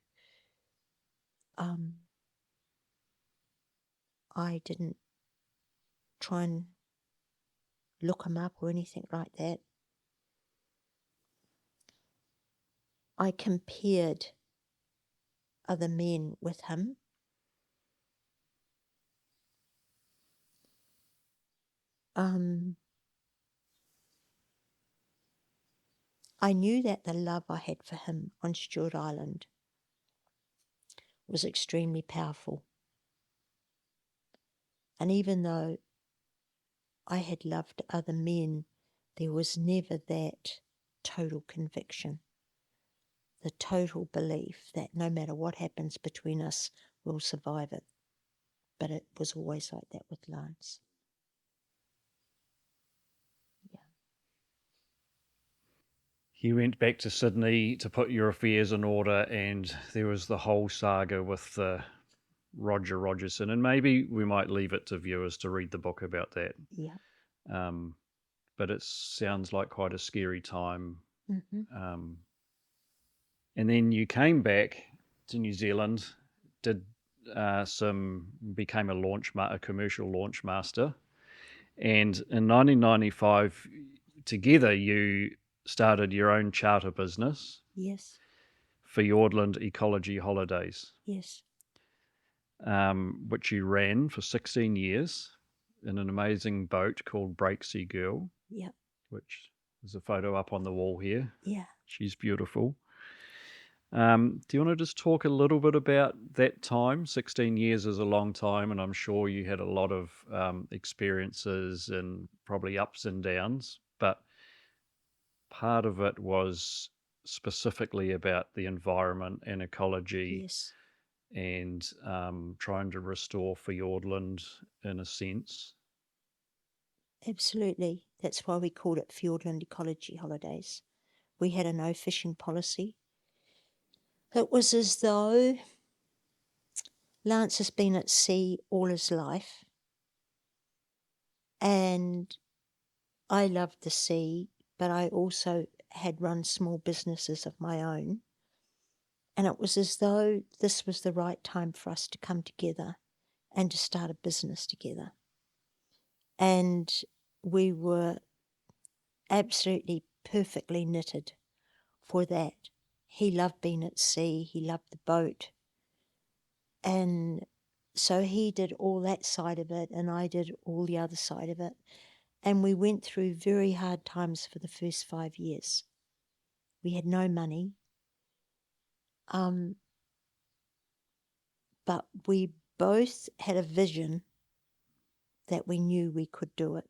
I didn't try and look him up or anything like that. I compared other men with him. I knew that the love I had for him on Stuart Island was extremely powerful. And even though I had loved other men, there was never that total conviction, the total belief that no matter what happens between us, we'll survive it. But it was always like that with Lance. Yeah. You went back to Sydney to put your affairs in order, and there was the whole saga with Roger Rogerson, and maybe we might leave it to viewers to read the book about that. Yeah. But it sounds like quite a scary time. Mm-hmm. And then you came back to New Zealand, became a commercial launch master, and in 1995, together you started your own charter business. Yes. Fiordland Ecology Holidays. Yes. Which you ran for 16 years in an amazing boat called Breaksea Girl. Yeah. Which there's a photo up on the wall here. Yeah. She's beautiful. Do you want to just talk a little bit about that time? 16 years is a long time, and I'm sure you had a lot of experiences and probably ups and downs, but part of it was specifically about the environment and ecology. Yes. And trying to restore Fiordland in a sense. Absolutely. That's why we called it Fiordland Ecology Holidays. We had a no fishing policy. It was as though Lance has been at sea all his life, and I loved the sea, but I also had run small businesses of my own. And it was as though this was the right time for us to come together and to start a business together. And we were absolutely perfectly knitted for that. He loved being at sea, he loved the boat. And so he did all that side of it, and I did all the other side of it. And we went through very hard times for the first 5 years. We had no money. But we both had a vision that we knew we could do it.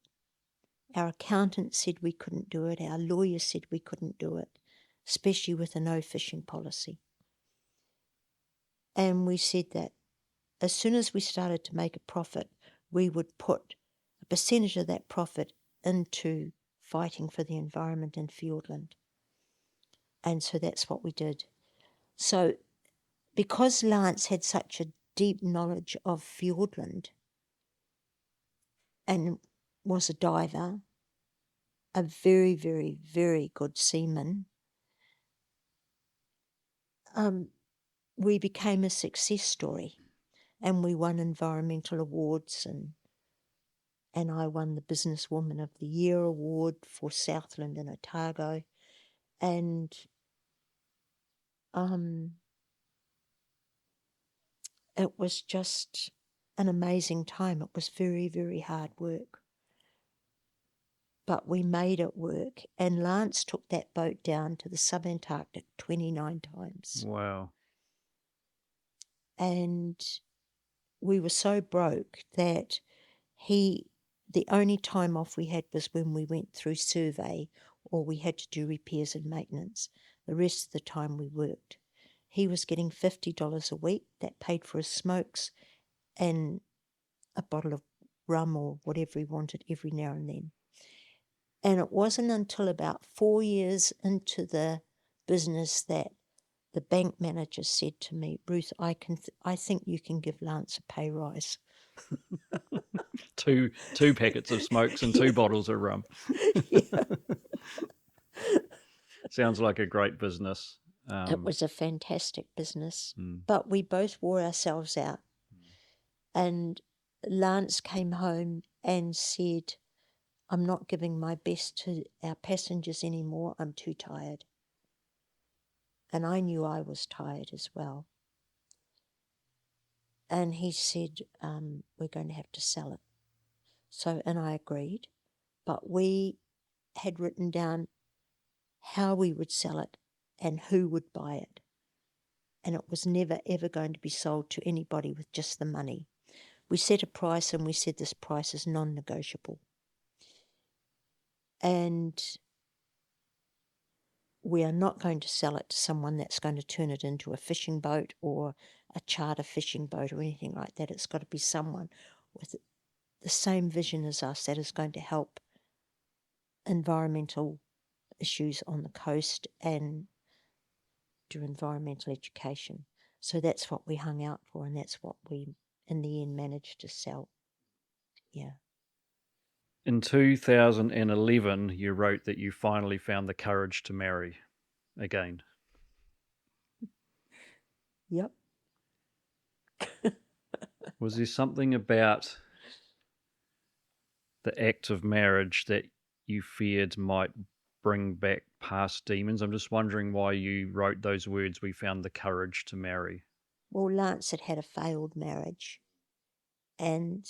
Our accountant said we couldn't do it. Our lawyer said we couldn't do it, especially with a no fishing policy. And we said that as soon as we started to make a profit, we would put a percentage of that profit into fighting for the environment in Fiordland. And so that's what we did. So because Lance had such a deep knowledge of Fiordland and was a diver, a very, very, very good seaman, we became a success story, and we won environmental awards, and I won the Businesswoman of the Year award for Southland and Otago, and it was just an amazing time. It was very, very hard work, but we made it work, and Lance took that boat down to the subantarctic 29 times. Wow. And we were so broke that the only time off we had was when we went through survey or we had to do repairs and maintenance. The rest of the time we worked. He was getting $50 a week. That paid for his smokes and a bottle of rum or whatever he wanted every now and then. And it wasn't until about 4 years into the business that the bank manager said to me, Ruth, I think you can give Lance a pay rise. Two packets of smokes and 2 bottles of rum. Sounds like a great business. It was a fantastic business, but we both wore ourselves out. And Lance came home and said, I'm not giving my best to our passengers anymore. I'm too tired. And I knew I was tired as well. And he said, we're going to have to sell it. So, and I agreed, but we had written down how we would sell it and who would buy it. And it was never, ever going to be sold to anybody with just the money. We set a price and we said this price is non-negotiable. And we are not going to sell it to someone that's going to turn it into a fishing boat or a charter fishing boat or anything like that. It's got to be someone with the same vision as us that is going to help environmental issues on the coast and do environmental education. So that's what we hung out for, and that's what we, in the end, managed to sell. Yeah. In 2011, you wrote that you finally found the courage to marry again. Yep. Was there something about the act of marriage that you feared might bring back past demons? I'm just wondering why you wrote those words, we found the courage to marry. Well, Lance had a failed marriage, and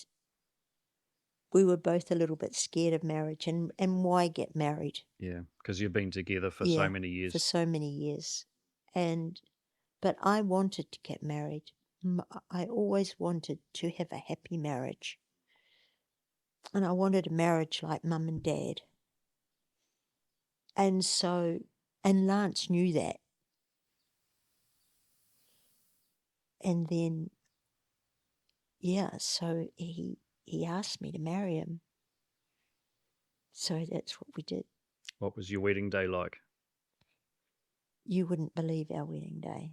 we were both a little bit scared of marriage, and why get married? Yeah, because you've been together for so many years. For so many years. But I wanted to get married. I always wanted to have a happy marriage. And I wanted a marriage like Mum and Dad. And so, and Lance knew that. And then, so he asked me to marry him. So that's what we did. What was your wedding day like? You wouldn't believe our wedding day.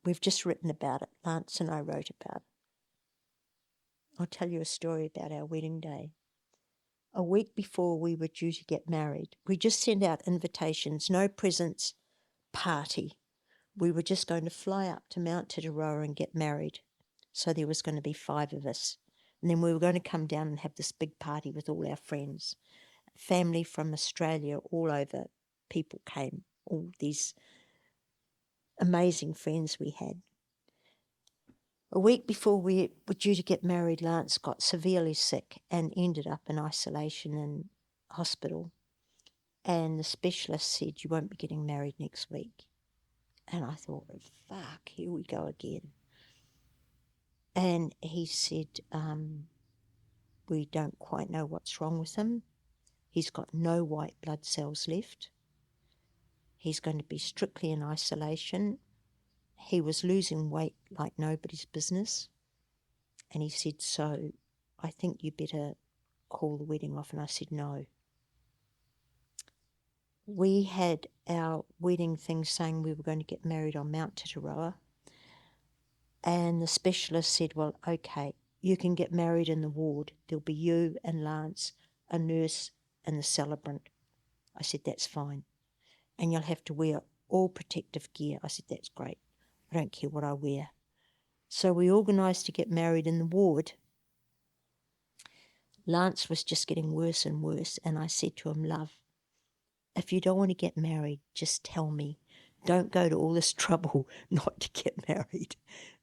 We've just written about it. Lance and I wrote about it. I'll tell you a story about our wedding day. A week before we were due to get married, we just sent out invitations, no presents, party. We were just going to fly up to Mount Titiroa and get married. So there was going to be 5 of us. And then we were going to come down and have this big party with all our friends. Family from Australia, all over, people came, all these amazing friends we had. A week before we were due to get married, Lance got severely sick and ended up in isolation in hospital. And the specialist said, you won't be getting married next week. And I thought, fuck, here we go again. And he said, we don't quite know what's wrong with him. He's got no white blood cells left. He's going to be strictly in isolation. He was losing weight like nobody's business. And he said, so I think you better call the wedding off. And I said, no, we had our wedding thing saying we were going to get married on Mount Titiroa, and the specialist said, well, okay, you can get married in the ward. There'll be you and Lance, a nurse, and the celebrant. I said, that's fine. And you'll have to wear all protective gear. I said, that's great. I don't care what I wear. So we organised to get married in the ward. Lance was just getting worse and worse, and I said to him, love, if you don't want to get married, just tell me. Don't go to all this trouble not to get married.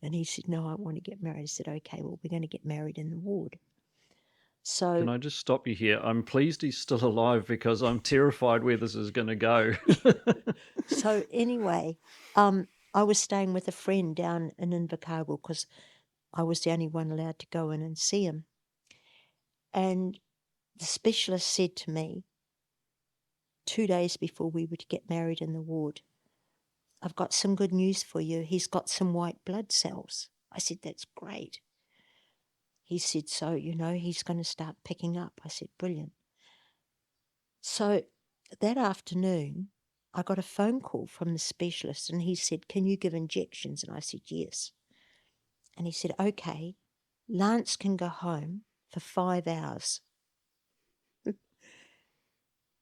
And he said, no, I want to get married. I said, okay, well, we're going to get married in the ward. So Can I just stop you here? I'm pleased he's still alive because I'm terrified where this is going to go. So anyway, I was staying with a friend down in Invercargill because I was the only one allowed to go in and see him. And the specialist said to me 2 days before we were to get married in the ward, I've got some good news for you. He's got some white blood cells. I said, that's great. He said, so, he's going to start picking up. I said, brilliant. So that afternoon, I got a phone call from the specialist and he said, can you give injections? And I said, yes. And he said, okay, Lance can go home for 5 hours.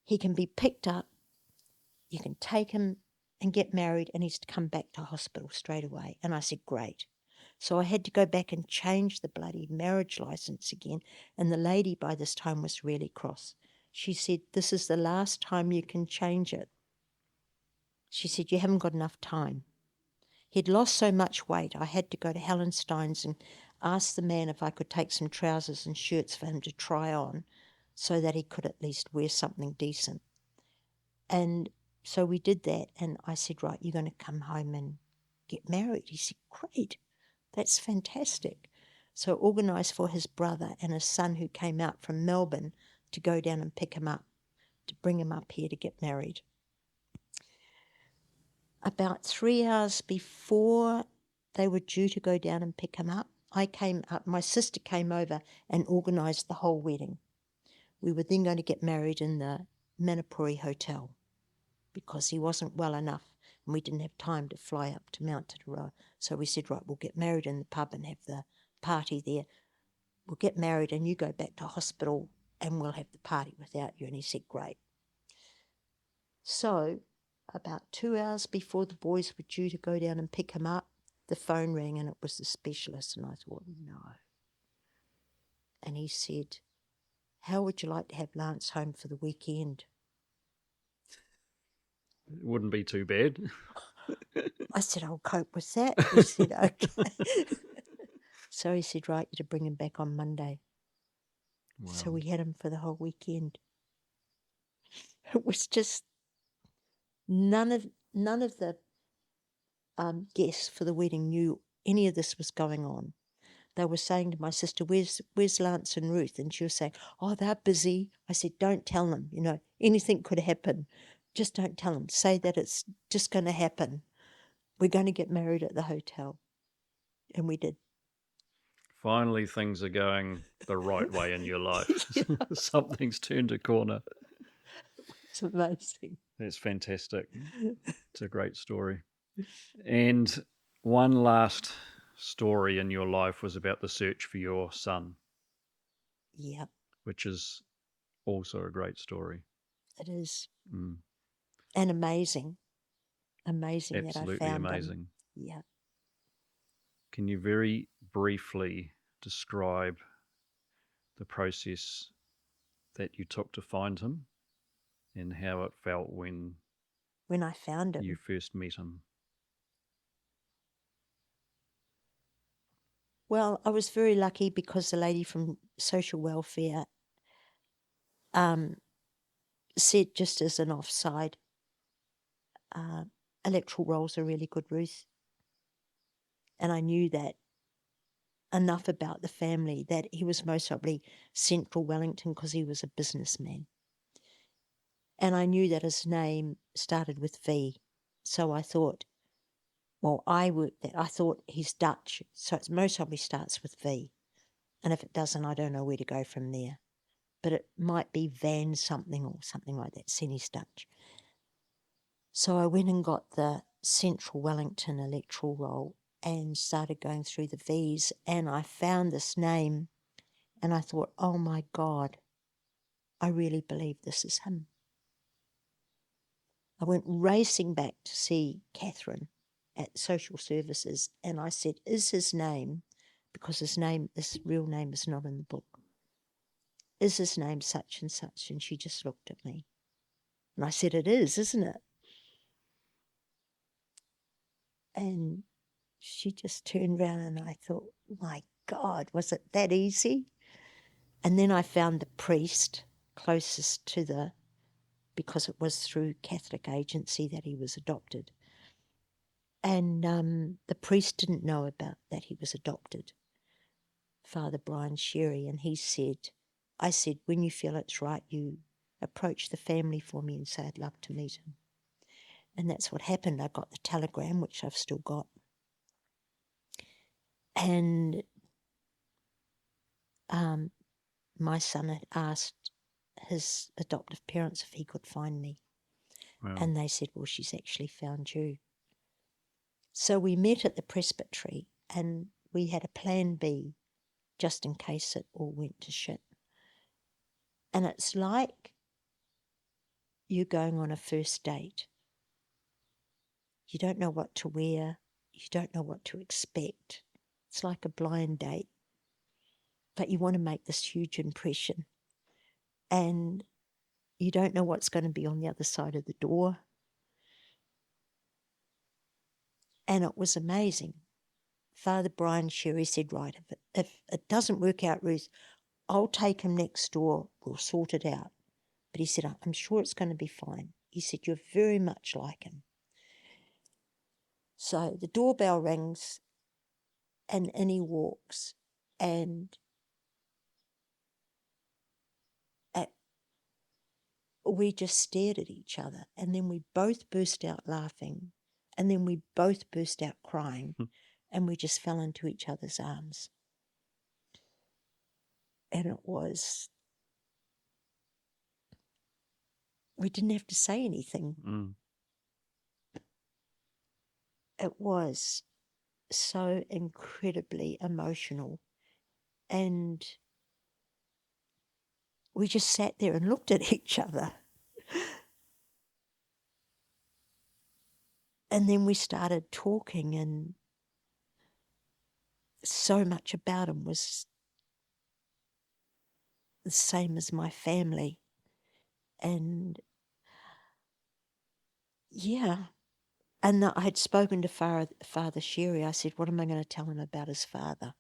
He can be picked up. You can take him and get married, and he's to come back to hospital straight away. And I said, great. So I had to go back and change the bloody marriage license again. And the lady by this time was really cross. She said, this is the last time you can change it. She said, you haven't got enough time. He'd lost so much weight, I had to go to Helen Stein's and ask the man if I could take some trousers and shirts for him to try on so that he could at least wear something decent. And so we did that, and I said, right, you're going to come home and get married. He said, great, that's fantastic. So organised for his brother and his son who came out from Melbourne to go down and pick him up, to bring him up here to get married. About 3 hours before they were due to go down and pick him up, I came up, my sister came over and organised the whole wedding. We were then going to get married in the Manapuri Hotel because he wasn't well enough and we didn't have time to fly up to Mount Titiroa. So we said, right, we'll get married in the pub and have the party there. We'll get married and you go back to hospital and we'll have the party without you. And he said, great. So about 2 hours before the boys were due to go down and pick him up, the phone rang and it was the specialist. And I thought, no. And he said, how would you like to have Lance home for the weekend? It wouldn't be too bad. I said, I'll cope with that. He said, okay. So he said, right, you're to bring him back on Monday. Wow. So we had him for the whole weekend. It was just none of the guests for the wedding knew any of this was going on. They were saying to my sister, where's Lance and Ruth? And she was saying, oh, they're busy. I said, don't tell them, anything could happen. Just don't tell them. Say that it's just going to happen. We're going to get married at the hotel. And we did. Finally, things are going the right way in your life. Yeah. Something's turned a corner. It's amazing. That's fantastic. It's a great story. And one last story in your life was about the search for your son. Yeah. Which is also a great story. It is. Mm. And amazing. Amazing Absolutely that I found amazing. him. Yeah. Can you very briefly describe the process that you took to find him and how it felt when I found him? you first met him? Well, I was very lucky because the lady from social welfare said, just as an offside, electoral rolls are really good, Ruth. And I knew that enough about the family that he was most probably Central Wellington because he was a businessman. And I knew that his name started with V. So I thought, well, I thought he's Dutch, so it most probably starts with V. And if it doesn't, I don't know where to go from there. But it might be Van something or something like that, Senny's Dutch. So I went and got the Central Wellington electoral roll and started going through the V's, and I found this name and I thought, oh my God, I really believe this is him. I went racing back to see Catherine at social services, and I said, is his name, because his real name is not in the book, is his name such and such? And she just looked at me. And I said, it is, isn't it? And she just turned around, and I thought, my God, was it that easy? And then I found the priest closest to because it was through Catholic agency that he was adopted. And the priest didn't know about that he was adopted, Father Brian Sherry, and I said, when you feel it's right, you approach the family for me and say, I'd love to meet him. And that's what happened. I got the telegram, which I've still got. And my son had asked his adoptive parents if he could find me. Wow. And they said, well, she's actually found you. So we met at the presbytery, and we had a plan B just in case it all went to shit. And it's like you going on a first date. You don't know what to wear. You don't know what to expect. It's like a blind date. But you want to make this huge impression. And you don't know what's going to be on the other side of the door. And it was amazing. Father Brian Sherry said, right, if it doesn't work out, Ruth, I'll take him next door. We'll sort it out. But he said, I'm sure it's going to be fine. He said, you're very much like him. So the doorbell rings, and in he walks, and we just stared at each other, and then we both burst out laughing, and then we both burst out crying, and we just fell into each other's arms. And we didn't have to say anything. Mm. It was so incredibly emotional. And we just sat there and looked at each other. And then we started talking, and so much about him was the same as my family. And yeah. And I had spoken to Father Sherry. I said, what am I going to tell him about his father?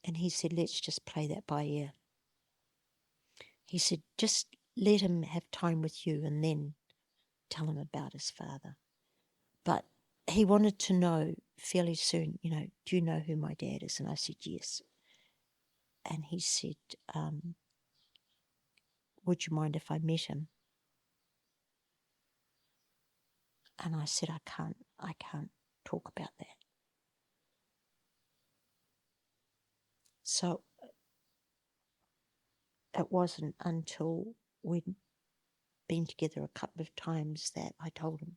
And he said, let's just play that by ear. He said, just let him have time with you and then tell him about his father. But he wanted to know fairly soon, do you know who my dad is? And I said, yes. And he said, would you mind if I met him? And I said, I can't talk about that. So it wasn't until we'd been together a couple of times that I told him.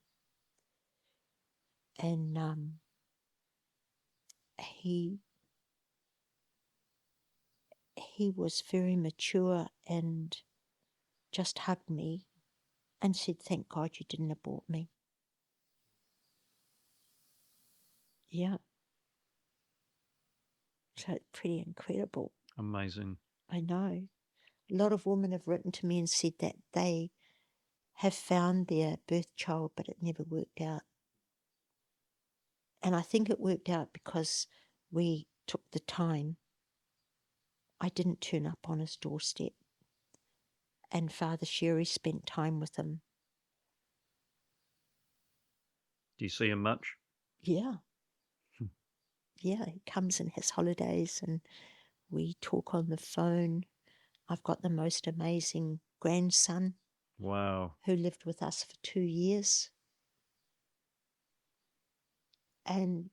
And he was very mature and just hugged me and said, thank God you didn't abort me. Yeah. So it's pretty incredible. Amazing. I know. A lot of women have written to me and said that they have found their birth child, but it never worked out. And I think it worked out because we took the time. I didn't turn up on his doorstep. And Father Sherry spent time with him. Do you see him much? Yeah. Yeah, he comes in his holidays and we talk on the phone. I've got the most amazing grandson. Wow. Who lived with us for 2 years. And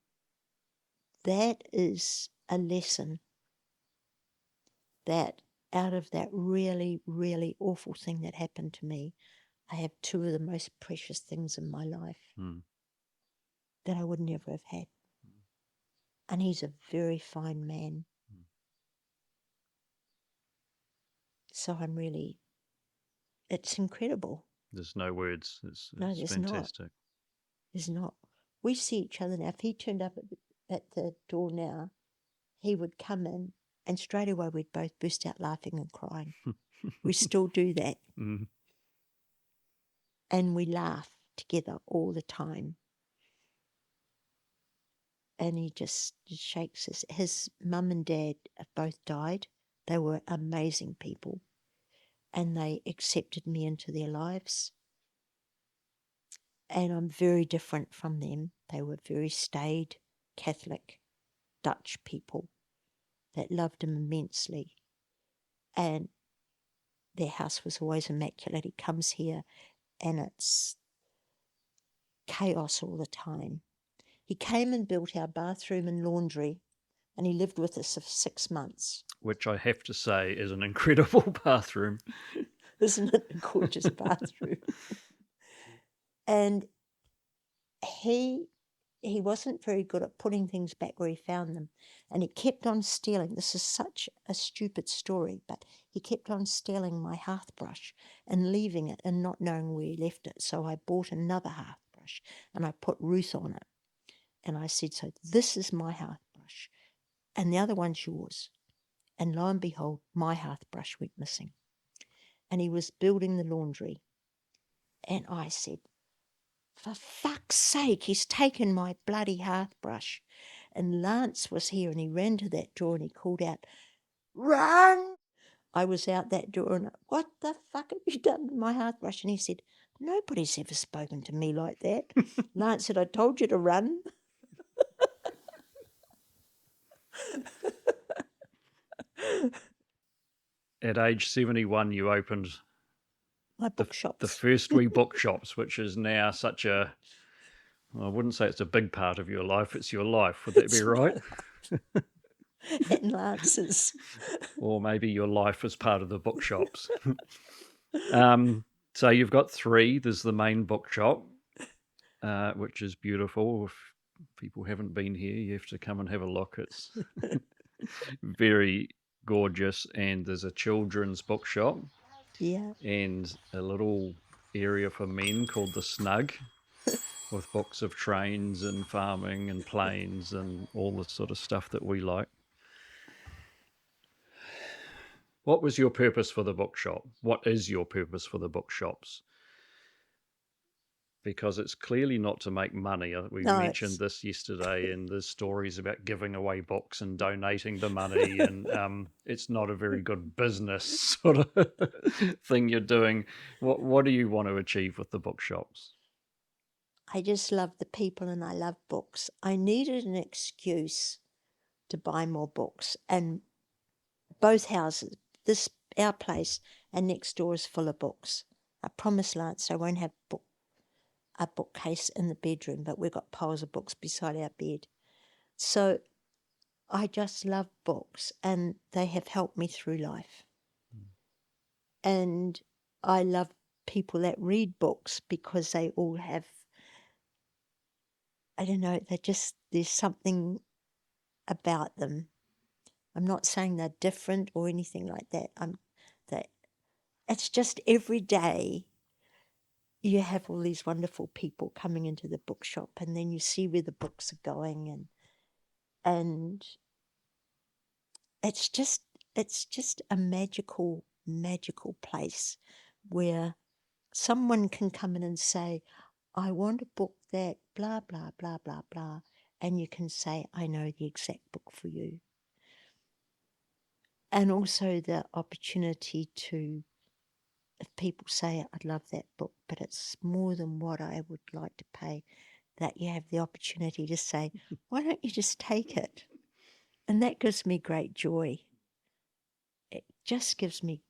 that is a lesson that out of that really, really awful thing that happened to me, I have two of the most precious things in my life that I would never have had. And he's a very fine man. So I'm really, it's incredible. There's no words. It's There's fantastic. There's not. We see each other now. If he turned up at the door now, he would come in and straight away we'd both burst out laughing and crying. We still do that. And we laugh together all the time. And he just shakes his mum and dad have both died. They were amazing people. And they accepted me into their lives. And I'm very different from them. They were very staid, Catholic, Dutch people that loved him immensely. And their house was always immaculate. He comes here and it's chaos all the time. He came and built our bathroom and laundry, and he lived with us for 6 months. Which I have to say is an incredible bathroom. Isn't it a gorgeous bathroom? And he wasn't very good at putting things back where he found them. And he kept on stealing. This is such a stupid story, but he kept on stealing my hearth brush and leaving it and not knowing where he left it. So I bought another hearth brush and I put Ruth on it. And I said, so this is my hearth brush and the other one's yours. And lo and behold, my hearth brush went missing. And he was building the laundry. And I said, for fuck's sake, he's taken my bloody hearth brush. And Lance was here and he ran to that door and he called out, run! I was out that door and, what the fuck have you done to my hearth brush? And he said, nobody's ever spoken to me like that. Lance said, I told you to run. At age 71, you opened My bookshops. the first wee bookshops, which is now such a, well, I wouldn't say it's a big part of your life, it's your life. Would that be right? And Lance's. Or maybe your life is part of the bookshops. So you've got 3. There's the main bookshop, which is beautiful. If people haven't been here, you have to come and have a look. It's very gorgeous. And there's a children's bookshop. Yeah. And a little area for men called the Snug, with books of trains and farming and planes and all the sort of stuff that we like. What was your purpose for the bookshop? What is your purpose for the bookshops? Because it's clearly not to make money. We mentioned this yesterday, and there's stories about giving away books and donating the money, and it's not a very good business sort of thing you're doing. What do you want to achieve with the bookshops? I just love the people and I love books. I needed an excuse to buy more books, and both houses, our place and next door is full of books. I promised Lance I won't have a bookcase in the bedroom, but we've got piles of books beside our bed. So I just love books and they have helped me through life. And I love people that read books because they all have, I don't know, there's something about them. I'm not saying they're different or anything like that. It's just every day you have all these wonderful people coming into the bookshop, and then you see where the books are going, and it's just a magical place where someone can come in and say, I want a book that blah, blah, blah, blah, blah, and you can say, I know the exact book for you. And also the opportunity to, if people say, I'd love that book, but it's more than what I would like to pay, that you have the opportunity to say, why don't you just take it? And that gives me great joy. It just gives me,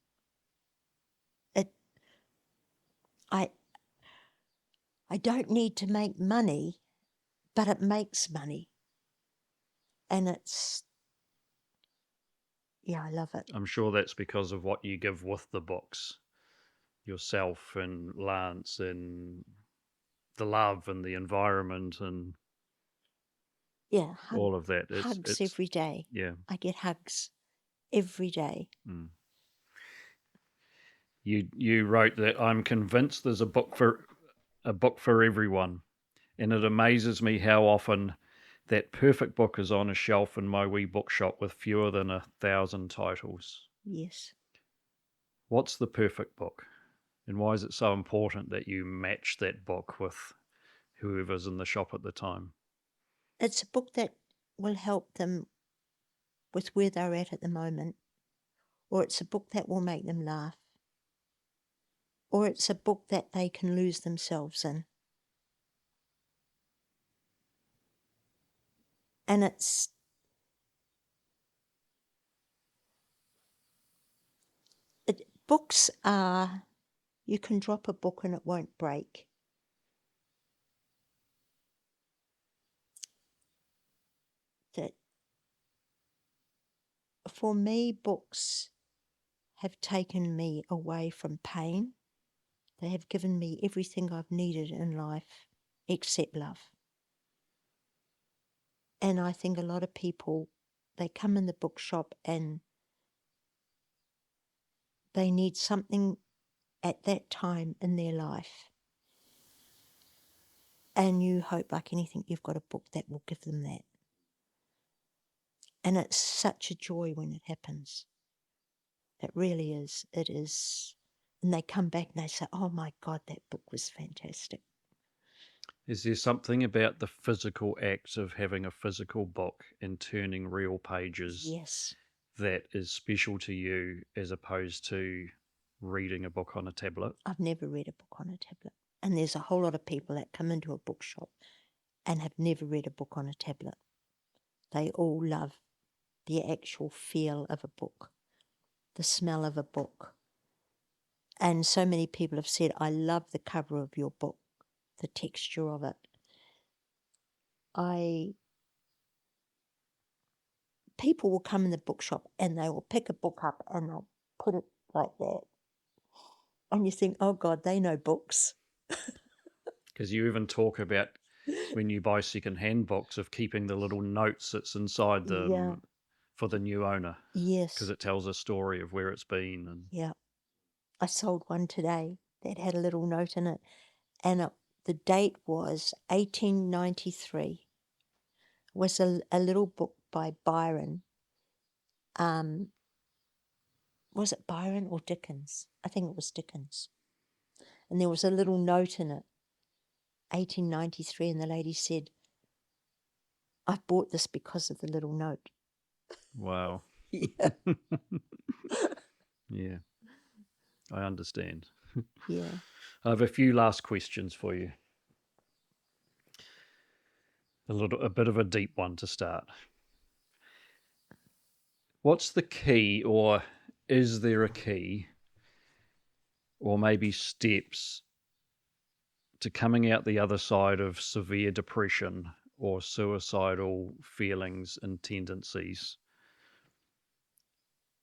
I don't need to make money, but it makes money. And I love it. I'm sure that's because of what you give with the books. yourself and Lance and the love and the environment and Yeah, all of that. hugs It's every day. yeah. I get hugs every day. Mm. You wrote that I'm convinced there's a book for everyone, and it amazes me how often that perfect book is on a shelf in my wee bookshop with fewer than 1,000 titles. Yes. What's the perfect book? And why is it so important that you match that book with whoever's in the shop at the time? It's a book that will help them with where they're at the moment, or it's a book that will make them laugh, or it's a book that they can lose themselves in. And books are, you can drop a book and it won't break. That for me, books have taken me away from pain. They have given me everything I've needed in life except love. And I think a lot of people, they come in the bookshop and they need something at that time in their life. And you hope, like anything, you've got a book that will give them that. And it's such a joy when it happens. It really is. It is. And they come back and they say, oh my God, that book was fantastic. Is there something about the physical act of having a physical book and turning real pages Yes. that is special to you as opposed to reading a book on a tablet? I've never read a book on a tablet. And there's a whole lot of people that come into a bookshop and have never read a book on a tablet. They all love the actual feel of a book, the smell of a book. And so many people have said, I love the cover of your book, the texture of it. People will come in the bookshop and they will pick a book up and they'll put it like that. And you think, oh God, they know books. Because you even talk about when you buy second-hand books of keeping the little notes that's inside them Yeah. for the new owner. Yes. Because it tells a story of where it's been. And yeah. I sold one today that had a little note in it. And the date was 1893. It was a little book by Byron. Was it Byron or Dickens? I think it was Dickens. And there was a little note in it, 1893, and the lady said, I bought this because of the little note. wow. Yeah. Yeah, I understand. Yeah. I have a few last questions for you. A bit of a deep one to start. What's the key, or is there a key, or maybe steps to coming out the other side of severe depression or suicidal feelings and tendencies?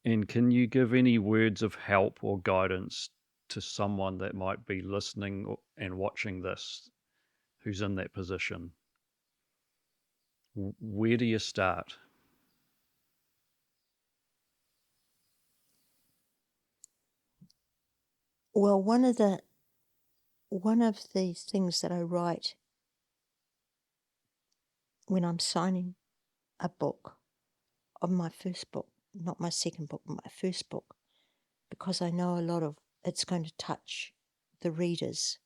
And can you give any words of help or guidance to someone that might be listening and watching this who's in that position? Where do you start? Well, one of the things that I write when I'm signing a book of my first book, not my second book, but my first book, because I know a lot of it's going to touch the readers.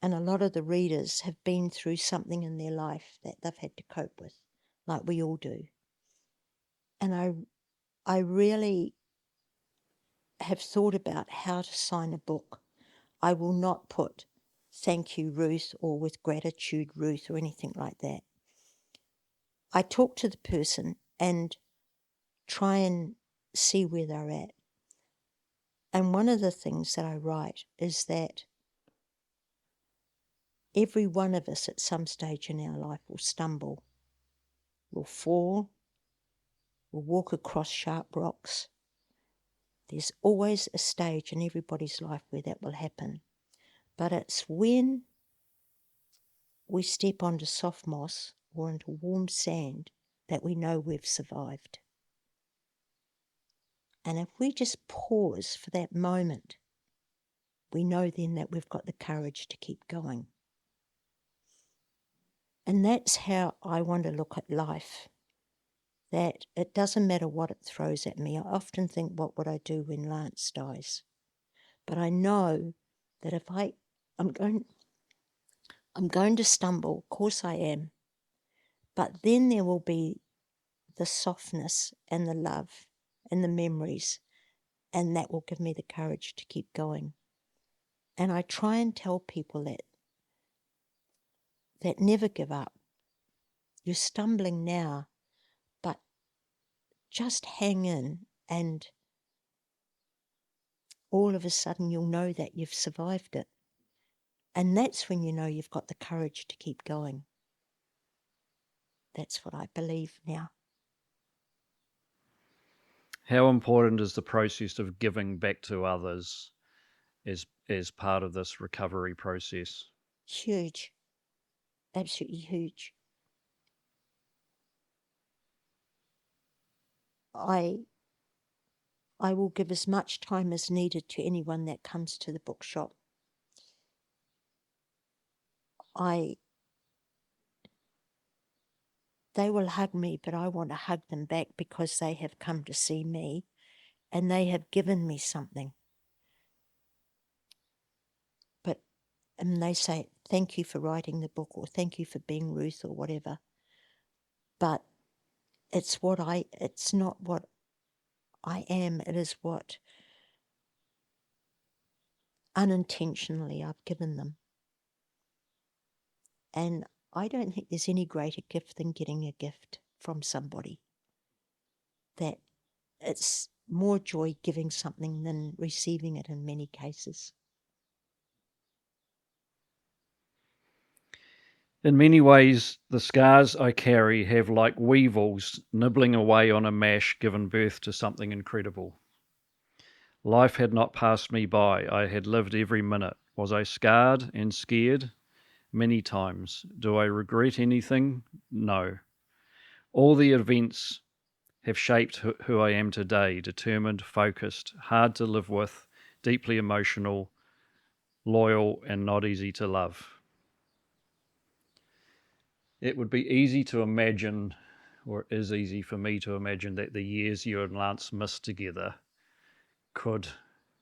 And a lot of the readers have been through something in their life that they've had to cope with, like we all do. And I really have thought about how to sign a book. I will not put thank you, Ruth, or with gratitude, Ruth, or anything like that. I talk to the person and try and see where they're at. And one of the things that I write is that every one of us at some stage in our life will stumble, will fall, will walk across sharp rocks, There's always a stage in everybody's life where that will happen. But it's when we step onto soft moss or into warm sand that we know we've survived. And if we just pause for that moment, we know then that we've got the courage to keep going. And that's how I want to look at life, that it doesn't matter what it throws at me. I often think, what would I do when Lance dies? But I know that if I'm going to stumble, of course I am, but then there will be the softness and the love and the memories, and that will give me the courage to keep going. And I try and tell people that never give up. You're stumbling now, but just hang in, and all of a sudden you'll know that you've survived it. And that's when you know you've got the courage to keep going. That's what I believe now. How important is the process of giving back to others as part of this recovery process? Huge. Absolutely huge. I will give as much time as needed to anyone that comes to the bookshop. They will hug me, but I want to hug them back because they have come to see me and they have given me something. And they say, thank you for writing the book, or thank you for being Ruth, or whatever. But it's not what I am, it is what unintentionally I've given them. And I don't think there's any greater gift than getting a gift from somebody. That it's more joy giving something than receiving it in many cases. In many ways, the scars I carry have, like weevils, nibbling away on a mash, given birth to something incredible. Life had not passed me by. I had lived every minute. Was I scarred and scared? Many times. Do I regret anything? No. All the events have shaped who I am today, determined, focused, hard to live with, deeply emotional, loyal, and not easy to love. It would be easy to imagine, or it is easy for me to imagine, that the years you and Lance missed together could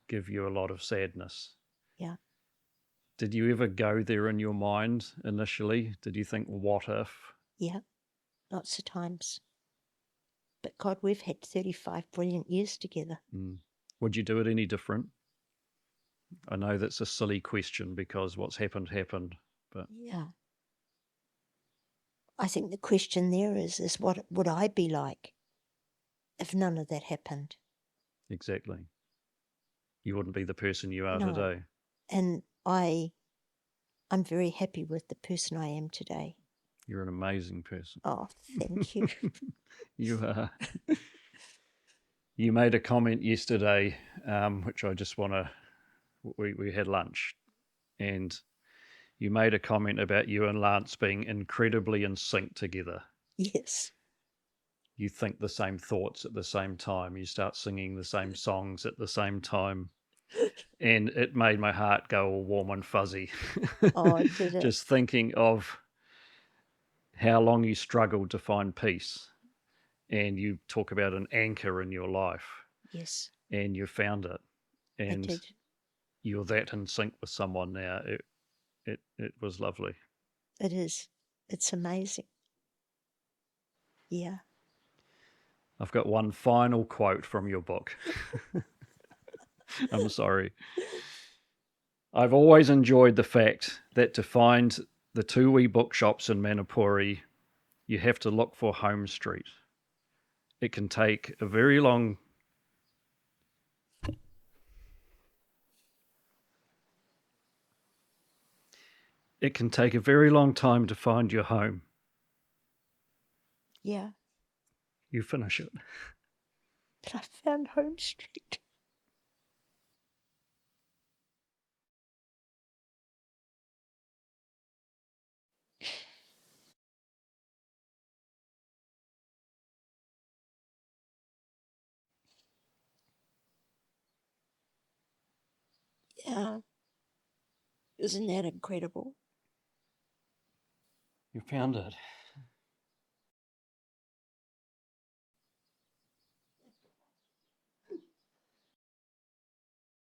give you a lot of sadness. Yeah. Did you ever go there in your mind initially? Did you think, what if? Yeah, lots of times. But God, we've had 35 brilliant years together. Would you do it any different? I know that's a silly question because what's happened, but Yeah. I think the question there is what would I be like if none of that happened? exactly. You wouldn't be the person you are No. today. And I'm very happy with the person I am today. You're an amazing person. Oh, thank you. You are. You made a comment yesterday, which I just want to. We had lunch, and you made a comment about you and Lance being incredibly in sync together. Yes. You think the same thoughts at the same time. You start singing the same songs at the same time. And it made my heart go all warm and fuzzy. Oh, did it? Just thinking of how long you struggled to find peace. And you talk about an anchor in your life. Yes. And you found it. And I did. you're that in sync with someone now. It was lovely. It is. It's amazing. Yeah. I've got one final quote from your book. I'm sorry. I've always enjoyed the fact that to find the two wee bookshops in Manapuri, you have to look for Home Street. It can take a very long time to find your home. Yeah. You finish it. But I found Home Street. Isn't that incredible? You found it.